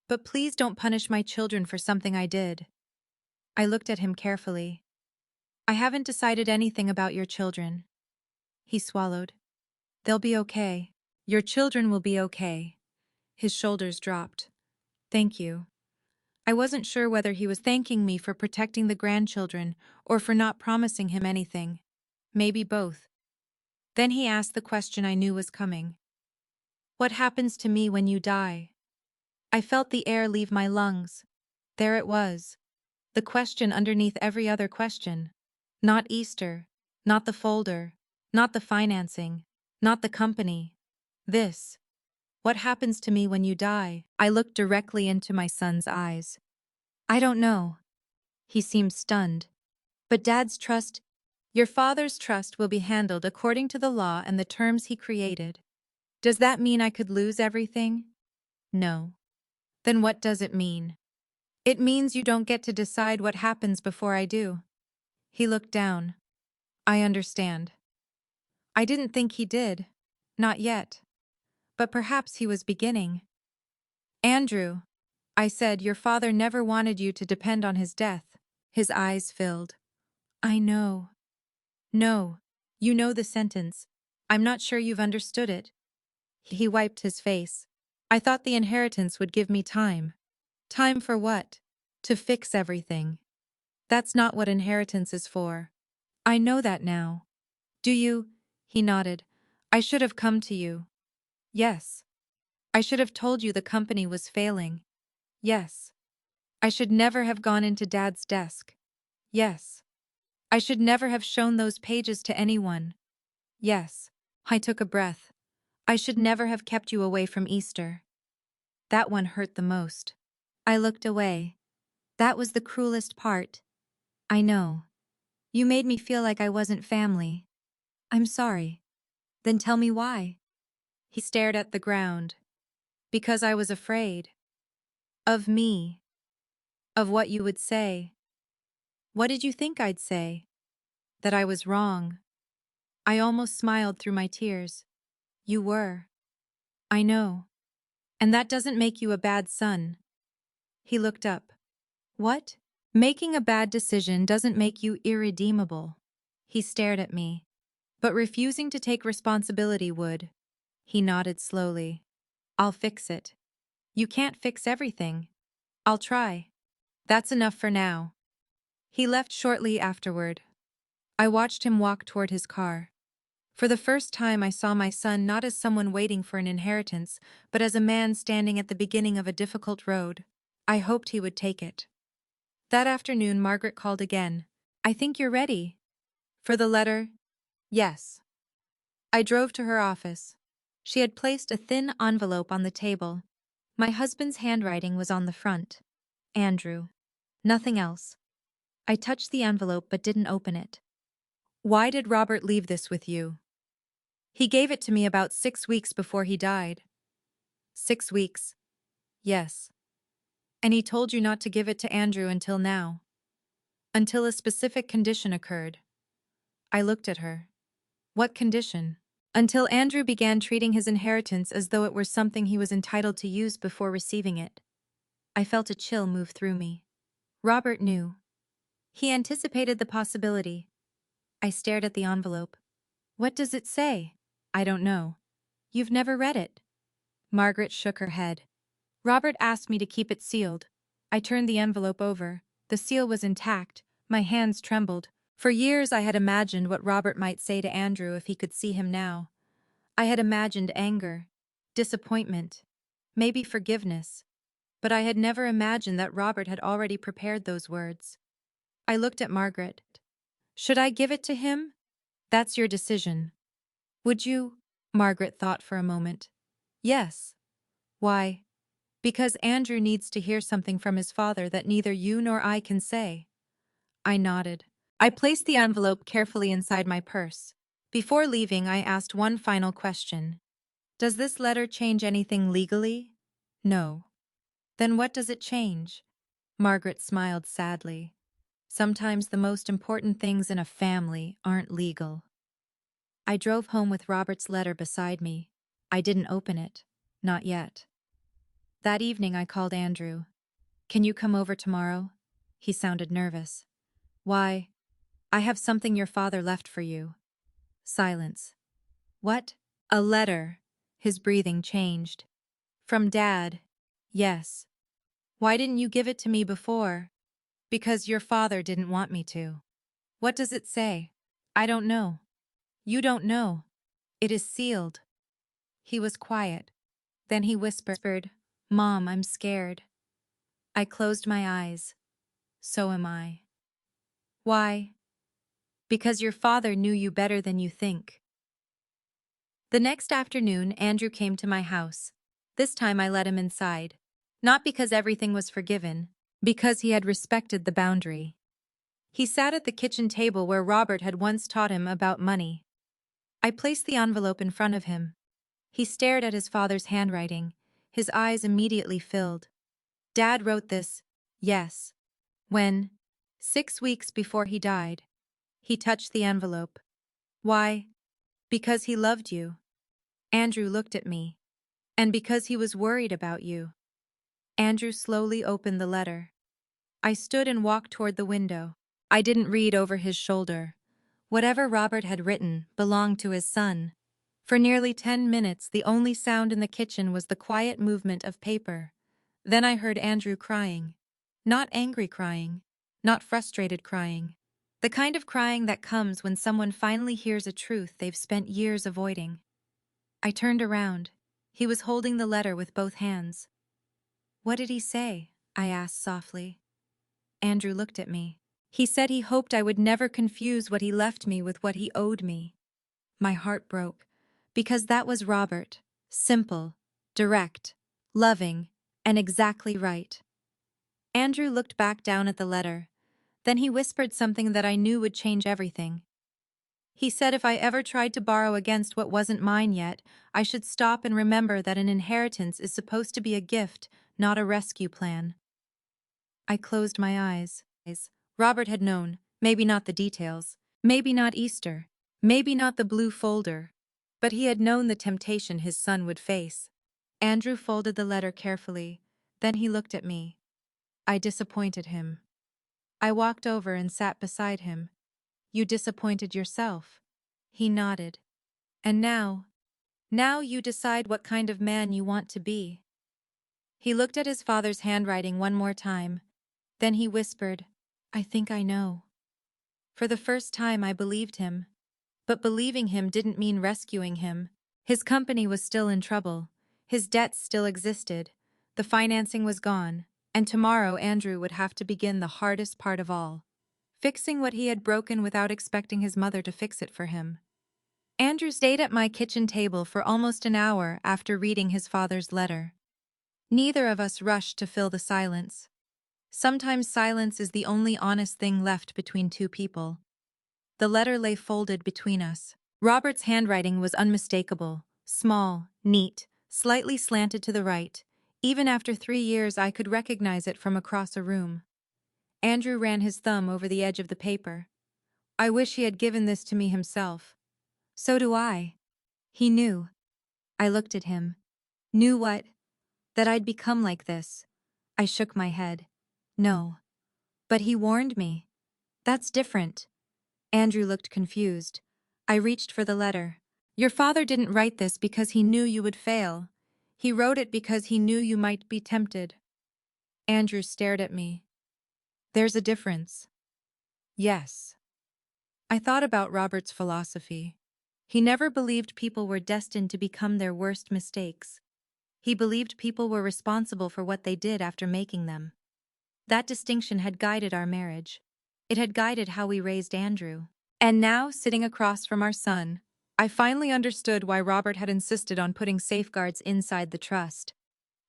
But please don't punish my children for something I did. I looked at him carefully. I haven't decided anything about your children. He swallowed. They'll be okay. Your children will be okay. His shoulders dropped. Thank you. I wasn't sure whether he was thanking me for protecting the grandchildren or for not promising him anything. Maybe both. Then he asked the question I knew was coming. What happens to me when you die? I felt the air leave my lungs. There it was. The question underneath every other question. Not Easter. Not the folder. Not the financing. Not the company. This. What happens to me when you die? I looked directly into my son's eyes. I don't know. He seemed stunned. But Dad's trust, your father's trust will be handled according to the law and the terms he created. Does that mean I could lose everything? No. Then what does it mean? It means you don't get to decide what happens before I do. He looked down. I understand. I didn't think he did. Not yet. But perhaps he was beginning. Andrew, I said, your father never wanted you to depend on his death. His eyes filled. I know. No. You know the sentence. I'm not sure you've understood it. He wiped his face. I thought the inheritance would give me time. Time for what? To fix everything. That's not what inheritance is for. I know that now. Do you? He nodded. I should have come to you. Yes. I should have told you the company was failing. Yes. I should never have gone into Dad's desk. Yes. I should never have shown those pages to anyone. Yes. I took a breath. I should never have kept you away from Easter. That one hurt the most. I looked away. That was the cruelest part. I know. You made me feel like I wasn't family. I'm sorry. Then tell me why. He stared at the ground. Because I was afraid. Of me. Of what you would say. What did you think I'd say? That I was wrong. I almost smiled through my tears. You were. I know. And that doesn't make you a bad son. He looked up. What? Making a bad decision doesn't make you irredeemable. He stared at me. But refusing to take responsibility would. He nodded slowly. I'll fix it. You can't fix everything. I'll try. That's enough for now. He left shortly afterward. I watched him walk toward his car. For the first time I saw my son not as someone waiting for an inheritance, but as a man standing at the beginning of a difficult road. I hoped he would take it. That afternoon Margaret called again. I think you're ready. For the letter? Yes. I drove to her office. She had placed a thin envelope on the table. My husband's handwriting was on the front. Andrew. Nothing else. I touched the envelope but didn't open it. Why did Robert leave this with you? He gave it to me about 6 weeks before he died. 6 weeks. Yes. And he told you not to give it to Andrew until now. Until a specific condition occurred. I looked at her. What condition? Until Andrew began treating his inheritance as though it were something he was entitled to use before receiving it. I felt a chill move through me. Robert knew. He anticipated the possibility. I stared at the envelope. What does it say? I don't know. You've never read it. Margaret shook her head. Robert asked me to keep it sealed. I turned the envelope over. The seal was intact. My hands trembled. For years I had imagined what Robert might say to Andrew if he could see him now. I had imagined anger, disappointment, maybe forgiveness. But I had never imagined that Robert had already prepared those words. I looked at Margaret. Should I give it to him? That's your decision. Would you? Margaret thought for a moment. Yes. Why? Because Andrew needs to hear something from his father that neither you nor I can say. I nodded. I placed the envelope carefully inside my purse. Before leaving, I asked one final question. Does this letter change anything legally? No. Then what does it change? Margaret smiled sadly. Sometimes the most important things in a family aren't legal. I drove home with Robert's letter beside me. I didn't open it. Not yet. That evening I called Andrew. Can you come over tomorrow? He sounded nervous. Why? I have something your father left for you. Silence. What? A letter. His breathing changed. From Dad. Yes. Why didn't you give it to me before? Because your father didn't want me to. What does it say? I don't know. You don't know. It is sealed. He was quiet. Then he whispered, Mom, I'm scared. I closed my eyes. So am I. Why? Because your father knew you better than you think. The next afternoon, Andrew came to my house. This time I let him inside. Not because everything was forgiven, because he had respected the boundary. He sat at the kitchen table where Robert had once taught him about money. I placed the envelope in front of him. He stared at his father's handwriting. His eyes immediately filled. Dad wrote this, yes, when, 6 weeks before he died. He touched the envelope. Why? Because he loved you. Andrew looked at me. And because he was worried about you. Andrew slowly opened the letter. I stood and walked toward the window. I didn't read over his shoulder. Whatever Robert had written belonged to his son. For nearly 10 minutes, the only sound in the kitchen was the quiet movement of paper. Then I heard Andrew crying. Not angry crying. Not frustrated crying. The kind of crying that comes when someone finally hears a truth they've spent years avoiding. I turned around. He was holding the letter with both hands. What did he say? I asked softly. Andrew looked at me. He said he hoped I would never confuse what he left me with what he owed me. My heart broke. Because that was Robert. Simple, direct, loving, and exactly right. Andrew looked back down at the letter. Then he whispered something that I knew would change everything. He said if I ever tried to borrow against what wasn't mine yet, I should stop and remember that an inheritance is supposed to be a gift, not a rescue plan. I closed my eyes. Robert had known, maybe not the details, maybe not Easter, maybe not the blue folder, but he had known the temptation his son would face. Andrew folded the letter carefully, then he looked at me. I disappointed him. I walked over and sat beside him. You disappointed yourself. He nodded. And now you decide what kind of man you want to be. He looked at his father's handwriting one more time. Then he whispered, I think I know. For the first time I believed him. But believing him didn't mean rescuing him. His company was still in trouble. His debts still existed. The financing was gone. And tomorrow Andrew would have to begin the hardest part of all. Fixing what he had broken without expecting his mother to fix it for him. Andrew stayed at my kitchen table for almost an hour after reading his father's letter. Neither of us rushed to fill the silence. Sometimes silence is the only honest thing left between two people. The letter lay folded between us. Robert's handwriting was unmistakable, small, neat, slightly slanted to the right. Even after 3 years, I could recognize it from across a room. Andrew ran his thumb over the edge of the paper. I wish he had given this to me himself. So do I. He knew. I looked at him. Knew what? That I'd become like this. I shook my head. No. But he warned me. That's different. Andrew looked confused. I reached for the letter. Your father didn't write this because he knew you would fail. He wrote it because he knew you might be tempted. Andrew stared at me. There's a difference. Yes. I thought about Robert's philosophy. He never believed people were destined to become their worst mistakes. He believed people were responsible for what they did after making them. That distinction had guided our marriage. It had guided how we raised Andrew. And now, sitting across from our son, I finally understood why Robert had insisted on putting safeguards inside the trust.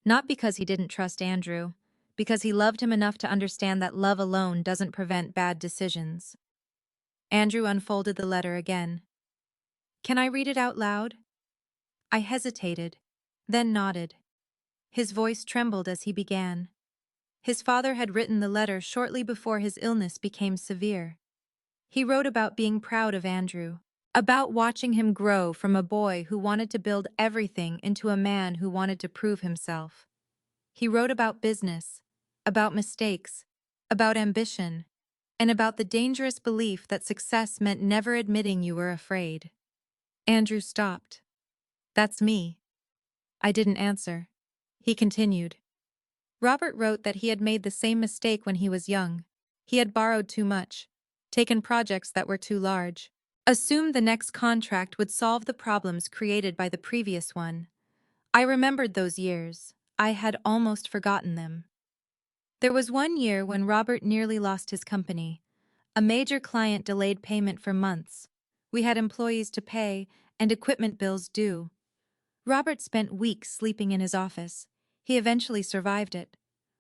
Not because he didn't trust Andrew, because he loved him enough to understand that love alone doesn't prevent bad decisions. Andrew unfolded the letter again. Can I read it out loud? I hesitated, then nodded. His voice trembled as he began. His father had written the letter shortly before his illness became severe. He wrote about being proud of Andrew, about watching him grow from a boy who wanted to build everything into a man who wanted to prove himself. He wrote about business, about mistakes, about ambition, and about the dangerous belief that success meant never admitting you were afraid. Andrew stopped. That's me. I didn't answer. He continued. Robert wrote that he had made the same mistake when he was young. He had borrowed too much, taken projects that were too large, assumed the next contract would solve the problems created by the previous one. I remembered those years. I had almost forgotten them. There was one year when Robert nearly lost his company. A major client delayed payment for months. We had employees to pay and equipment bills due. Robert spent weeks sleeping in his office. He eventually survived it,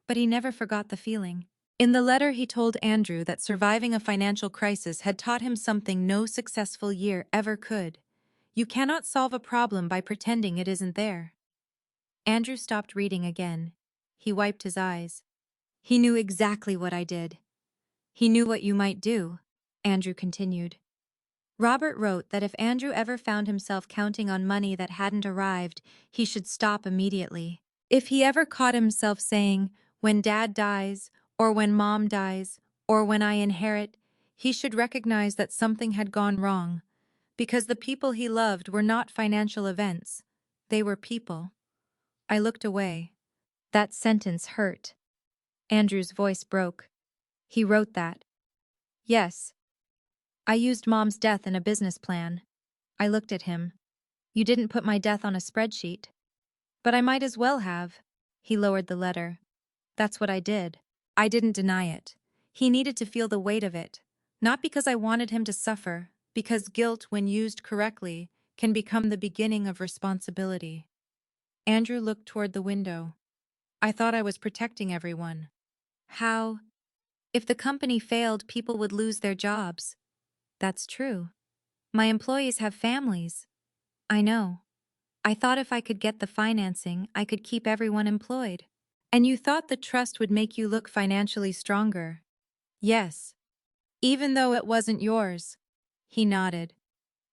but he never forgot the feeling. In the letter, he told Andrew that surviving a financial crisis had taught him something no successful year ever could. You cannot solve a problem by pretending it isn't there. Andrew stopped reading again. He wiped his eyes. He knew exactly what I did. He knew what you might do, Andrew continued. Robert wrote that if Andrew ever found himself counting on money that hadn't arrived, he should stop immediately. If he ever caught himself saying, "When Dad dies," or "When Mom dies," or "When I inherit," he should recognize that something had gone wrong, because the people he loved were not financial events. They were people. I looked away. That sentence hurt. Andrew's voice broke. He wrote that. Yes. I used Mom's death in a business plan. I looked at him. You didn't put my death on a spreadsheet. But I might as well have. He lowered the letter. That's what I did. I didn't deny it. He needed to feel the weight of it. Not because I wanted him to suffer, because guilt, when used correctly, can become the beginning of responsibility. Andrew looked toward the window. I thought I was protecting everyone. How? If the company failed, people would lose their jobs. That's true. My employees have families. I know. I thought if I could get the financing, I could keep everyone employed. And you thought the trust would make you look financially stronger. Yes. Even though it wasn't yours. He nodded.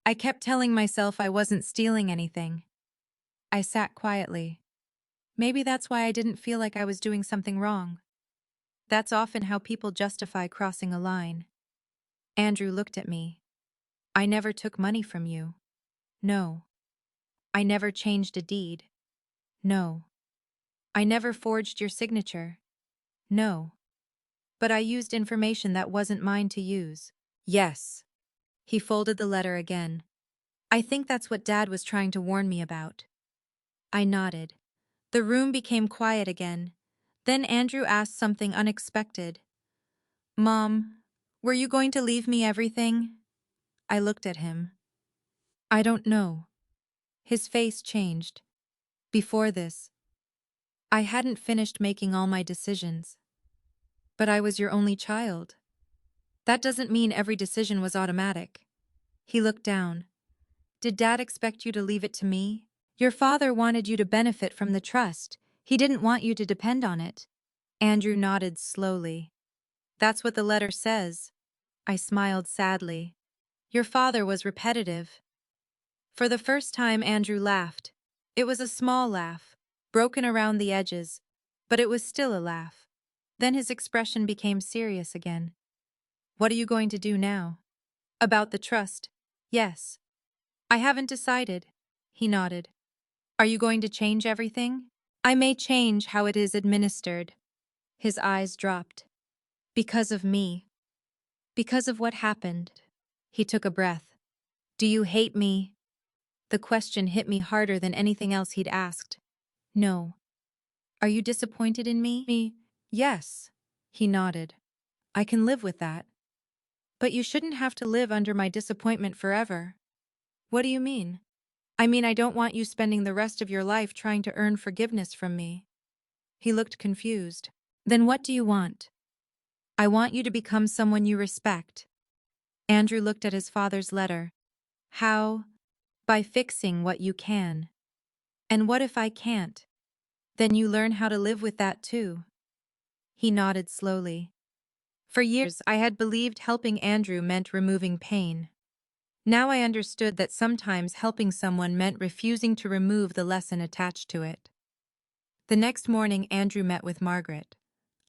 I kept telling myself I wasn't stealing anything. I sat quietly. Maybe that's why I didn't feel like I was doing something wrong. That's often how people justify crossing a line. Andrew looked at me. I never took money from you. No. I never changed a deed. No. I never forged your signature. No. But I used information that wasn't mine to use. Yes. He folded the letter again. I think that's what Dad was trying to warn me about. I nodded. The room became quiet again. Then Andrew asked something unexpected. Mom, were you going to leave me everything? I looked at him. I don't know. His face changed. Before this, I hadn't finished making all my decisions. But I was your only child. That doesn't mean every decision was automatic. He looked down. Did Dad expect you to leave it to me? Your father wanted you to benefit from the trust. He didn't want you to depend on it. Andrew nodded slowly. That's what the letter says. I smiled sadly. Your father was repetitive. For the first time, Andrew laughed. It was a small laugh, broken around the edges, but it was still a laugh. Then his expression became serious again. What are you going to do now? About the trust. Yes. I haven't decided. He nodded. Are you going to change everything? I may change how it is administered. His eyes dropped. Because of me. Because of what happened. He took a breath. Do you hate me? The question hit me harder than anything else he'd asked. No. Are you disappointed in me? Me? Yes. He nodded. I can live with that. But you shouldn't have to live under my disappointment forever. What do you mean? I mean, I don't want you spending the rest of your life trying to earn forgiveness from me. He looked confused. Then what do you want? I want you to become someone you respect. Andrew looked at his father's letter. How? By fixing what you can. And what if I can't? Then you learn how to live with that too. He nodded slowly. For years, I had believed helping Andrew meant removing pain. Now I understood that sometimes helping someone meant refusing to remove the lesson attached to it. The next morning, Andrew met with Margaret.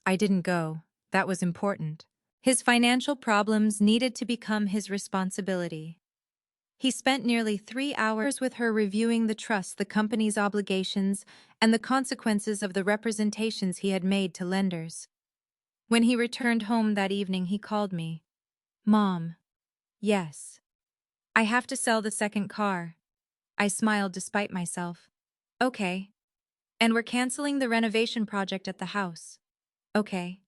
I didn't go. That was important. His financial problems needed to become his responsibility. He spent nearly 3 hours with her reviewing the trust, the company's obligations, and the consequences of the representations he had made to lenders. When he returned home that evening, he called me. Mom. Yes. I have to sell the second car. I smiled despite myself. Okay. And we're canceling the renovation project at the house. Okay.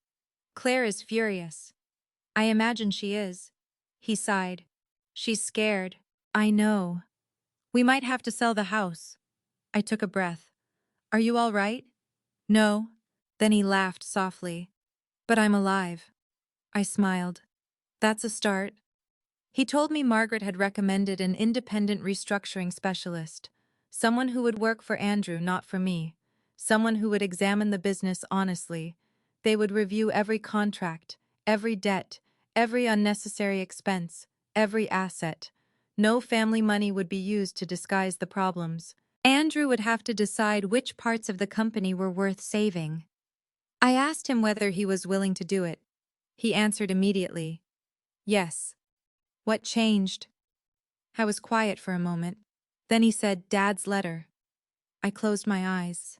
Claire is furious. I imagine she is. He sighed. She's scared. I know. We might have to sell the house. I took a breath. Are you all right? No. Then he laughed softly. But I'm alive. I smiled. That's a start. He told me Margaret had recommended an independent restructuring specialist, someone who would work for Andrew, not for me, someone who would examine the business honestly. They would review every contract, every debt, every unnecessary expense, every asset. No family money would be used to disguise the problems. Andrew would have to decide which parts of the company were worth saving. I asked him whether he was willing to do it. He answered immediately, yes. What changed? I was quiet for a moment. Then he said, Dad's letter. I closed my eyes.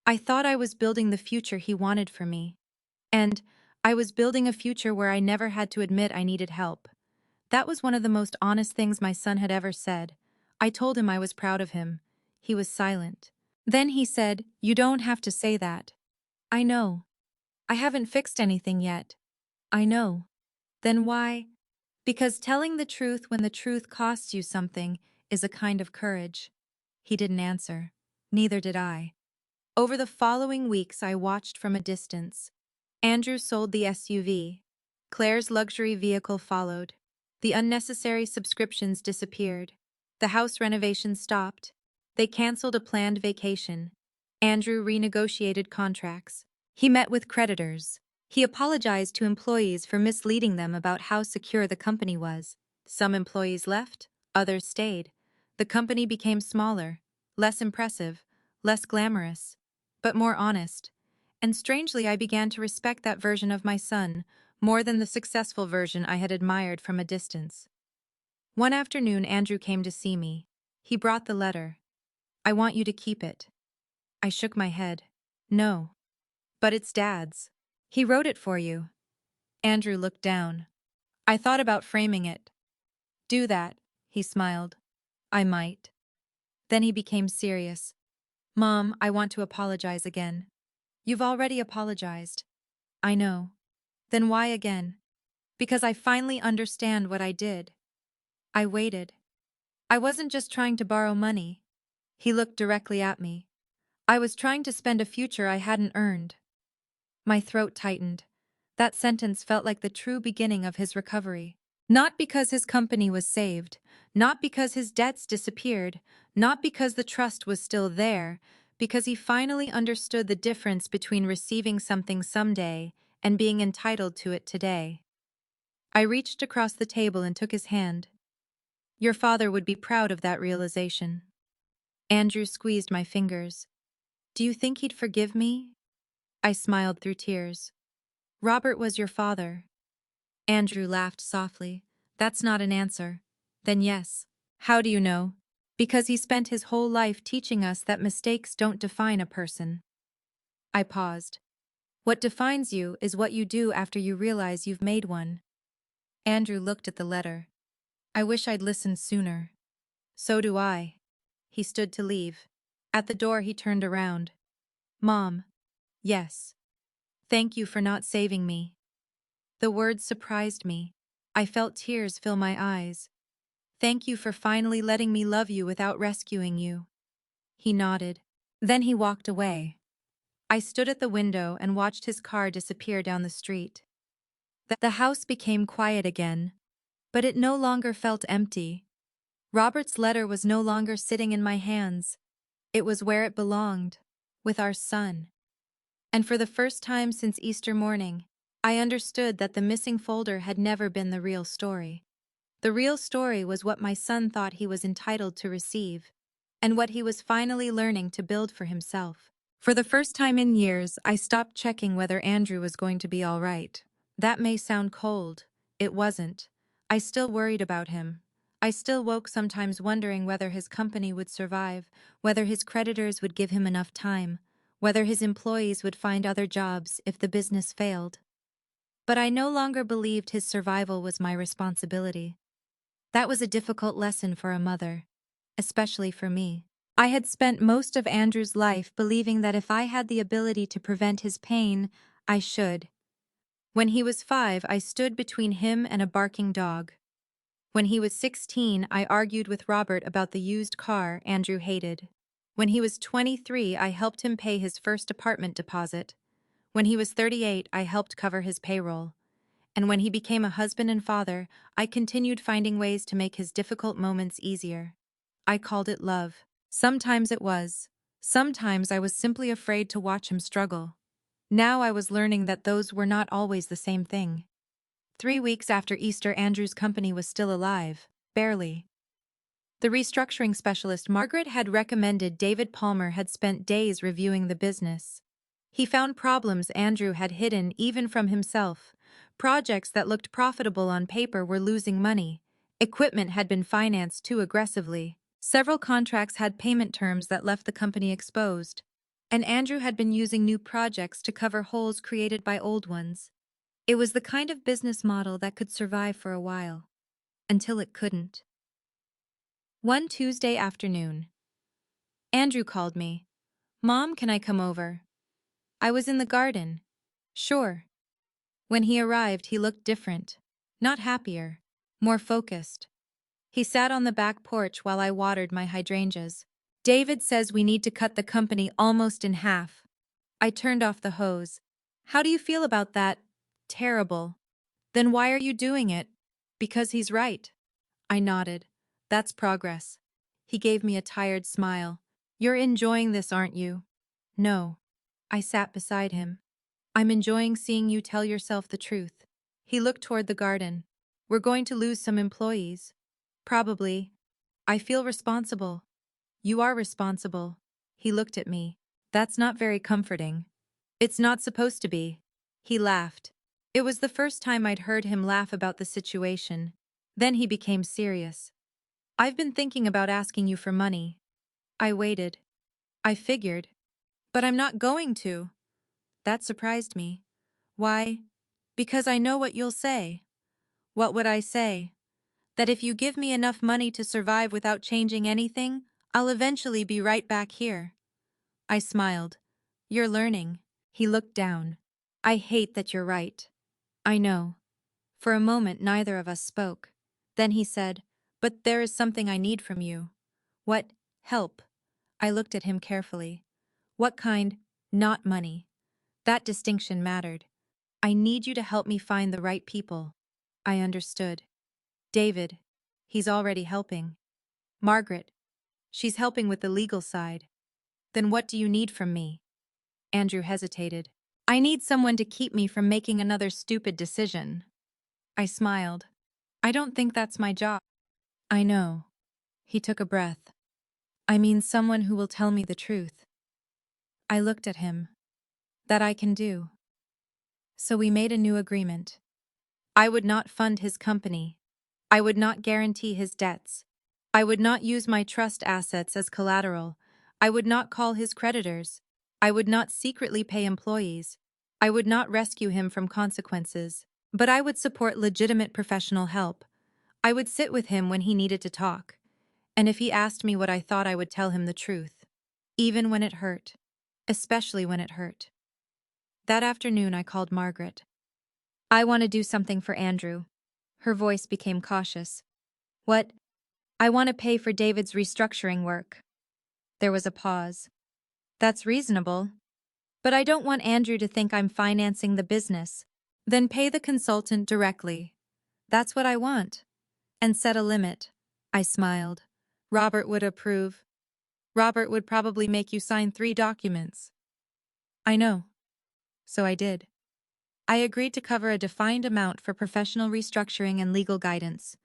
I thought I was building the future he wanted for me. And I was building a future where I never had to admit I needed help. That was one of the most honest things my son had ever said. I told him I was proud of him. He was silent. Then he said, You don't have to say that. I know. I haven't fixed anything yet. I know. Then why? Because telling the truth when the truth costs you something is a kind of courage. He didn't answer. Neither did I. Over the following weeks, I watched from a distance. Andrew sold the SUV. Claire's luxury vehicle followed. The unnecessary subscriptions disappeared. The house renovation stopped. They canceled a planned vacation. Andrew renegotiated contracts. He met with creditors. He apologized to employees for misleading them about how secure the company was. Some employees left, others stayed. The company became smaller, less impressive, less glamorous, but more honest. And strangely, I began to respect that version of my son more than the successful version I had admired from a distance. One afternoon, Andrew came to see me. He brought the letter. I want you to keep it. I shook my head. No. But it's Dad's. He wrote it for you. Andrew looked down. I thought about framing it. Do that, he smiled. I might. Then he became serious. Mom, I want to apologize again. You've already apologized. I know. Then why again? Because I finally understand what I did. I waited. I wasn't just trying to borrow money. He looked directly at me. I was trying to spend a future I hadn't earned. My throat tightened. That sentence felt like the true beginning of his recovery. Not because his company was saved, not because his debts disappeared, not because the trust was still there, because he finally understood the difference between receiving something someday and being entitled to it today. I reached across the table and took his hand. Your father would be proud of that realization. Andrew squeezed my fingers. Do you think he'd forgive me? I smiled through tears. Robert was your father. Andrew laughed softly. That's not an answer. Then yes. How do you know? Because he spent his whole life teaching us that mistakes don't define a person. I paused. What defines you is what you do after you realize you've made one. Andrew looked at the letter. I wish I'd listened sooner. So do I. He stood to leave. At the door he turned around. Mom. Yes. Thank you for not saving me. The words surprised me. I felt tears fill my eyes. Thank you for finally letting me love you without rescuing you. He nodded. Then he walked away. I stood at the window and watched his car disappear down the street. The house became quiet again, but it no longer felt empty. Robert's letter was no longer sitting in my hands. It was where it belonged, with our son. And for the first time since Easter morning, I understood that the missing folder had never been the real story. The real story was what my son thought he was entitled to receive, and what he was finally learning to build for himself. For the first time in years, I stopped checking whether Andrew was going to be all right. That may sound cold. It wasn't. I still worried about him. I still woke sometimes wondering whether his company would survive, whether his creditors would give him enough time, whether his employees would find other jobs if the business failed. But I no longer believed his survival was my responsibility. That was a difficult lesson for a mother, especially for me. I had spent most of Andrew's life believing that if I had the ability to prevent his pain, I should. When he was 5, I stood between him and a barking dog. When he was 16, I argued with Robert about the used car Andrew hated. When he was 23, I helped him pay his first apartment deposit. When he was 38, I helped cover his payroll. And when he became a husband and father, I continued finding ways to make his difficult moments easier. I called it love. Sometimes it was. Sometimes I was simply afraid to watch him struggle. Now I was learning that those were not always the same thing. 3 weeks after Easter, Andrew's company was still alive. Barely. The restructuring specialist Margaret had recommended David Palmer had spent days reviewing the business. He found problems Andrew had hidden even from himself. Projects that looked profitable on paper were losing money. Equipment had been financed too aggressively. Several contracts had payment terms that left the company exposed. And Andrew had been using new projects to cover holes created by old ones. It was the kind of business model that could survive for a while. Until it couldn't. One Tuesday afternoon, Andrew called me. "Mom, can I come over?" I was in the garden. "Sure." When he arrived, he looked different. Not happier. More focused. He sat on the back porch while I watered my hydrangeas. "David says we need to cut the company almost in half." I turned off the hose. "How do you feel about that?" "Terrible." "Then why are you doing it?" "Because he's right." I nodded. "That's progress." He gave me a tired smile. "You're enjoying this, aren't you?" "No." I sat beside him. "I'm enjoying seeing you tell yourself the truth." He looked toward the garden. "We're going to lose some employees." "Probably." "I feel responsible." "You are responsible." He looked at me. "That's not very comforting." "It's not supposed to be." He laughed. It was the first time I'd heard him laugh about the situation. Then he became serious. "I've been thinking about asking you for money." I waited. "I figured." "But I'm not going to." That surprised me. "Why?" "Because I know what you'll say." "What would I say?" "That if you give me enough money to survive without changing anything, I'll eventually be right back here." I smiled. "You're learning." He looked down. "I hate that you're right." "I know." For a moment, neither of us spoke. Then he said, "But there is something I need from you." "What?" "Help." I looked at him carefully. "What kind?" "Not money." That distinction mattered. "I need you to help me find the right people." I understood. "David. He's already helping." "Margaret. She's helping with the legal side." "Then what do you need from me?" Andrew hesitated. "I need someone to keep me from making another stupid decision." I smiled. "I don't think that's my job." "I know." He took a breath. "I mean someone who will tell me the truth." I looked at him. "That I can do." So we made a new agreement. I would not fund his company. I would not guarantee his debts. I would not use my trust assets as collateral. I would not call his creditors. I would not secretly pay employees. I would not rescue him from consequences. But I would support legitimate professional help. I would sit with him when he needed to talk. And if he asked me what I thought, I would tell him the truth. Even when it hurt. Especially when it hurt. That afternoon, I called Margaret. "I want to do something for Andrew." Her voice became cautious. "What?" "I want to pay for David's restructuring work." There was a pause. "That's reasonable. But I don't want Andrew to think I'm financing the business." "Then pay the consultant directly." "That's what I want." "And set a limit." I smiled. "Robert would approve." "Robert would probably make you sign 3 documents." "I know." So I did. I agreed to cover a defined amount for professional restructuring and legal guidance.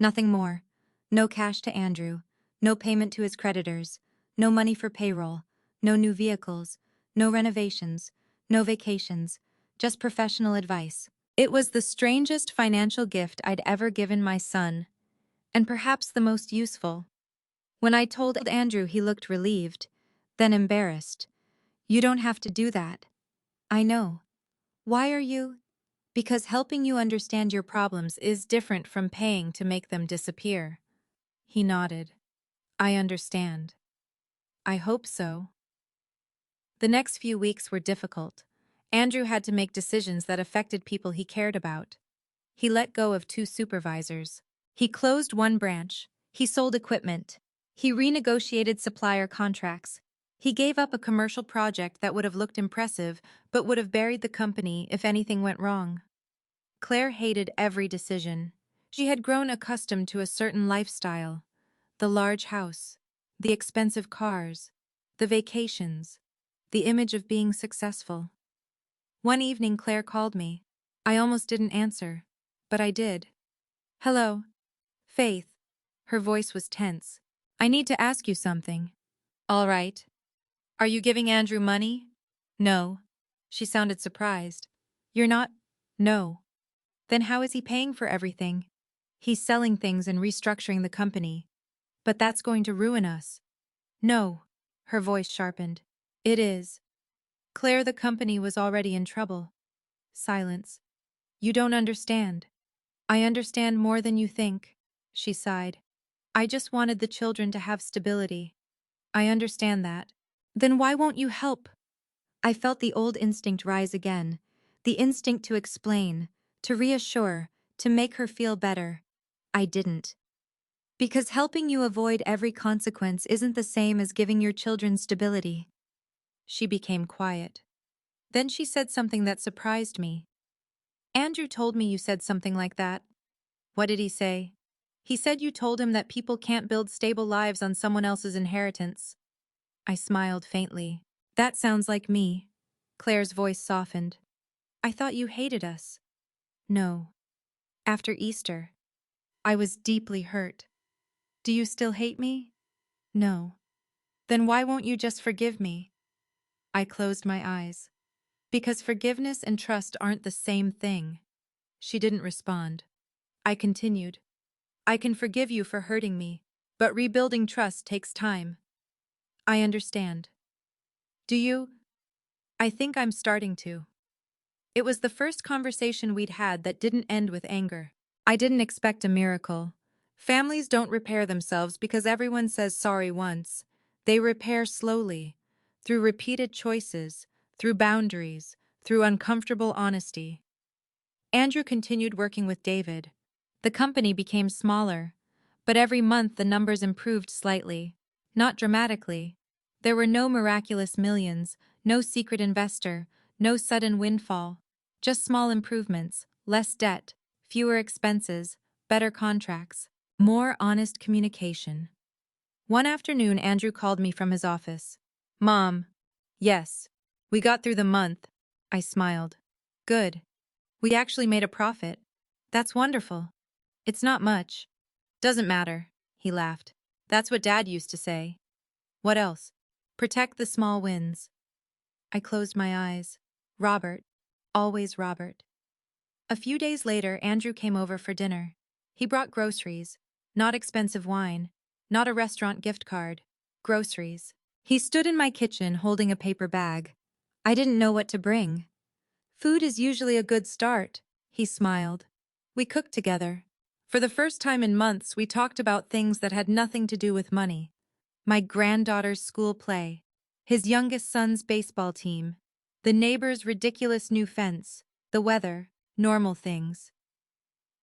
Nothing more. No cash to Andrew. No payment to his creditors. No money for payroll. No new vehicles. No renovations. No vacations. Just professional advice. It was the strangest financial gift I'd ever given my son. And perhaps the most useful. When I told Andrew, he looked relieved. Then embarrassed. "You don't have to do that." "I know." "Why are you?" "Because helping you understand your problems is different from paying to make them disappear." He nodded. "I understand." "I hope so." The next few weeks were difficult. Andrew had to make decisions that affected people he cared about. He let go of 2 supervisors. He closed one branch. He sold equipment. He renegotiated supplier contracts. He gave up a commercial project that would have looked impressive but would have buried the company if anything went wrong. Claire hated every decision. She had grown accustomed to a certain lifestyle: the large house, the expensive cars, the vacations, the image of being successful. One evening, Claire called me. I almost didn't answer, but I did. "Hello, Faith." Her voice was tense. "I need to ask you something." "All right. Are you giving Andrew money?" "No." She sounded surprised. "You're not?" "No." "Then how is he paying for everything?" "He's selling things and restructuring the company." "But that's going to ruin us." "No." Her voice sharpened. "It is." Claire, the company was already in trouble. Silence. "You don't understand." "I understand more than you think," she sighed. "I just wanted the children to have stability." "I understand that." "Then why won't you help?" I felt the old instinct rise again, the instinct to explain, to reassure, to make her feel better. I didn't. "Because helping you avoid every consequence isn't the same as giving your children stability." She became quiet. Then she said something that surprised me. "Andrew told me you said something like that." "What did he say?" "He said you told him that people can't build stable lives on someone else's inheritance." I smiled faintly. "That sounds like me." Claire's voice softened. "I thought you hated us." "No." "After Easter." I was deeply hurt. "Do you still hate me?" "No." "Then why won't you just forgive me?" I closed my eyes. "Because forgiveness and trust aren't the same thing." She didn't respond. I continued. "I can forgive you for hurting me, but rebuilding trust takes time." "I understand." "Do you?" "I think I'm starting to." It was the first conversation we'd had that didn't end with anger. I didn't expect a miracle. Families don't repair themselves because everyone says sorry once. They repair slowly, through repeated choices, through boundaries, through uncomfortable honesty. Andrew continued working with David. The company became smaller, but every month the numbers improved slightly. Not dramatically. There were no miraculous millions, no secret investor, no sudden windfall. Just small improvements, less debt, fewer expenses, better contracts, more honest communication. One afternoon, Andrew called me from his office. "Mom." "Yes." "We got through the month." I smiled. "Good. We actually made a profit." "That's wonderful." "It's not much." "Doesn't matter," he laughed. "That's what Dad used to say." "What else?" "Protect the small wins." I closed my eyes. Robert. Always Robert. A few days later, Andrew came over for dinner. He brought groceries. Not expensive wine. Not a restaurant gift card. Groceries. He stood in my kitchen holding a paper bag. I didn't know what to bring. "Food is usually a good start," he smiled. We cooked together. For the first time in months, we talked about things that had nothing to do with money. My granddaughter's school play, his youngest son's baseball team, the neighbor's ridiculous new fence, the weather, normal things.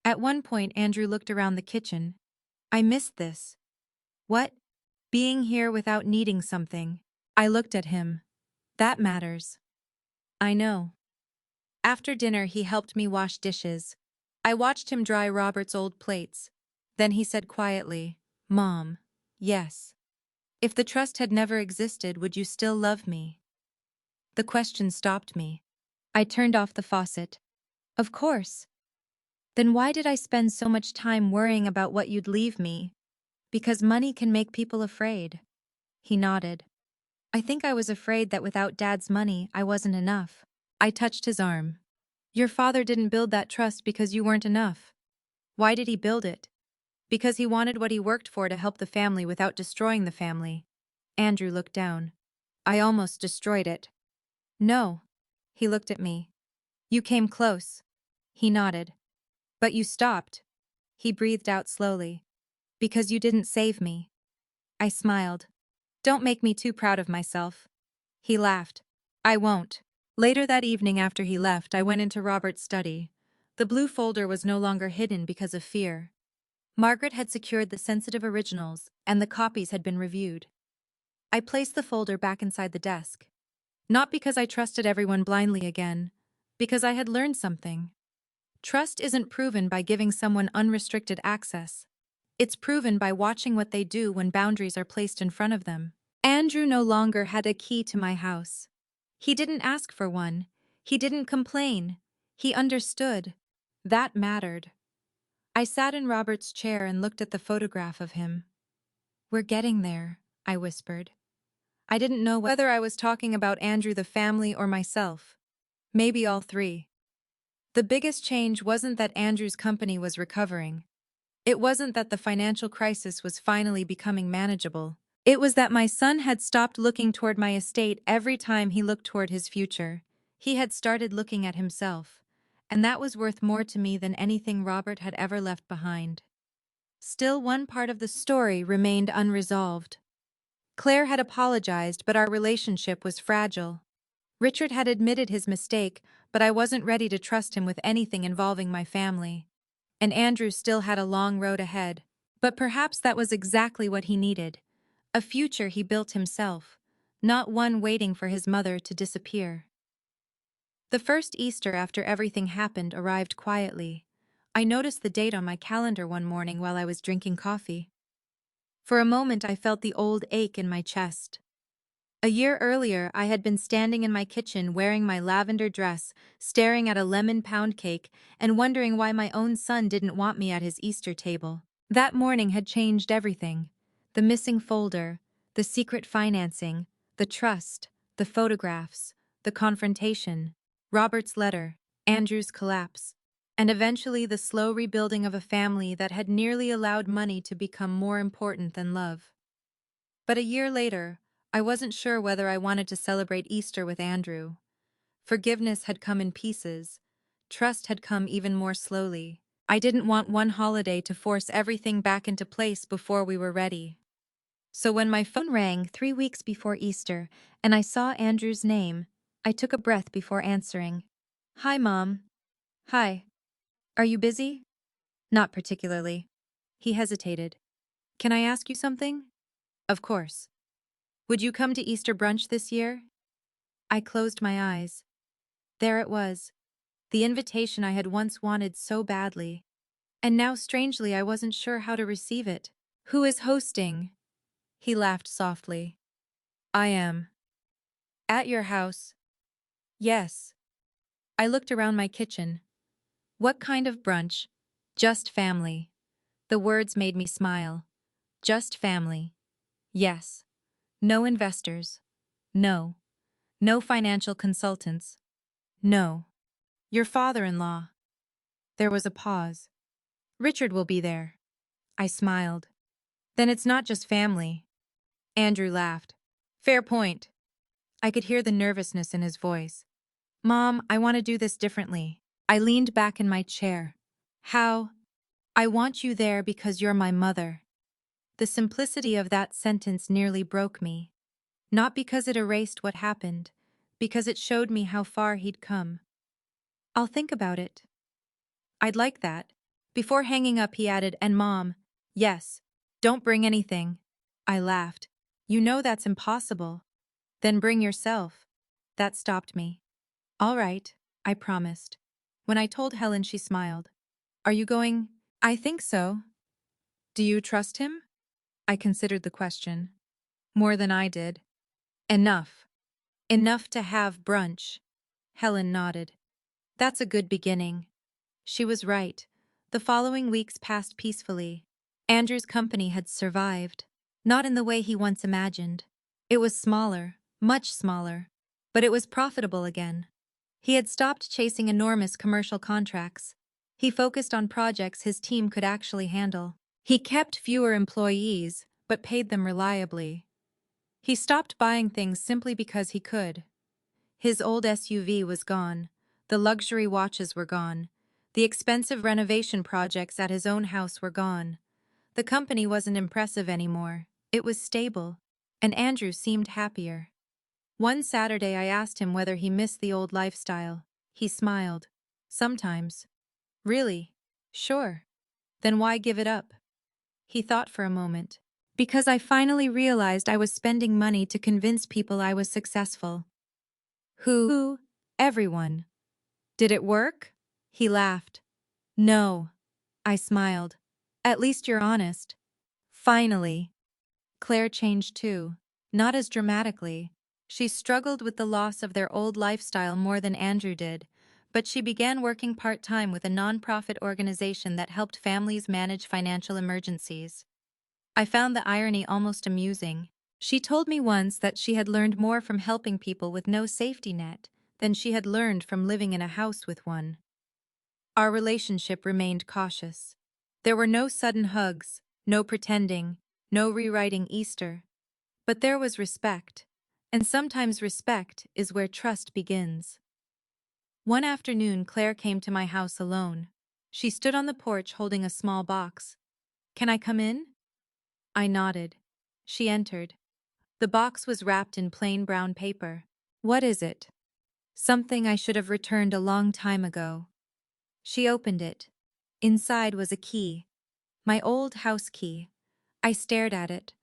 At one point, Andrew looked around the kitchen. "I missed this." "What?" "Being here without needing something." I looked at him. "That matters." "I know." After dinner, he helped me wash dishes. I watched him dry Robert's old plates. Then he said quietly, "Mom, yes. If the trust had never existed, would you still love me?" The question stopped me. I turned off the faucet. "Of course." "Then why did I spend so much time worrying about what you'd leave me?" "Because money can make people afraid." He nodded. "I think I was afraid that without Dad's money, I wasn't enough." I touched his arm. "Your father didn't build that trust because you weren't enough." "Why did he build it?" "Because he wanted what he worked for to help the family without destroying the family." Andrew looked down. "I almost destroyed it." "No." He looked at me. "You came close." He nodded. "But you stopped." He breathed out slowly. "Because you didn't save me." I smiled. "Don't make me too proud of myself." He laughed. "I won't." Later that evening after he left, I went into Robert's study. The blue folder was no longer hidden because of fear. Margaret had secured the sensitive originals, and the copies had been reviewed. I placed the folder back inside the desk. Not because I trusted everyone blindly again, because I had learned something. Trust isn't proven by giving someone unrestricted access. It's proven by watching what they do when boundaries are placed in front of them. Andrew no longer had a key to my house. He didn't ask for one. He didn't complain. He understood. That mattered. I sat in Robert's chair and looked at the photograph of him. "We're getting there," I whispered. I didn't know whether I was talking about Andrew the family or myself. Maybe all three. The biggest change wasn't that Andrew's company was recovering. It wasn't that the financial crisis was finally becoming manageable. It was that my son had stopped looking toward my estate every time he looked toward his future. He had started looking at himself. And that was worth more to me than anything Robert had ever left behind. Still, one part of the story remained unresolved. Claire had apologized, but our relationship was fragile. Richard had admitted his mistake, but I wasn't ready to trust him with anything involving my family. And Andrew still had a long road ahead. But perhaps that was exactly what he needed. A future he built himself, not one waiting for his mother to disappear. The first Easter after everything happened arrived quietly. I noticed the date on my calendar one morning while I was drinking coffee. For a moment I felt the old ache in my chest. A year earlier, I had been standing in my kitchen wearing my lavender dress, staring at a lemon pound cake, and wondering why my own son didn't want me at his Easter table. That morning had changed everything. The missing folder, the secret financing, the trust, the photographs, the confrontation, Robert's letter, Andrew's collapse, and eventually the slow rebuilding of a family that had nearly allowed money to become more important than love. But a year later, I wasn't sure whether I wanted to celebrate Easter with Andrew. Forgiveness had come in pieces. Trust had come even more slowly. I didn't want one holiday to force everything back into place before we were ready. So when my phone rang 3 weeks before Easter and I saw Andrew's name, I took a breath before answering. "Hi, Mom." "Hi. Are you busy?" "Not particularly." He hesitated. "Can I ask you something?" "Of course." "Would you come to Easter brunch this year?" I closed my eyes. There it was, the invitation I had once wanted so badly. And now, strangely, I wasn't sure how to receive it. "Who is hosting?" He laughed softly. "I am." "At your house?" "Yes." I looked around my kitchen. "What kind of brunch?" "Just family." The words made me smile. Just family. Yes. No investors. No. No financial consultants. No. Your father-in-law. There was a pause. "Richard will be there." I smiled. "Then it's not just family." Andrew laughed. "Fair point." I could hear the nervousness in his voice. "Mom, I want to do this differently." I leaned back in my chair. "How?" "I want you there because you're my mother." The simplicity of that sentence nearly broke me. Not because it erased what happened, because it showed me how far he'd come. "I'll think about it." "I'd like that." Before hanging up, he added, "And Mom, yes, don't bring anything." I laughed. "You know that's impossible." "Then bring yourself." That stopped me. "All right," I promised. When I told Helen, she smiled. "Are you going?" "I think so." "Do you trust him?" I considered the question. More than I did. "Enough. Enough to have brunch." Helen nodded. "That's a good beginning." She was right. The following weeks passed peacefully. Andrew's company had survived. Not in the way he once imagined. It was smaller, much smaller. But it was profitable again. He had stopped chasing enormous commercial contracts. He focused on projects his team could actually handle. He kept fewer employees, but paid them reliably. He stopped buying things simply because he could. His old SUV was gone. The luxury watches were gone. The expensive renovation projects at his own house were gone. The company wasn't impressive anymore. It was stable. And Andrew seemed happier. One Saturday I asked him whether he missed the old lifestyle. He smiled. Sometimes. Really? Sure. Then why give it up? He thought for a moment. Because I finally realized I was spending money to convince people I was successful. Who? Everyone. Did it work? He laughed. No. I smiled. At least you're honest. Finally. Claire changed too. Not as dramatically. She struggled with the loss of their old lifestyle more than Andrew did, but she began working part-time with a non-profit organization that helped families manage financial emergencies. I found the irony almost amusing. She told me once that she had learned more from helping people with no safety net than she had learned from living in a house with one. Our relationship remained cautious. There were no sudden hugs, no pretending, no rewriting Easter. But there was respect. And sometimes respect is where trust begins. One afternoon, Claire came to my house alone. She stood on the porch holding a small box. Can I come in? I nodded. She entered. The box was wrapped in plain brown paper. What is it? Something I should have returned a long time ago. She opened it. Inside was a key. My old house key. I stared at it.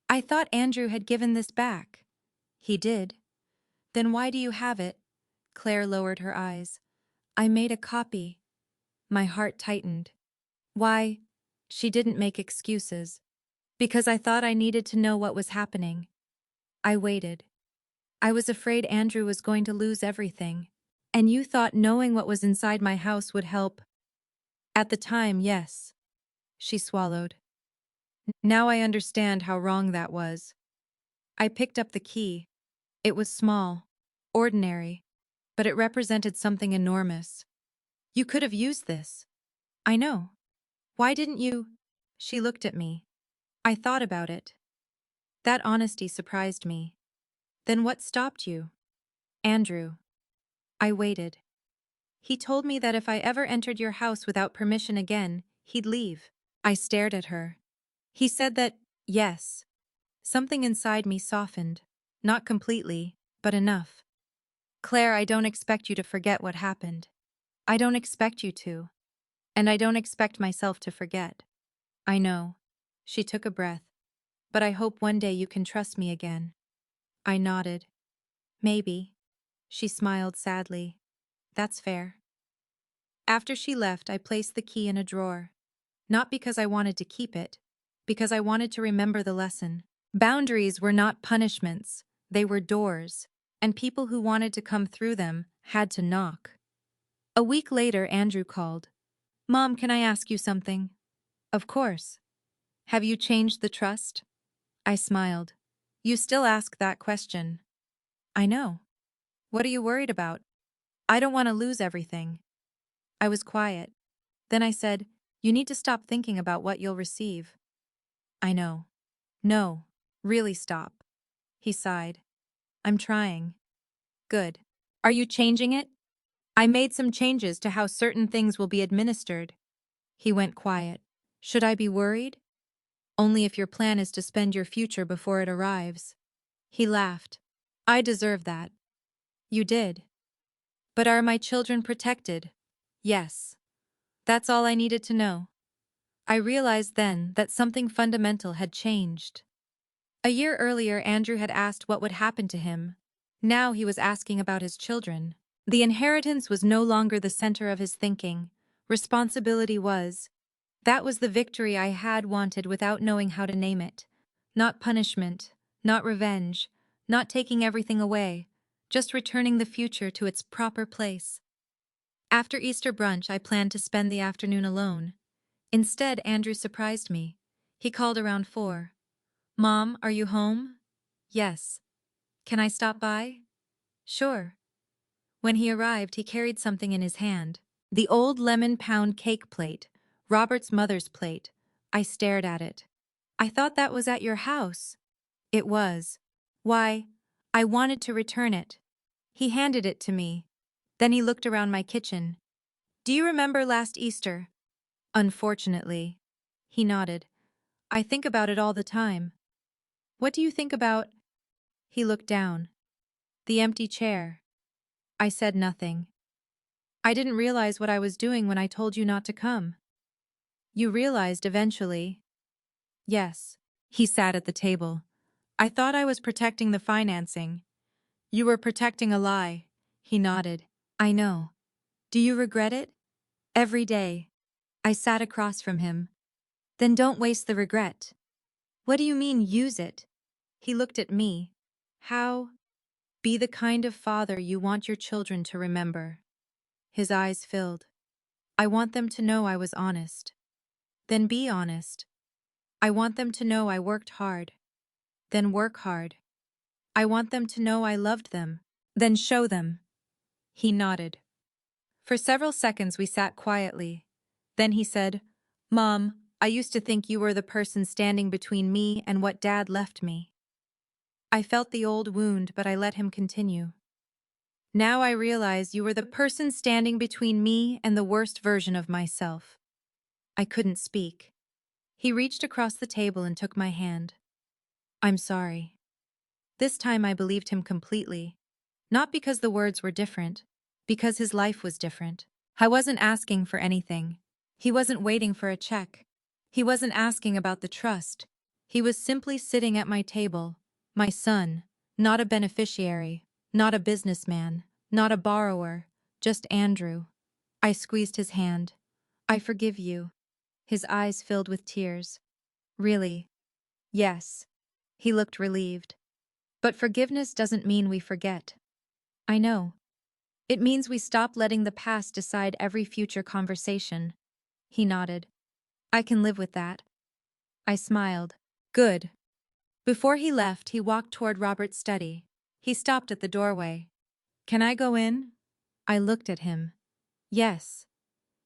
I thought Andrew had given this back. He did. Then why do you have it? Claire lowered her eyes. I made a copy. My heart tightened. Why? She didn't make excuses. Because I thought I needed to know what was happening. I waited. I was afraid Andrew was going to lose everything. And you thought knowing what was inside my house would help. At the time, yes. She swallowed. Now I understand how wrong that was. I picked up the key. It was small, ordinary, but it represented something enormous. You could have used this. I know. Why didn't you? She looked at me. I thought about it. That honesty surprised me. Then what stopped you? Andrew. I waited. He told me that if I ever entered your house without permission again, he'd leave. I stared at her. He said that, yes. Something inside me softened. Not completely, but enough. Claire, I don't expect you to forget what happened. I don't expect you to. And I don't expect myself to forget. I know. She took a breath. But I hope one day you can trust me again. I nodded. Maybe. She smiled sadly. That's fair. After she left, I placed the key in a drawer. Not because I wanted to keep it, because I wanted to remember the lesson. Boundaries were not punishments, they were doors, and people who wanted to come through them had to knock. A week later, Andrew called. Mom, can I ask you something? Of course. Have you changed the trust? I smiled. You still ask that question. I know. What are you worried about? I don't want to lose everything. I was quiet. Then I said, you need to stop thinking about what you'll receive. I know. No, really stop. He sighed. I'm trying. Good. Are you changing it? I made some changes to how certain things will be administered. He went quiet. Should I be worried? Only if your plan is to spend your future before it arrives. He laughed. I deserve that. You did. But are my children protected? Yes. That's all I needed to know. I realized then that something fundamental had changed. A year earlier, Andrew had asked what would happen to him. Now he was asking about his children. The inheritance was no longer the center of his thinking. Responsibility was. That was the victory I had wanted without knowing how to name it. Not punishment, not revenge, not taking everything away, just returning the future to its proper place. After Easter brunch, I planned to spend the afternoon alone. Instead, Andrew surprised me. He called around 4. Mom, are you home? Yes. Can I stop by? Sure. When he arrived, he carried something in his hand. The old lemon pound cake plate, Robert's mother's plate. I stared at it. I thought that was at your house. It was. Why, I wanted to return it. He handed it to me. Then he looked around my kitchen. Do you remember last Easter? Unfortunately. He nodded. I think about it all the time. What do you think about? He looked down. The empty chair. I said nothing. I didn't realize what I was doing when I told you not to come. You realized eventually. Yes. He sat at the table. I thought I was protecting the financing. You were protecting a lie. He nodded. I know. Do you regret it? Every day. I sat across from him. Then don't waste the regret. What do you mean, use it? He looked at me. How? Be the kind of father you want your children to remember. His eyes filled. I want them to know I was honest. Then be honest. I want them to know I worked hard. Then work hard. I want them to know I loved them. Then show them. He nodded. For several seconds we sat quietly. Then he said, Mom, I used to think you were the person standing between me and what Dad left me. I felt the old wound, but I let him continue. Now I realize you were the person standing between me and the worst version of myself. I couldn't speak. He reached across the table and took my hand. I'm sorry. This time I believed him completely. Not because the words were different, because his life was different. I wasn't asking for anything. He wasn't waiting for a check. He wasn't asking about the trust. He was simply sitting at my table, my son, not a beneficiary, not a businessman, not a borrower, just Andrew. I squeezed his hand. I forgive you. His eyes filled with tears. Really? Yes. He looked relieved. But forgiveness doesn't mean we forget. I know. It means we stop letting the past decide every future conversation. He nodded. I can live with that. I smiled. Good. Before he left, he walked toward Robert's study. He stopped at the doorway. Can I go in? I looked at him. Yes.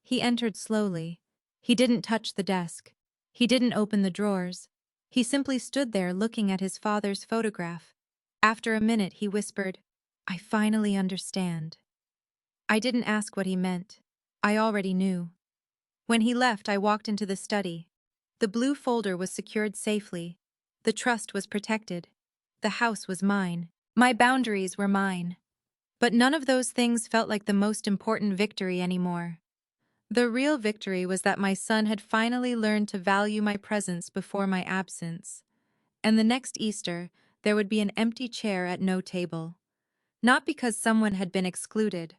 He entered slowly. He didn't touch the desk. He didn't open the drawers. He simply stood there looking at his father's photograph. After a minute, he whispered, I finally understand. I didn't ask what he meant. I already knew. When he left, I walked into the study. The blue folder was secured safely. The trust was protected. The house was mine. My boundaries were mine. But none of those things felt like the most important victory anymore. The real victory was that my son had finally learned to value my presence before my absence. And the next Easter, there would be an empty chair at no table. Not because someone had been excluded,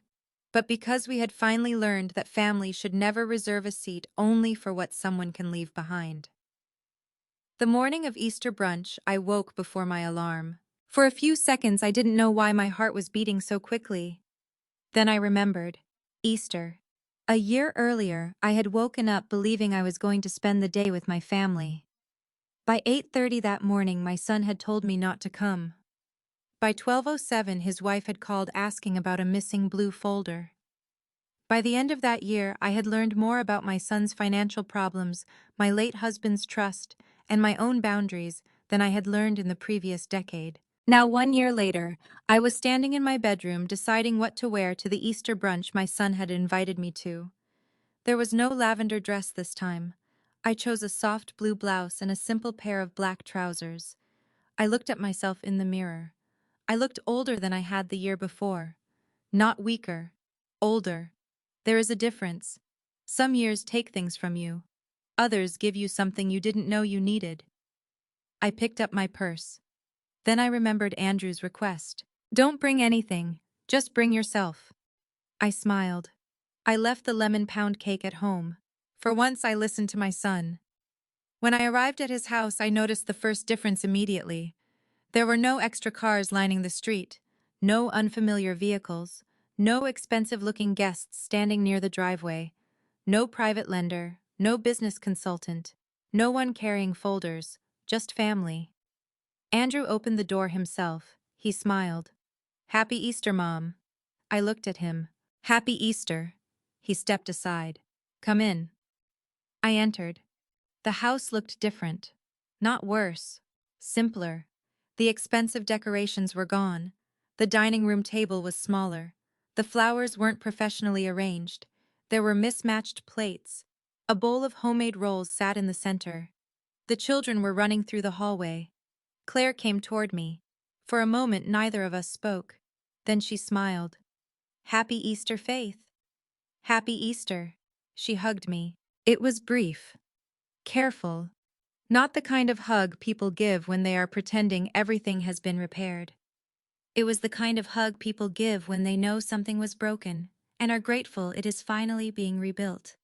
but because we had finally learned that family should never reserve a seat only for what someone can leave behind. The morning of Easter brunch, I woke before my alarm. For a few seconds, I didn't know why my heart was beating so quickly. Then I remembered. Easter. A year earlier, I had woken up believing I was going to spend the day with my family. By 8:30 that morning, my son had told me not to come. By 12:07, his wife had called asking about a missing blue folder. By the end of that year, I had learned more about my son's financial problems, my late husband's trust, and my own boundaries than I had learned in the previous decade. Now, 1 year later, I was standing in my bedroom deciding what to wear to the Easter brunch my son had invited me to. There was no lavender dress this time. I chose a soft blue blouse and a simple pair of black trousers. I looked at myself in the mirror. I looked older than I had the year before. Not weaker. Older. There is a difference. Some years take things from you. Others give you something you didn't know you needed. I picked up my purse. Then I remembered Andrew's request. Don't bring anything, just bring yourself. I smiled. I left the lemon pound cake at home. For once I listened to my son. When I arrived at his house, I noticed the first difference immediately. There were no extra cars lining the street, no unfamiliar vehicles, no expensive-looking guests standing near the driveway, no private lender, no business consultant, no one carrying folders, just family. Andrew opened the door himself. He smiled. Happy Easter, Mom. I looked at him. Happy Easter. He stepped aside. Come in. I entered. The house looked different. Not worse. Simpler. The expensive decorations were gone. The dining room table was smaller. The flowers weren't professionally arranged. There were mismatched plates. A bowl of homemade rolls sat in the center. The children were running through the hallway. Claire came toward me. For a moment, neither of us spoke. Then she smiled. Happy Easter, Faith. Happy Easter. She hugged me. It was brief. Careful. Not the kind of hug people give when they are pretending everything has been repaired. It was the kind of hug people give when they know something was broken and are grateful it is finally being rebuilt.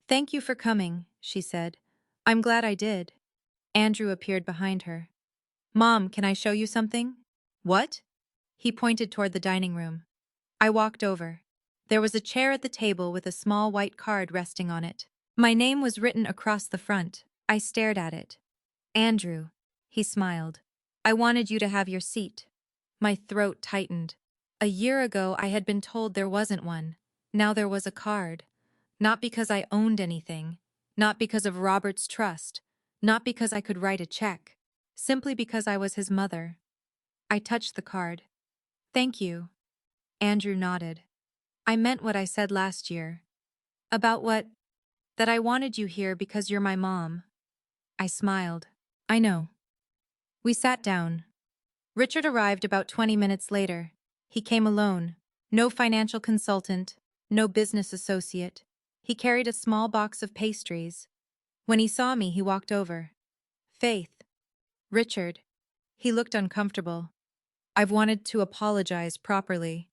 Thank you for coming, she said. I'm glad I did. Andrew appeared behind her. Mom, can I show you something? What? He pointed toward the dining room. I walked over. There was a chair at the table with a small white card resting on it. My name was written across the front. I stared at it. Andrew. He smiled. I wanted you to have your seat. My throat tightened. A year ago I had been told there wasn't one. Now there was a card. Not because I owned anything. Not because of Robert's trust. Not because I could write a check. Simply because I was his mother. I touched the card. Thank you. Andrew nodded. I meant what I said last year. About what? That I wanted you here because you're my mom. I smiled. I know. We sat down. Richard arrived about 20 minutes later. He came alone. No financial consultant, no business associate. He carried a small box of pastries. When he saw me, he walked over. Faith. Richard. He looked uncomfortable. I've wanted to apologize properly.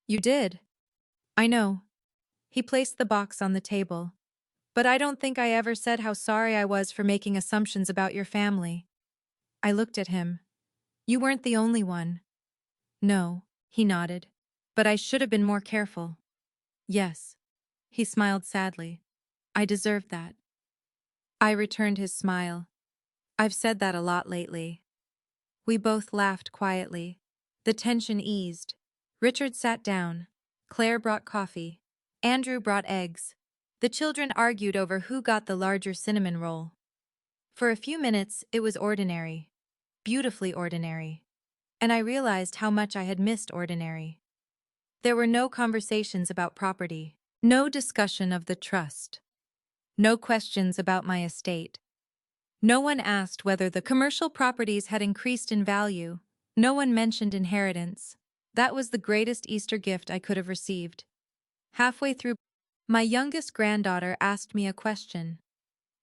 You did. I know. He placed the box on the table. But I don't think I ever said how sorry I was for making assumptions about your family. I looked at him. You weren't the only one. No, he nodded. But I should have been more careful. Yes. He smiled sadly. I deserved that. I returned his smile. I've said that a lot lately. We both laughed quietly. The tension eased. Richard sat down. Claire brought coffee. Andrew brought eggs. The children argued over who got the larger cinnamon roll. For a few minutes, it was ordinary. Beautifully ordinary. And I realized how much I had missed ordinary. There were no conversations about property. No discussion of the trust. No questions about my estate. No one asked whether the commercial properties had increased in value. No one mentioned inheritance. That was the greatest Easter gift I could have received. Halfway through, my youngest granddaughter asked me a question.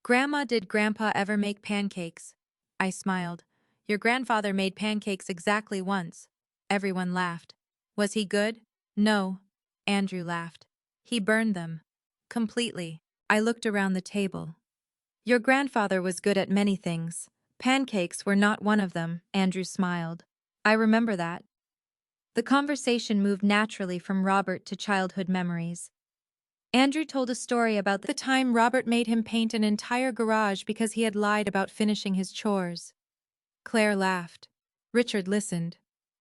Grandma, did Grandpa ever make pancakes? I smiled. Your grandfather made pancakes exactly once. Everyone laughed. Was he good? No. Andrew laughed. He burned them. Completely. I looked around the table. Your grandfather was good at many things. Pancakes were not one of them, Andrew smiled. I remember that. The conversation moved naturally from Robert to childhood memories. Andrew told a story about the time Robert made him paint an entire garage because he had lied about finishing his chores. Claire laughed. Richard listened.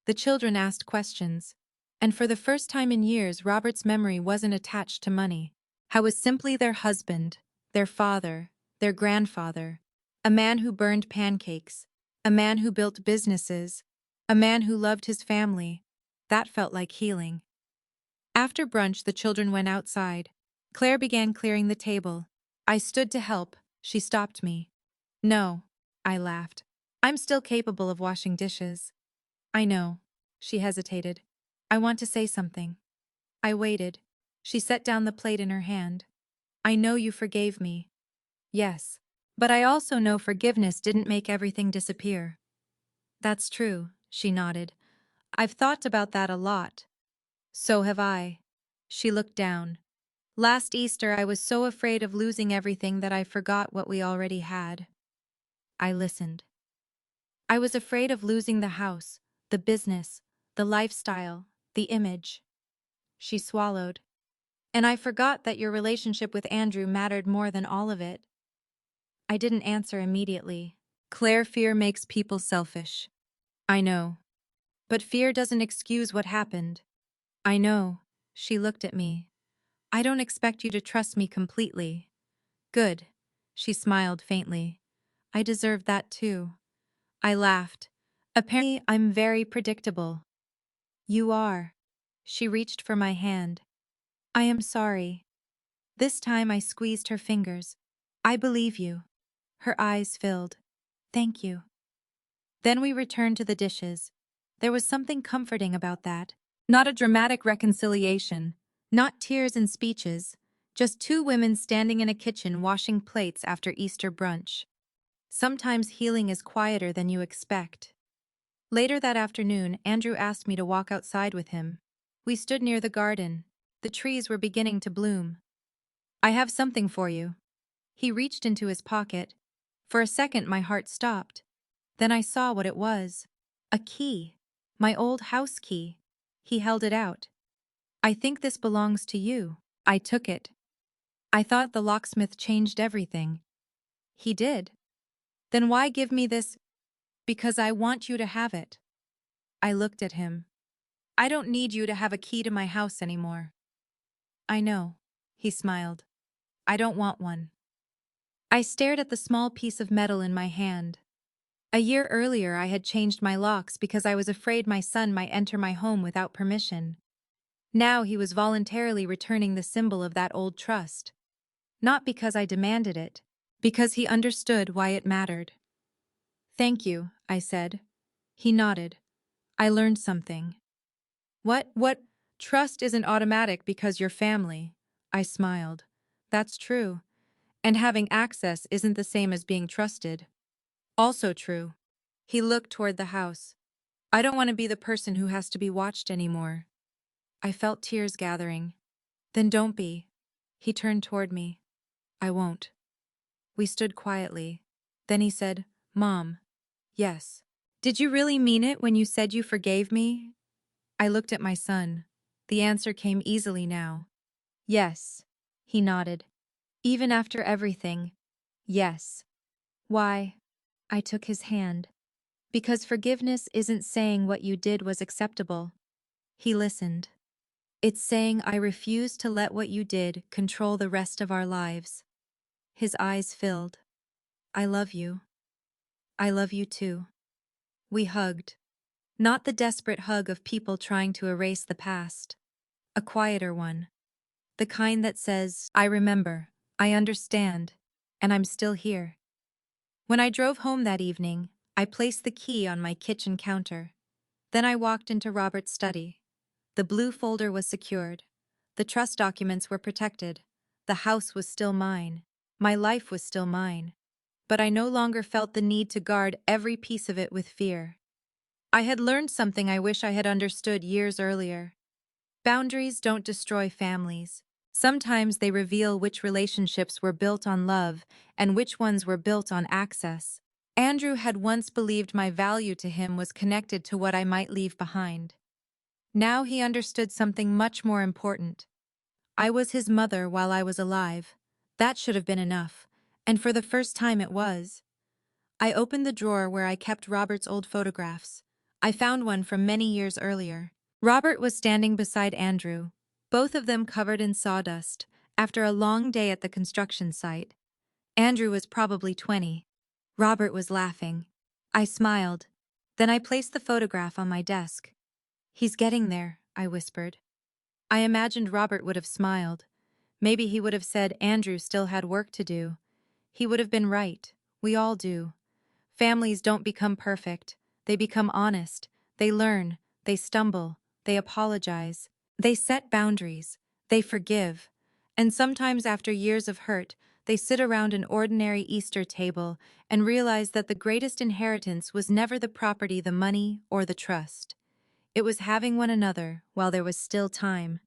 The children asked questions. And for the first time in years, Robert's memory wasn't attached to money. How was simply their husband, their father, their grandfather, a man who burned pancakes, a man who built businesses, a man who loved his family. That felt like healing. After brunch, the children went outside. Claire began clearing the table. I stood to help. She stopped me. No, I laughed. I'm still capable of washing dishes. I know. She hesitated. I want to say something. I waited. She set down the plate in her hand. I know you forgave me. Yes. But I also know forgiveness didn't make everything disappear. That's true, she nodded. I've thought about that a lot. So have I. She looked down. Last Easter I was so afraid of losing everything that I forgot what we already had. I listened. I was afraid of losing the house, the business, the lifestyle, the image. She swallowed. And I forgot that your relationship with Andrew mattered more than all of it. I didn't answer immediately. Claire, fear makes people selfish. I know. But fear doesn't excuse what happened. I know. She looked at me. I don't expect you to trust me completely. Good. She smiled faintly. I deserve that too. I laughed. Apparently, I'm very predictable. You are. She reached for my hand. I am sorry. This time I squeezed her fingers. I believe you. Her eyes filled. Thank you. Then we returned to the dishes. There was something comforting about that. Not a dramatic reconciliation, not tears and speeches, just two women standing in a kitchen washing plates after Easter brunch. Sometimes healing is quieter than you expect. Later that afternoon, Andrew asked me to walk outside with him. We stood near the garden. The trees were beginning to bloom. "I have something for you." He reached into his pocket. For a second, my heart stopped. Then I saw what it was. A key. My old house key. He held it out. "I think this belongs to you." I took it. I thought the locksmith changed everything. He did. "Then why give me this?" "Because I want you to have it." I looked at him. "I don't need you to have a key to my house anymore." "I know." He smiled. "I don't want one." I stared at the small piece of metal in my hand. A year earlier, I had changed my locks because I was afraid my son might enter my home without permission. Now he was voluntarily returning the symbol of that old trust. Not because I demanded it, because he understood why it mattered. "Thank you," I said. He nodded. "I learned something." What? Trust isn't automatic because you're family." I smiled. "That's true. And having access isn't the same as being trusted." "Also true." He looked toward the house. "I don't want to be the person who has to be watched anymore." I felt tears gathering. "Then don't be." He turned toward me. "I won't." We stood quietly. Then he said, "Mom." "Yes." "Did you really mean it when you said you forgave me?" I looked at my son. The answer came easily now. "Yes." He nodded. "Even after everything?" "Yes." "Why?" I took his hand. "Because forgiveness isn't saying what you did was acceptable." He listened. "It's saying I refuse to let what you did control the rest of our lives." His eyes filled. "I love you." "I love you too." We hugged. Not the desperate hug of people trying to erase the past. A quieter one. The kind that says, "I remember, I understand, and I'm still here." When I drove home that evening, I placed the key on my kitchen counter. Then I walked into Robert's study. The blue folder was secured. The trust documents were protected. The house was still mine. My life was still mine. But I no longer felt the need to guard every piece of it with fear. I had learned something I wish I had understood years earlier. Boundaries don't destroy families. Sometimes they reveal which relationships were built on love and which ones were built on access. Andrew had once believed my value to him was connected to what I might leave behind. Now he understood something much more important. I was his mother while I was alive. That should have been enough, and for the first time it was. I opened the drawer where I kept Robert's old photographs. I found one from many years earlier. Robert was standing beside Andrew, both of them covered in sawdust, after a long day at the construction site. Andrew was probably 20. Robert was laughing. I smiled. Then I placed the photograph on my desk. "He's getting there," I whispered. I imagined Robert would have smiled. Maybe he would have said Andrew still had work to do. He would have been right. We all do. Families don't become perfect. They become honest. They learn. They stumble. They apologize. They set boundaries. They forgive. And sometimes after years of hurt, they sit around an ordinary Easter table and realize that the greatest inheritance was never the property, the money, or the trust. It was having one another while there was still time.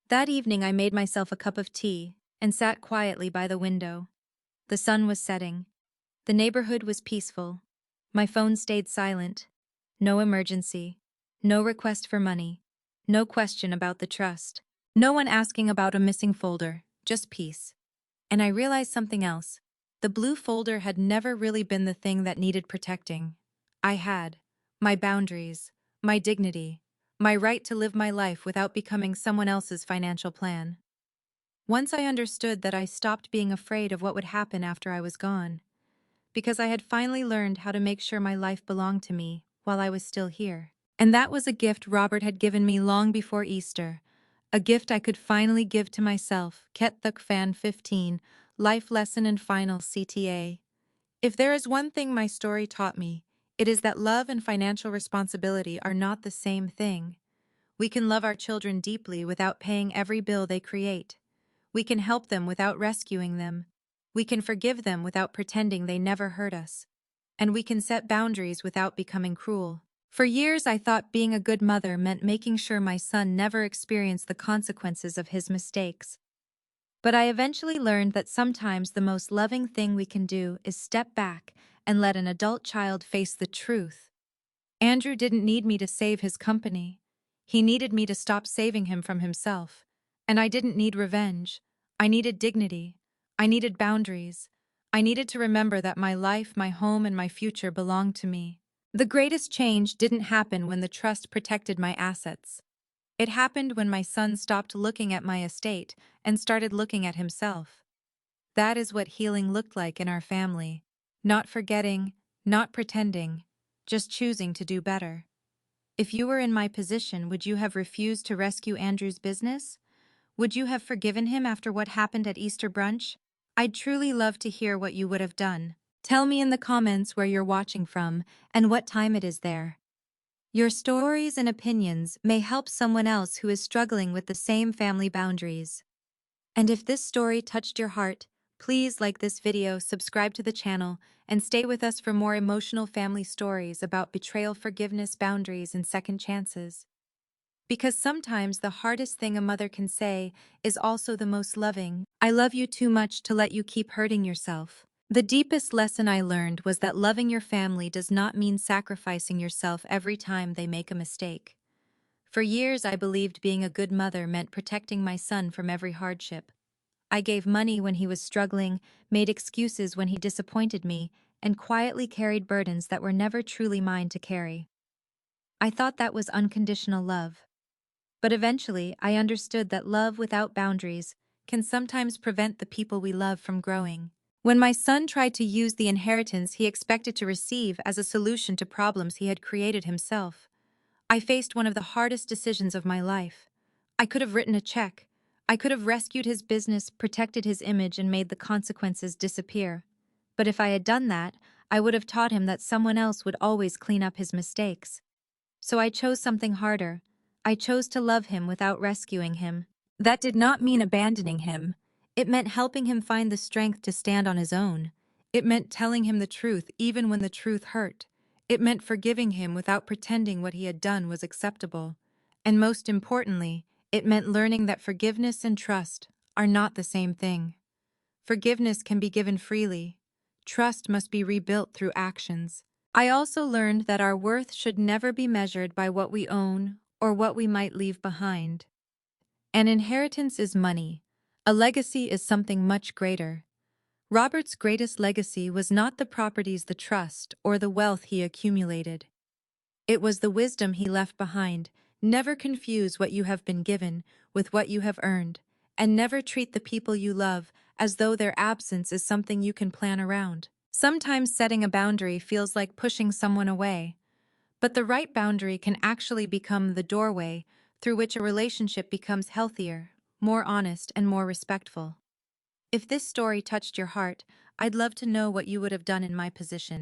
That evening I made myself a cup of tea and sat quietly by the window. The sun was setting. The neighborhood was peaceful. My phone stayed silent. No emergency. No request for money. No question about the trust. No one asking about a missing folder. Just peace. And I realized something else. The blue folder had never really been the thing that needed protecting. I had. My boundaries. My dignity. My right to live my life without becoming someone else's financial plan. Once I understood that, I stopped being afraid of what would happen after I was gone. Because I had finally learned how to make sure my life belonged to me while I was still here. And that was a gift Robert had given me long before Easter. A gift I could finally give to myself. Ketuk Fan 15, Life Lesson and Final CTA. If there is one thing my story taught me, It is that love and financial responsibility are not the same thing. We can love our children deeply without paying every bill they create. We can help them without rescuing them. We can forgive them without pretending they never hurt us. And we can set boundaries without becoming cruel. For years, I thought being a good mother meant making sure my son never experienced the consequences of his mistakes. But I eventually learned that sometimes the most loving thing we can do is step back and let an adult child face the truth. Andrew didn't need me to save his company. He needed me to stop saving him from himself. And I didn't need revenge. I needed dignity. I needed boundaries. I needed to remember that my life, my home, and my future belonged to me. The greatest change didn't happen when the trust protected my assets. It happened when my son stopped looking at my estate and started looking at himself. That is what healing looked like in our family. Not forgetting, not pretending, just choosing to do better. If you were in my position, would you have refused to rescue Andrew's business? Would you have forgiven him after what happened at Easter brunch? I'd truly love to hear what you would have done. Tell me in the comments where you're watching from and what time it is there. Your stories and opinions may help someone else who is struggling with the same family boundaries. And if this story touched your heart, please like this video, subscribe to the channel, and stay with us for more emotional family stories about betrayal, forgiveness, boundaries, and second chances. Because sometimes the hardest thing a mother can say is also the most loving. I love you too much to let you keep hurting yourself. The deepest lesson I learned was that loving your family does not mean sacrificing yourself every time they make a mistake. For years, I believed being a good mother meant protecting my son from every hardship. I gave money when he was struggling, made excuses when he disappointed me, and quietly carried burdens that were never truly mine to carry. I thought that was unconditional love. But eventually, I understood that love without boundaries can sometimes prevent the people we love from growing. When my son tried to use the inheritance he expected to receive as a solution to problems he had created himself, I faced one of the hardest decisions of my life. I could have written a check. I could have rescued his business, protected his image, and made the consequences disappear. But if I had done that, I would have taught him that someone else would always clean up his mistakes. So I chose something harder. I chose to love him without rescuing him. That did not mean abandoning him. It meant helping him find the strength to stand on his own. It meant telling him the truth even when the truth hurt. It meant forgiving him without pretending what he had done was acceptable. And most importantly, it meant learning that forgiveness and trust are not the same thing. Forgiveness can be given freely. Trust must be rebuilt through actions. I also learned that our worth should never be measured by what we own or what we might leave behind. An inheritance is money. A legacy is something much greater. Robert's greatest legacy was not the properties, the trust, or the wealth he accumulated. It was the wisdom he left behind. Never confuse what you have been given with what you have earned, and never treat the people you love as though their absence is something you can plan around. Sometimes setting a boundary feels like pushing someone away, but the right boundary can actually become the doorway through which a relationship becomes healthier, more honest, and more respectful. If this story touched your heart, I'd love to know what you would have done in my position.